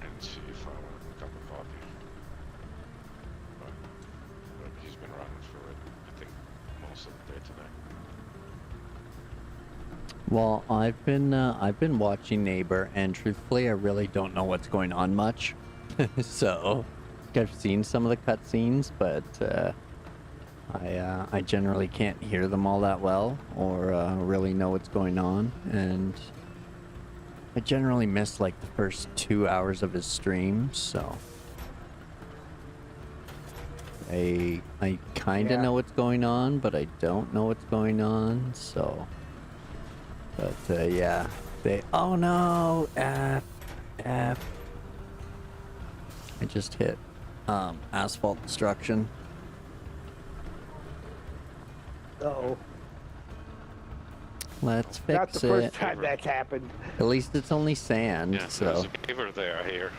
And see if I want to pick up a copy. But he's been running through it, I think, most of the day today.
Well, I've been watching Neighbor, and truthfully, I really don't know what's going on much. So, I've seen some of the cutscenes, but I generally can't hear them all that well, or really know what's going on, and I generally miss like the first 2 hours of his stream. So, I kind of know what's going on, but I don't know what's going on. So. But yeah, oh no, F. I just hit asphalt destruction.
Uh-oh.
Let's fix it.
Not the first time that's happened.
At least it's only sand,
Yeah,
so.
there's a paver there, I hear.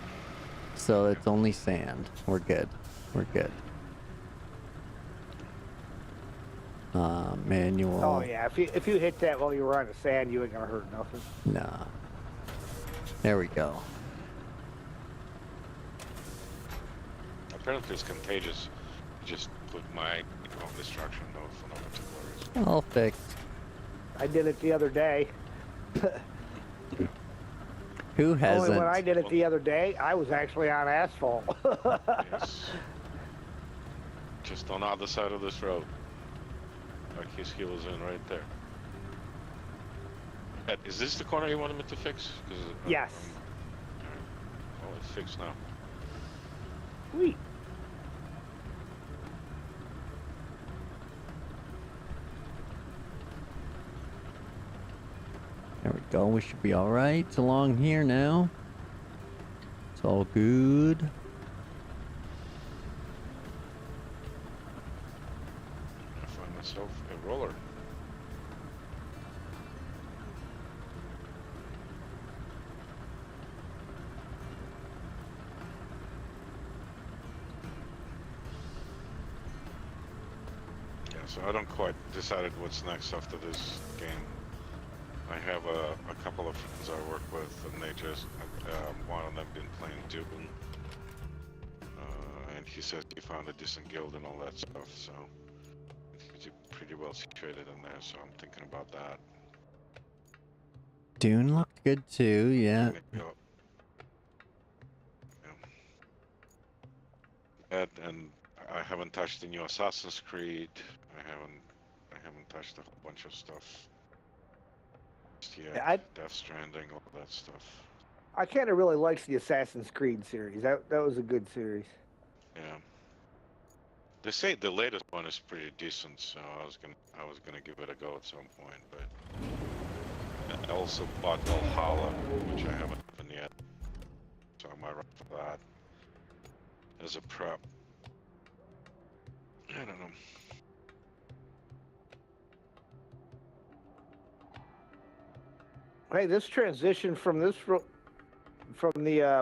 So it's only sand. We're good. We're good. Manual.
Oh yeah, if you hit that while you were on the sand, you ain't gonna hurt nothing.
Nah. There we go.
Apparently it's contagious. Just put my Oh, distraction node for no particular reason.
All fixed.
I did it the other day.
Who
Only
hasn't?
when I did it the other day, I was actually on asphalt.
Yes. Just on the other side of this road. Like his heel is in right there. Ed, is this the corner you wanted me to fix?
Yes.
Oh, it's fixed now.
Sweet.
There we go. We should be all right along here now. It's all good.
I find myself a roller. Yeah, so I don't quite decided what's next after this game. I have a couple of friends I work with, and they just one of them been playing Dune, and he says he found a decent guild and all that stuff. So he's pretty well situated in there. So I'm thinking about that.
Dune looked good too, yeah.
And I haven't touched the new Assassin's Creed. I haven't touched a whole bunch of stuff. Yeah, Death Stranding, all that stuff.
I kind of really liked the Assassin's Creed series. That was a good series.
Yeah. They say the latest one is pretty decent, so I was gonna give it a go at some point, but I also bought Valhalla, which I haven't opened yet, so I might run for that as a prep. I don't know.
Hey, this transition from the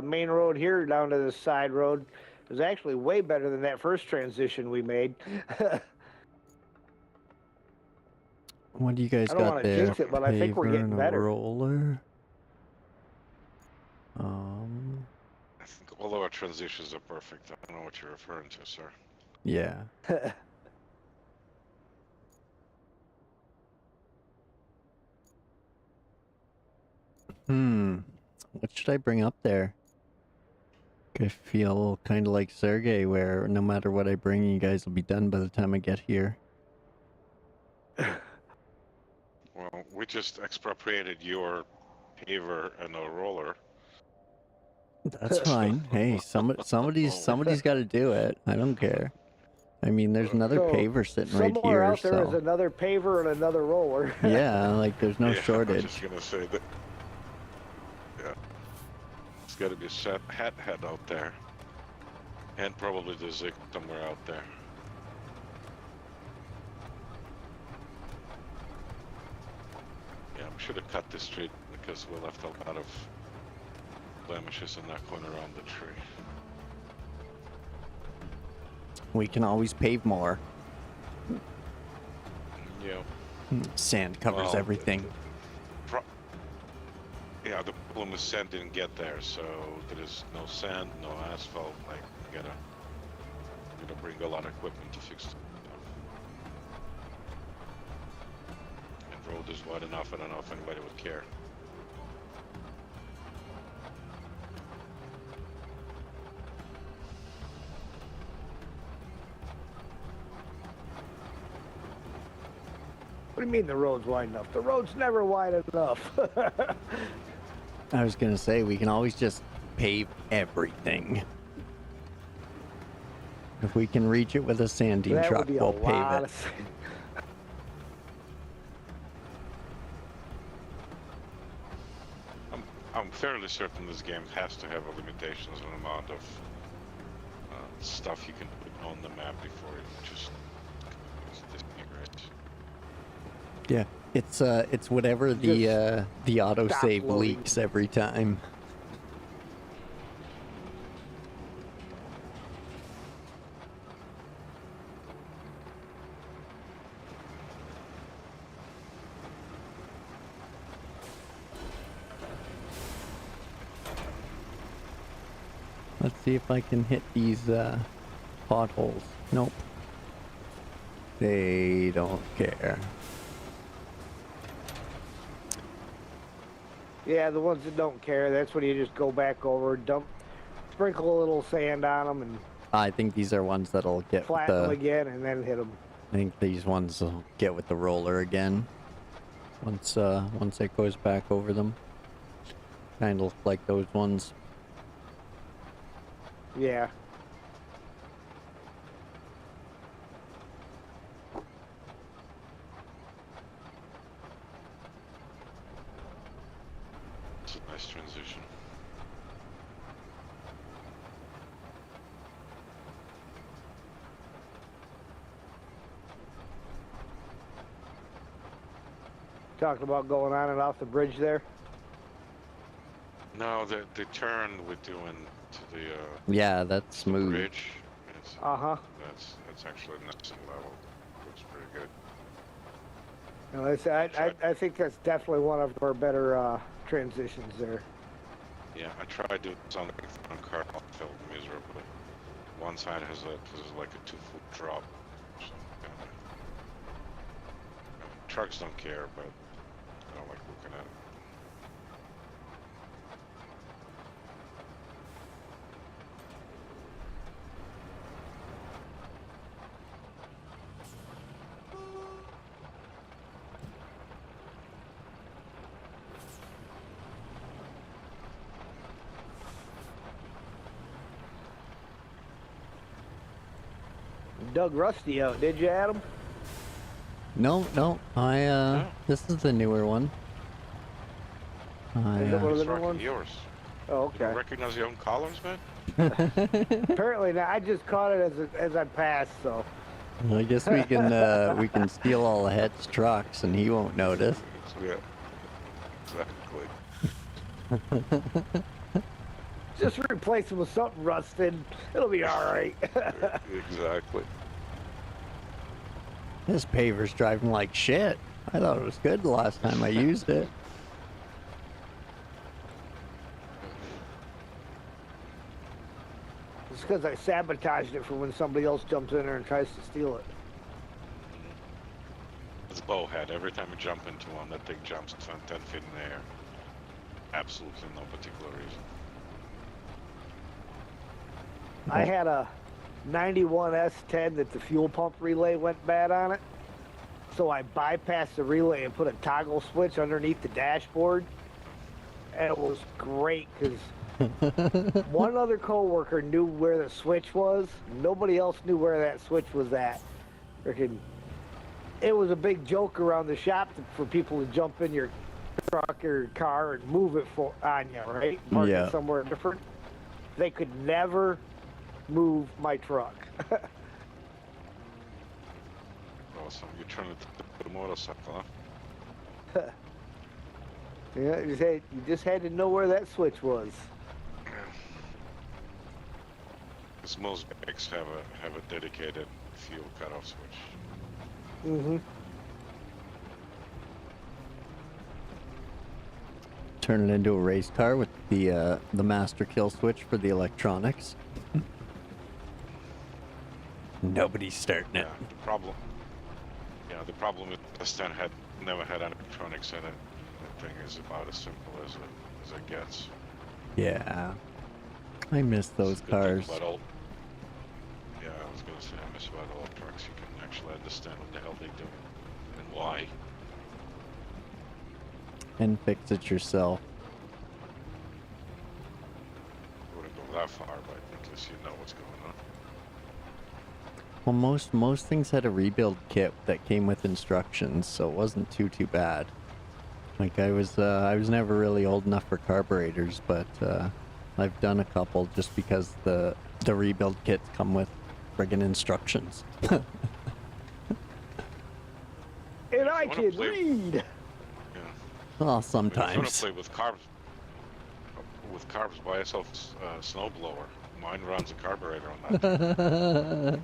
main road here down to the side road is actually way better than that first transition we made.
What do you guys
I don't
got
want to
there?
jinx it, but I think we're
Paver
getting
and a
better.
roller.
I think all of our transitions are perfect. I don't know what you're referring to, sir.
Yeah. What should I bring up there? I feel kind of like Sergey, where no matter what I bring, you guys will be done by the time I get here.
Well, we just expropriated your paver and a roller.
That's fine. Hey, somebody's got to do it. I don't care. I mean, there's another paver sitting right
somewhere
here.
out there is
So
another paver and another roller.
yeah, like there's no
Yeah, I
shortage.
was just gonna say that. Yeah, it's got to be a hat head out there, and probably the Zig somewhere out there. Yeah, we should have cut this street because we left a lot of blemishes in that corner around the tree.
We can always pave more.
Yeah.
Sand covers
Well,
everything.
Yeah, the problem is sand didn't get there, so there is no sand, no asphalt. Like, you gotta bring a lot of equipment to fix it. And road is wide enough. I don't know if anybody would care.
What do you mean the road's wide enough? The road's never wide enough.
I was gonna say we can always just pave everything. If we can reach it with a sanding
That
truck,
would be
we'll
a
pave
lot
it.
of
I'm fairly certain this game has to have a limitations on the amount of stuff you can put on the map before it just disintegrates.
Yeah, it's whatever the autosave
loading.
leaks every time. Let's see if I can hit these potholes. Nope. They don't care.
Yeah, the ones that don't care, that's when you just go back over, sprinkle a little sand on them, and
I think these are ones that'll get with
flatten them
the.
again, and then hit them.
I think these ones will get with the roller again. Once it goes back over them. Kind of like those ones.
Yeah.
It's a nice transition.
Talking about going on and off the bridge there.
No, the turn we're doing to the
Yeah, that's smooth.
bridge. Is,
Uh-huh.
that's actually nice and level. Looks pretty good.
No, I think that's definitely one of our better transitions there.
Yeah, I tried doing something on car, I felt miserably. One side has like a 2-foot drop. So, trucks don't care, but I don't like looking at it.
Dug Rusty out, did you, Adam?
No,
No.
this is the newer one.
Is it one of the
It's
new
rocking
ones?
yours.
Oh,
You don't
okay.
recognize your own columns, man?
Apparently not. I just caught it as I passed, so.
I guess we can steal all of Head's trucks and he won't notice.
Yeah. Exactly.
Just replace them with something rusted. It'll be all right.
Exactly.
This paver's driving like shit. I thought it was good the last time I used it.
It's because I sabotaged it for when somebody else jumps in there and tries to steal it.
It's bowhead. Every time you jump into one, that thing jumps 10 feet in the air. Absolutely no particular reason.
I had a 91 S10 that the fuel pump relay went bad on it. So I bypassed the relay and put a toggle switch underneath the dashboard. And it was great because one other coworker knew where the switch was. Nobody else knew where that switch was at. Freaking, it was a big joke around the shop for people to jump in your truck or car and move it on you, right? Park
Yeah.
it somewhere different. They could never move my truck.
Awesome. You're trying to put a motorcycle, huh?
Yeah, you just had to know where that switch was.
Because most bikes have a dedicated fuel cutoff switch.
Mm-hmm.
Turn it into a race car with the master kill switch for the electronics. Nobody's starting it.
Yeah, the problem is this thing never had electronics in it. The thing is about as simple as it gets.
Yeah. I miss those
Good thing
cars.
about yeah, I was gonna say I miss about all trucks. You can actually understand what the hell they do and why.
And fix it yourself.
I wouldn't go that far, but at least you know what's going on.
Well, most things had a rebuild kit that came with instructions, so it wasn't too bad. Like I was never really old enough for carburetors, but I've done a couple just because the rebuild kits come with friggin' instructions.
And I
wanna
can
play-
read.
Yeah.
Well,
If you want
sometimes.
to play with carbs, buy yourself a snowblower. Mine runs a carburetor on that.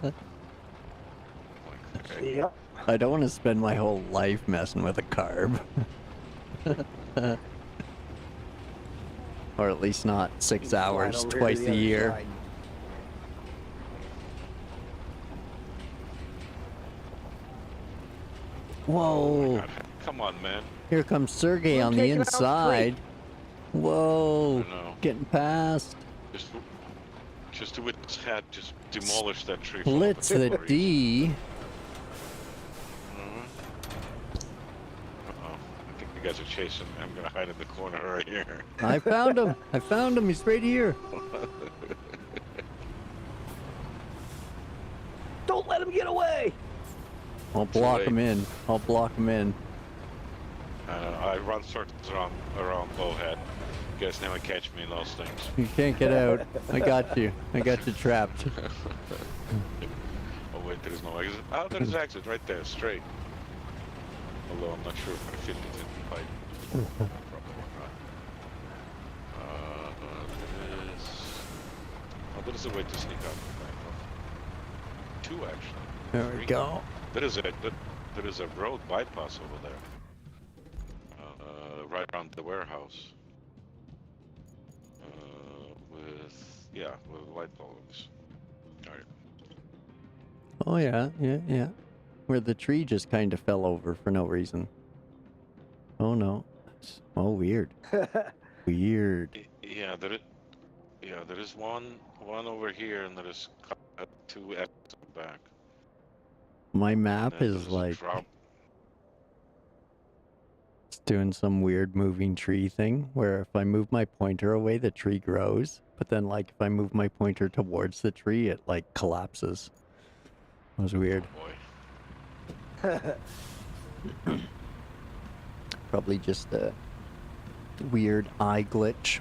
Like, okay.
Yep.
I don't want to spend my whole life messing with a carb. Or at least not 6
Slide
hours
over here to
twice
the
a
other
year.
side.
Oh
Whoa!
my God. Come on, man.
Here comes Sergey
We're
on the
taking out three.
inside. Whoa!
I know.
Getting past.
Just to witness had just demolished that tree.
Blitz the D.
Uh-oh. I think you guys are chasing me. I'm gonna hide in the corner right here.
I found him. I found him. He's right here.
Don't let him get away.
I'll block him in. I'll block him in.
I run circles around Bowhead. You guys never catch me in those things.
You can't get out. I got you. I got you trapped.
Oh wait, there's no exit. Oh, there's exit right there, straight. Although I'm not sure if I fit it in the pipe. Probably not. There is a way to sneak out the back. Two actually.
There we
Three.
go.
There is a road bypass over there. Right around the warehouse. With light bulbs. Alright.
Oh yeah, yeah. Where the tree just kind of fell over for no reason. Oh no. Oh, weird. Weird.
Yeah, there is one over here, and there is two at the back.
My map is
There's a
like
drop.
it's doing some weird moving tree thing where if I move my pointer away, the tree grows. But then like if I move my pointer towards the tree, it like collapses. It was weird.
Oh boy.
Probably just a weird eye glitch.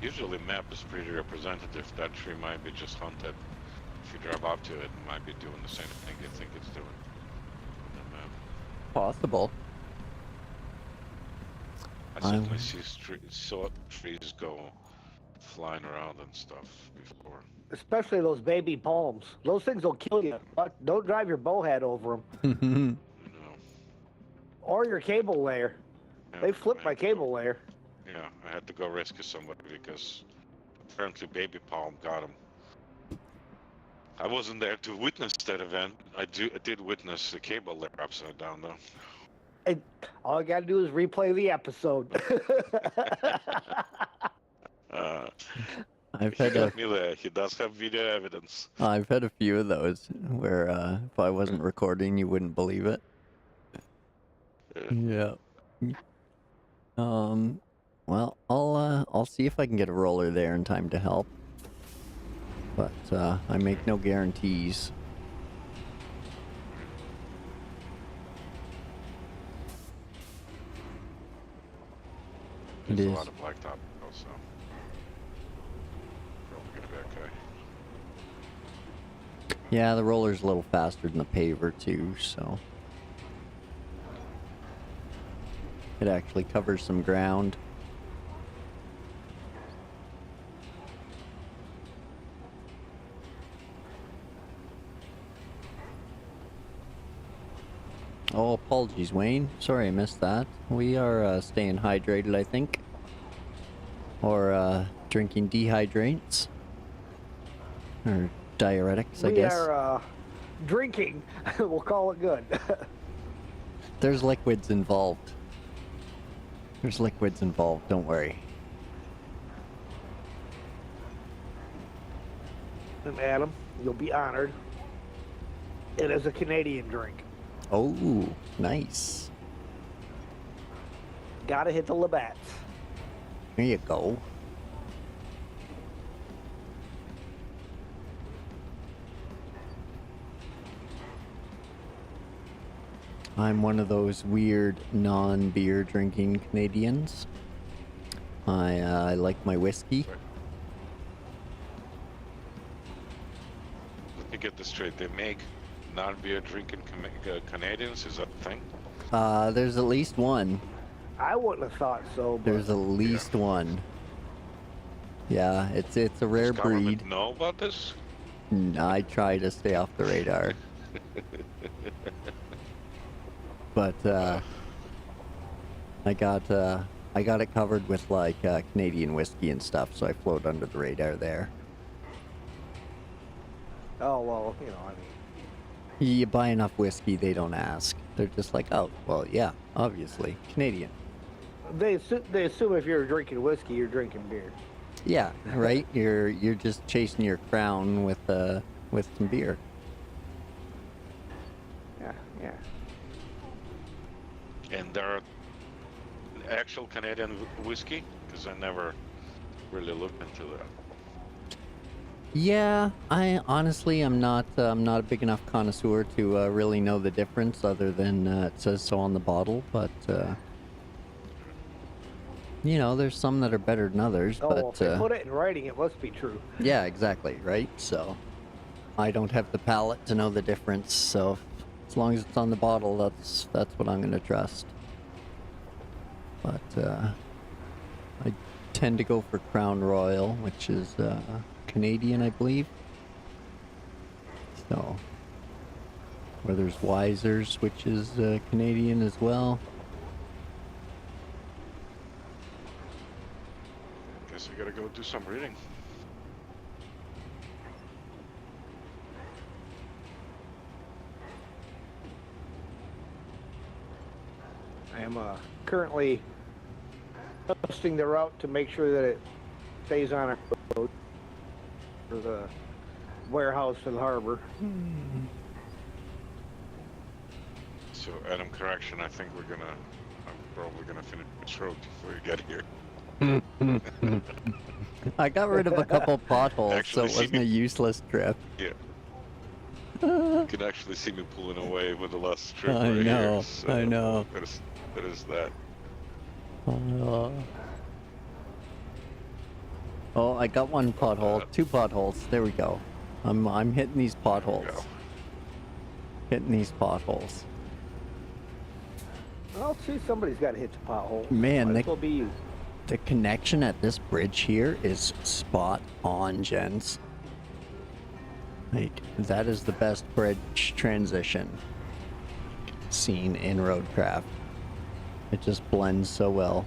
Usually map is pretty representative. That tree might be just hunted. If you drive up to it, it might be doing the same thing you think it's doing on the map.
Possible.
I certainly saw trees go flying around and stuff before.
Especially those baby palms. Those things will kill you. But don't drive your bowhead over them.
You know.
Or your cable layer.
Yeah,
They flipped
I
my
had to
cable layer.
Yeah, I had to go rescue somebody because apparently baby palm got him. I wasn't there to witness that event. I did witness the cable layer upside down though.
And all I gotta do is replay the episode.
I've
He
had
got me there. He does have video evidence.
I've had a few of those where if I wasn't recording, you wouldn't believe it. Yeah. Well, I'll see if I can get a roller there in time to help. But I make no guarantees.
There's
It
a
is.
lot of blacktop also. Probably gonna be okay.
Yeah, the roller's a little faster than the paver too, so it actually covers some ground. Oh, apologies, Wayne. Sorry I missed that. We are staying hydrated, I think. Or drinking dehydrates. Or diuretics, I guess.
We are drinking. We'll call it good.
There's liquids involved. There's liquids involved, don't worry.
And Adam, you'll be honored. It is a Canadian drink.
Oh, nice.
Gotta hit the Labatt's.
There you go. I'm one of those weird non-beer drinking Canadians. I like my whiskey.
Let me get this straight. They make non-beer drinking Canadians. Is that a thing?
There's at least one.
I wouldn't have thought so, but
There's at least one. Yeah, it's a rare
Does government
breed.
know about this?
I try to stay off the radar. But I got it covered with like Canadian whiskey and stuff, so I float under the radar there.
Oh well, you know, I mean,
You buy enough whiskey, they don't ask. They're just like, oh, well, yeah, obviously, Canadian.
they assume if you're drinking whiskey, you're drinking beer.
Yeah, right. You're just chasing your crown with some beer.
Yeah, yeah.
And there are actual Canadian whiskey? Because I never really looked into that.
Yeah, I honestly I'm not a big enough connoisseur to really know the difference, other than it says so on the bottle. But you know, there's some that are better than others.
Oh, well,
But
if they put it in writing, it must be true.
yeah, exactly, right. So I don't have the palate to know the difference. So as long as it's on the bottle, that's what I'm gonna trust. But I tend to go for Crown Royal, which is Canadian, I believe. So, or there's Wiser's, which is Canadian as well.
Guess I gotta go do some reading.
I am currently adjusting the route to make sure that it stays on our road for the warehouse and harbor.
So, Adam, correction, I think I'm probably gonna finish this road before you get here.
I got rid of a couple potholes,
Actually,
so it wasn't a useless trip.
Yeah. You can actually see me pulling away with the last strip
I
right
know,
here. So
I know.
That is that.
Oh, I got one pothole, two potholes. There we go. I'm hitting these potholes.
Go.
Hitting these potholes.
Well, see, somebody's got to hit the pothole.
Man,
Might as well be you.
The connection at this bridge here is spot on, gents. Like, that is the best bridge transition seen in RoadCraft. It just blends so well.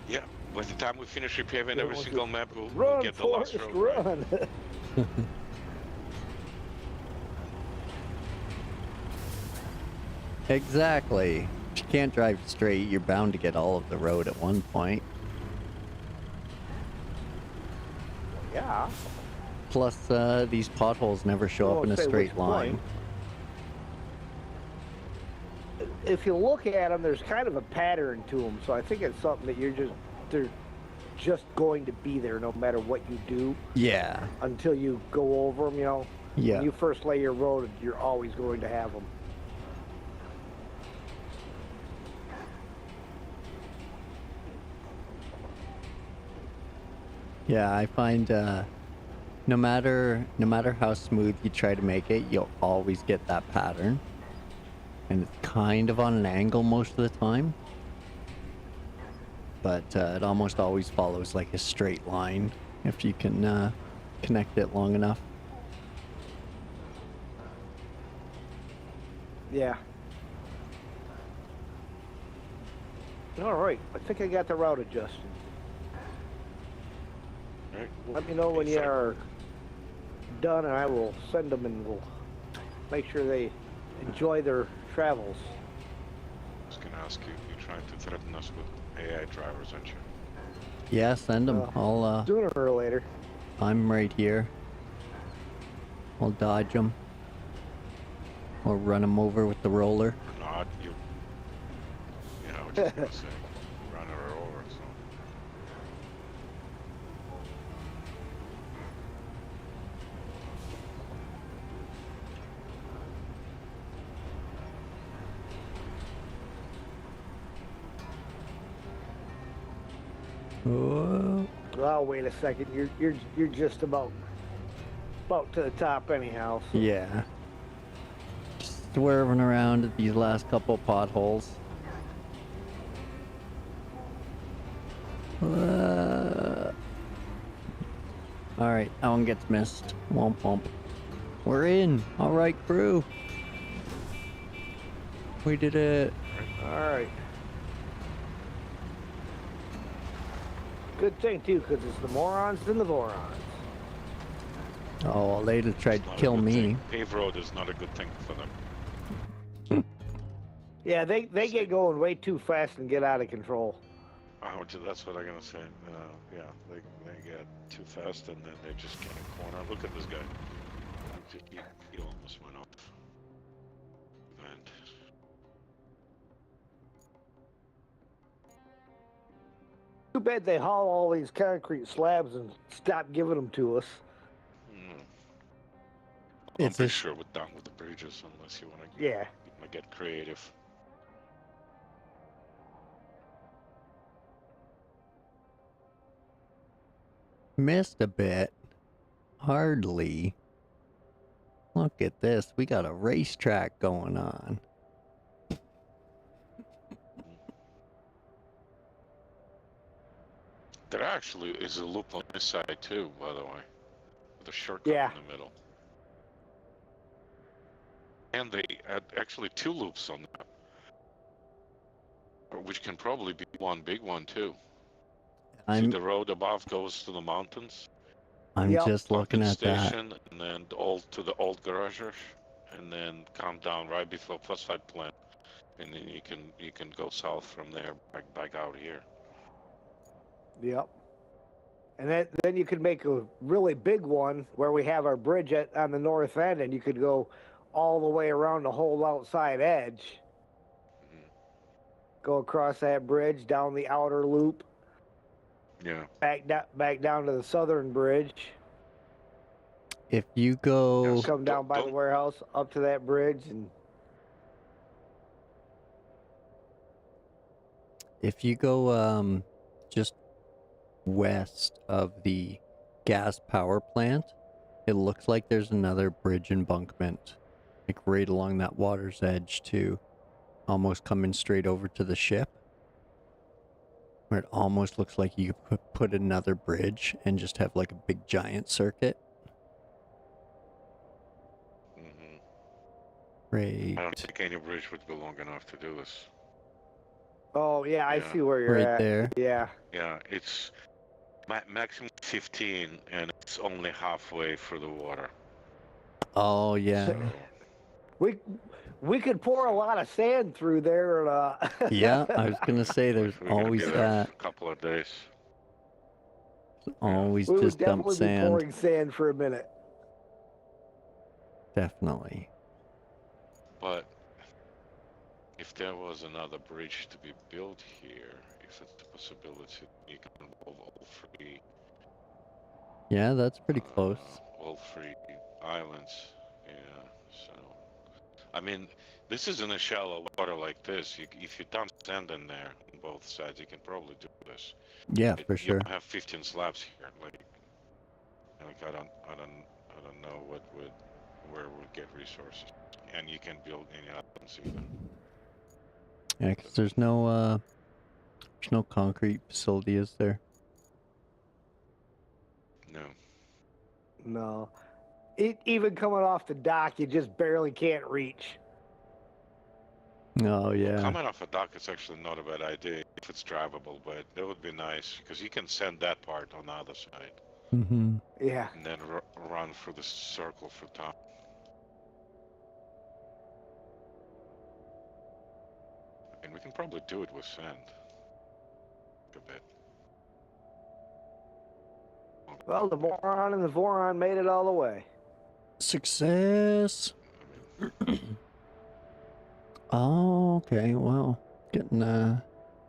Yeah. By the time we finish repaving every
Run,
single map, we'll
Run,
get the last
Forrest,
road. Right?
run!
Exactly. If you can't drive straight, you're bound to get all of the road at one point.
Yeah.
Plus, these potholes never show up
Won't
in a
say
straight
which
line.
point. If you look at them, there's kind of a pattern to them, so I think it's something that they're just going to be there no matter what you do
Yeah.
until you go over them, you know?
Yeah.
When you first lay your road, you're always going to have them.
Yeah, I find no matter how smooth you try to make it, you'll always get that pattern. And it's kind of on an angle most of the time. But it almost always follows like a straight line if you can connect it long enough.
Yeah. All right. I think I got the route adjusted.
Right.
Let me know when you are done, and I will send them, and we'll make sure they enjoy their travels.
I was gonna ask you, you're trying to threaten us with AI drivers, aren't you?
Yeah, send them. I'll
Sooner or later.
I'm right here. I'll dodge them. Or run them over with the roller.
Not you. Yeah, I was just gonna say, run her over. So.
Oh.
Oh, wait a second. You're just about to the top anyhow. So.
Yeah. Just swerving around at these last couple potholes. Alright, that one gets missed. Womp womp. We're in. Alright, crew. We did it.
All right. Good thing too, because it's the morons and the vorons.
Oh, well, they'd have tried
It's
to
not a
kill
good
me.
thing. Paved road is not a good thing for them.
Yeah, they get going way too fast and get out of control.
Oh, that's what I'm gonna say. Yeah, they get too fast and then they just can't corner. Look at this guy. He almost went off. And
Too bad they haul all these concrete slabs and stop giving them to us.
I'm
It's
pretty
a
sure we're done with the bridges unless you want to
Yeah.
get creative.
missed a bit. Hardly. Look at this. We got a racetrack going on.
There actually is a loop on this side too, by the way, with a shortcut
Yeah.
in the middle. And they had actually 2 loops on that, which can probably be one big one too. See, the road above goes to the mountains.
I'm
Yep.
just looking
pumping
at that.
station, and then to the old garages, and then come down right before phosphate plant, and then you can go south from there back out here.
Yep. And then you could make a really big one where we have our bridge on the north end, and you could go all the way around the whole outside edge. Go across that bridge, down the outer loop.
Yeah.
Back down to the southern bridge.
If you go...
Yes.
Come down by the warehouse, up to that bridge, and...
If you go just west of the gas power plant, it looks like there's another bridge embankment, like right along that water's edge too, almost coming straight over to the ship, where it almost looks like you could put another bridge and just have like a big giant circuit. Right.
I don't think any bridge would be long enough to do this.
Oh, yeah, I see where you're
right
at.
there.
Yeah.
Yeah, it's maximum 15, and it's only halfway for the water.
Oh, yeah.
We could pour a lot of sand through there.
Yeah, I was going to say there's
We're gonna
always
be there
that.
for a couple of days.
Always
we would
just dump
definitely be
sand.
pouring sand for a minute.
Definitely.
But if there was another bridge to be built here, if it's a possibility, you can involve all 3.
Yeah, that's pretty close.
All 3 islands. Yeah. So, I mean, this is in a shallow water like this. If you dump sand in there on both sides, you can probably do this.
Yeah, for sure.
You don't have 15 slabs here. Like I don't know where we'd get resources, and you can build any islands either.
Yeah, because there's no concrete facility, is there?
No.
No. Even coming off the dock, you just barely can't reach.
Oh, yeah.
Coming off a dock is actually not a bad idea if it's drivable, but that would be nice because you can send that part on the other side.
Mm-hmm.
Yeah.
And then run through the circle for top. And we can probably do it with sand. A bit.
Well, the moron and the voron made it all the way.
Success. Oh, okay. Well, getting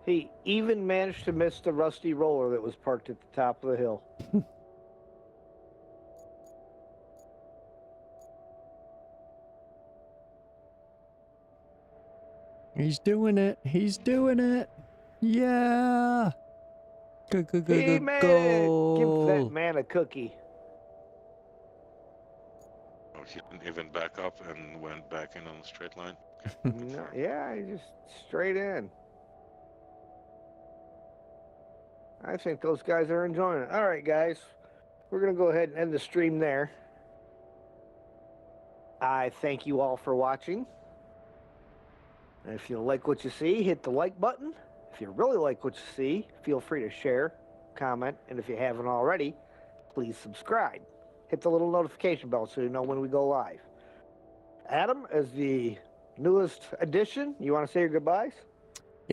He even managed to miss the rusty roller that was parked at the top of the hill.
He's doing it. He's doing it. Yeah. Go, go, go,
He
go,
made
go.
it. Give that man a cookie.
Oh, he didn't even back up and went back in on the straight line.
No, yeah, he just straight in. I think those guys are enjoying it. All right, guys. We're going to go ahead and end the stream there. I thank you all for watching. If you like what you see, hit the like button. If you really like what you see, feel free to share comment, and if you haven't already, please subscribe. Hit the little notification bell so you know when we go live. Adam, as the newest addition, you want to say your goodbyes?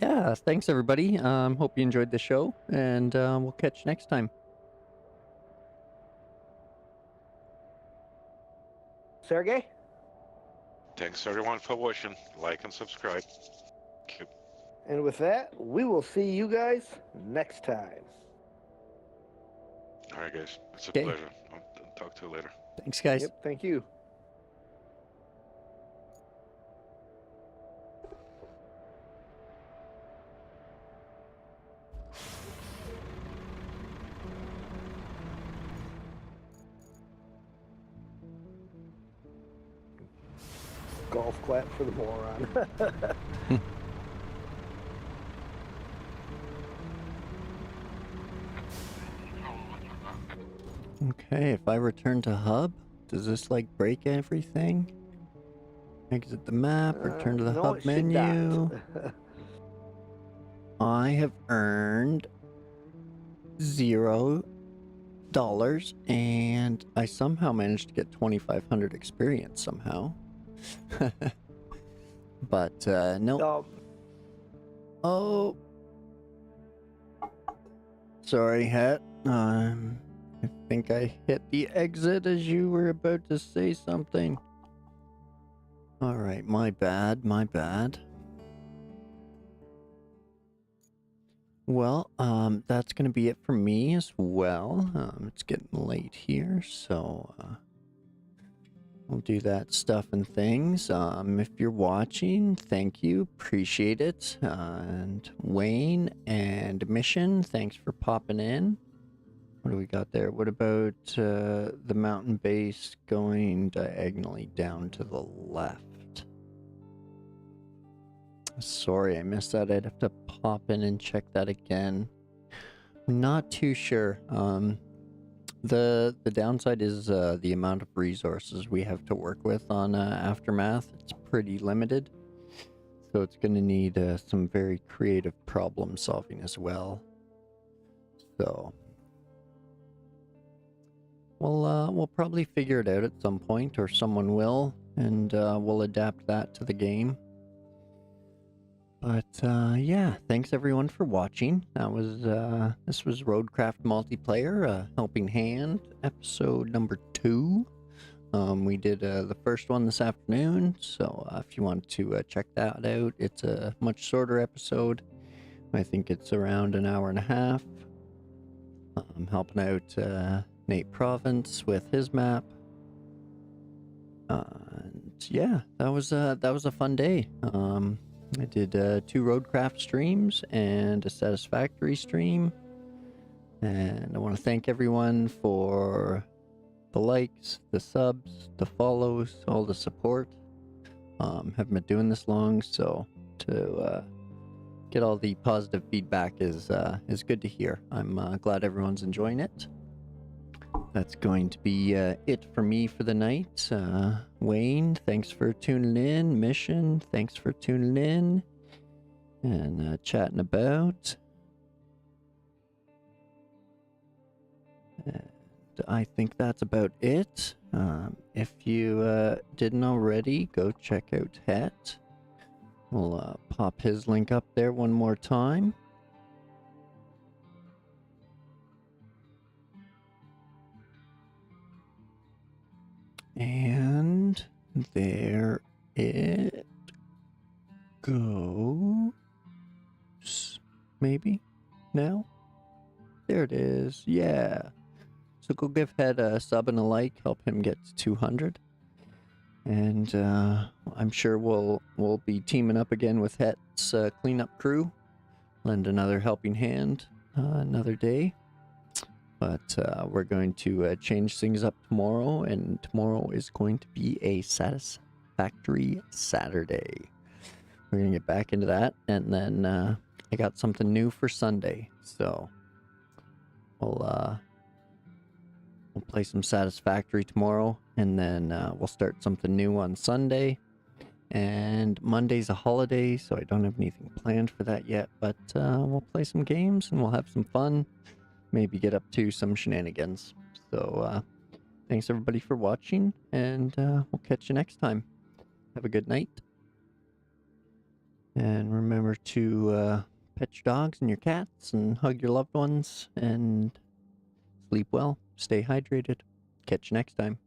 Yeah, thanks everybody. Hope you enjoyed the show, and we'll catch you next time.
Sergey?
Thanks everyone for watching. Like and subscribe. Thank you.
And with that, we will see you guys next time.
All right, guys. It's a
Okay.
pleasure. I'll talk to you later.
Thanks, guys.
Yep, thank you. Golf clap for the moron.
Okay, if I return to hub, does this like break everything? Exit the map, return to the
no,
hub
it should
menu.
not.
I have earned $0, and I somehow managed to get 2,500 experience somehow. But no. Oh, sorry, Hat. I think I hit the exit as you were about to say something. All right, my bad, my bad. Well, that's gonna be it for me as well. It's getting late here, so we'll do that stuff and things. If you're watching, thank you, appreciate it. And Wayne and Mission, thanks for popping in. What do we got there? What about the mountain base going diagonally down to the left? Sorry, I missed that. I'd have to pop in and check that again. I'm not too sure. The downside is the amount of resources we have to work with on Aftermath. It's pretty limited. So it's going to need some very creative problem solving as well. So we'll probably figure it out at some point, or someone will, and we'll adapt that to the game. But yeah, thanks everyone for watching. That was this was RoadCraft multiplayer, helping hand, episode number 2. We did the first one this afternoon, so if you want to check that out, it's a much shorter episode. I think it's around an hour and a half. I'm helping out Nate Province with his map. And yeah, that was a fun day. I did 2 RoadCraft streams and a Satisfactory stream. And I want to thank everyone for the likes, the subs, the follows, all the support. Haven't been doing this long, so to get all the positive feedback is good to hear. I'm glad everyone's enjoying it. That's going to be it for me for the night. Wayne, thanks for tuning in. Mission, thanks for tuning in and chatting about. And I think that's about it. If you didn't already, go check out Het. We'll pop his link up there one more time. And there it goes. Maybe? Now? There it is. Yeah. So go give Het a sub and a like. Help him get to 200. And I'm sure we'll be teaming up again with Het's cleanup crew. Lend another helping hand another day. But we're going to change things up tomorrow, and tomorrow is going to be a Satisfactory Saturday. We're going to get back into that, and then I got something new for Sunday, so we'll play some Satisfactory tomorrow, and then we'll start something new on Sunday. And Monday's a holiday, so I don't have anything planned for that yet, but we'll play some games, and we'll have some fun. maybe get up to some shenanigans. So, thanks everybody for watching, and we'll catch you next time. Have a good night. And remember to pet your dogs and your cats and hug your loved ones and sleep well. Stay hydrated. Catch you next time.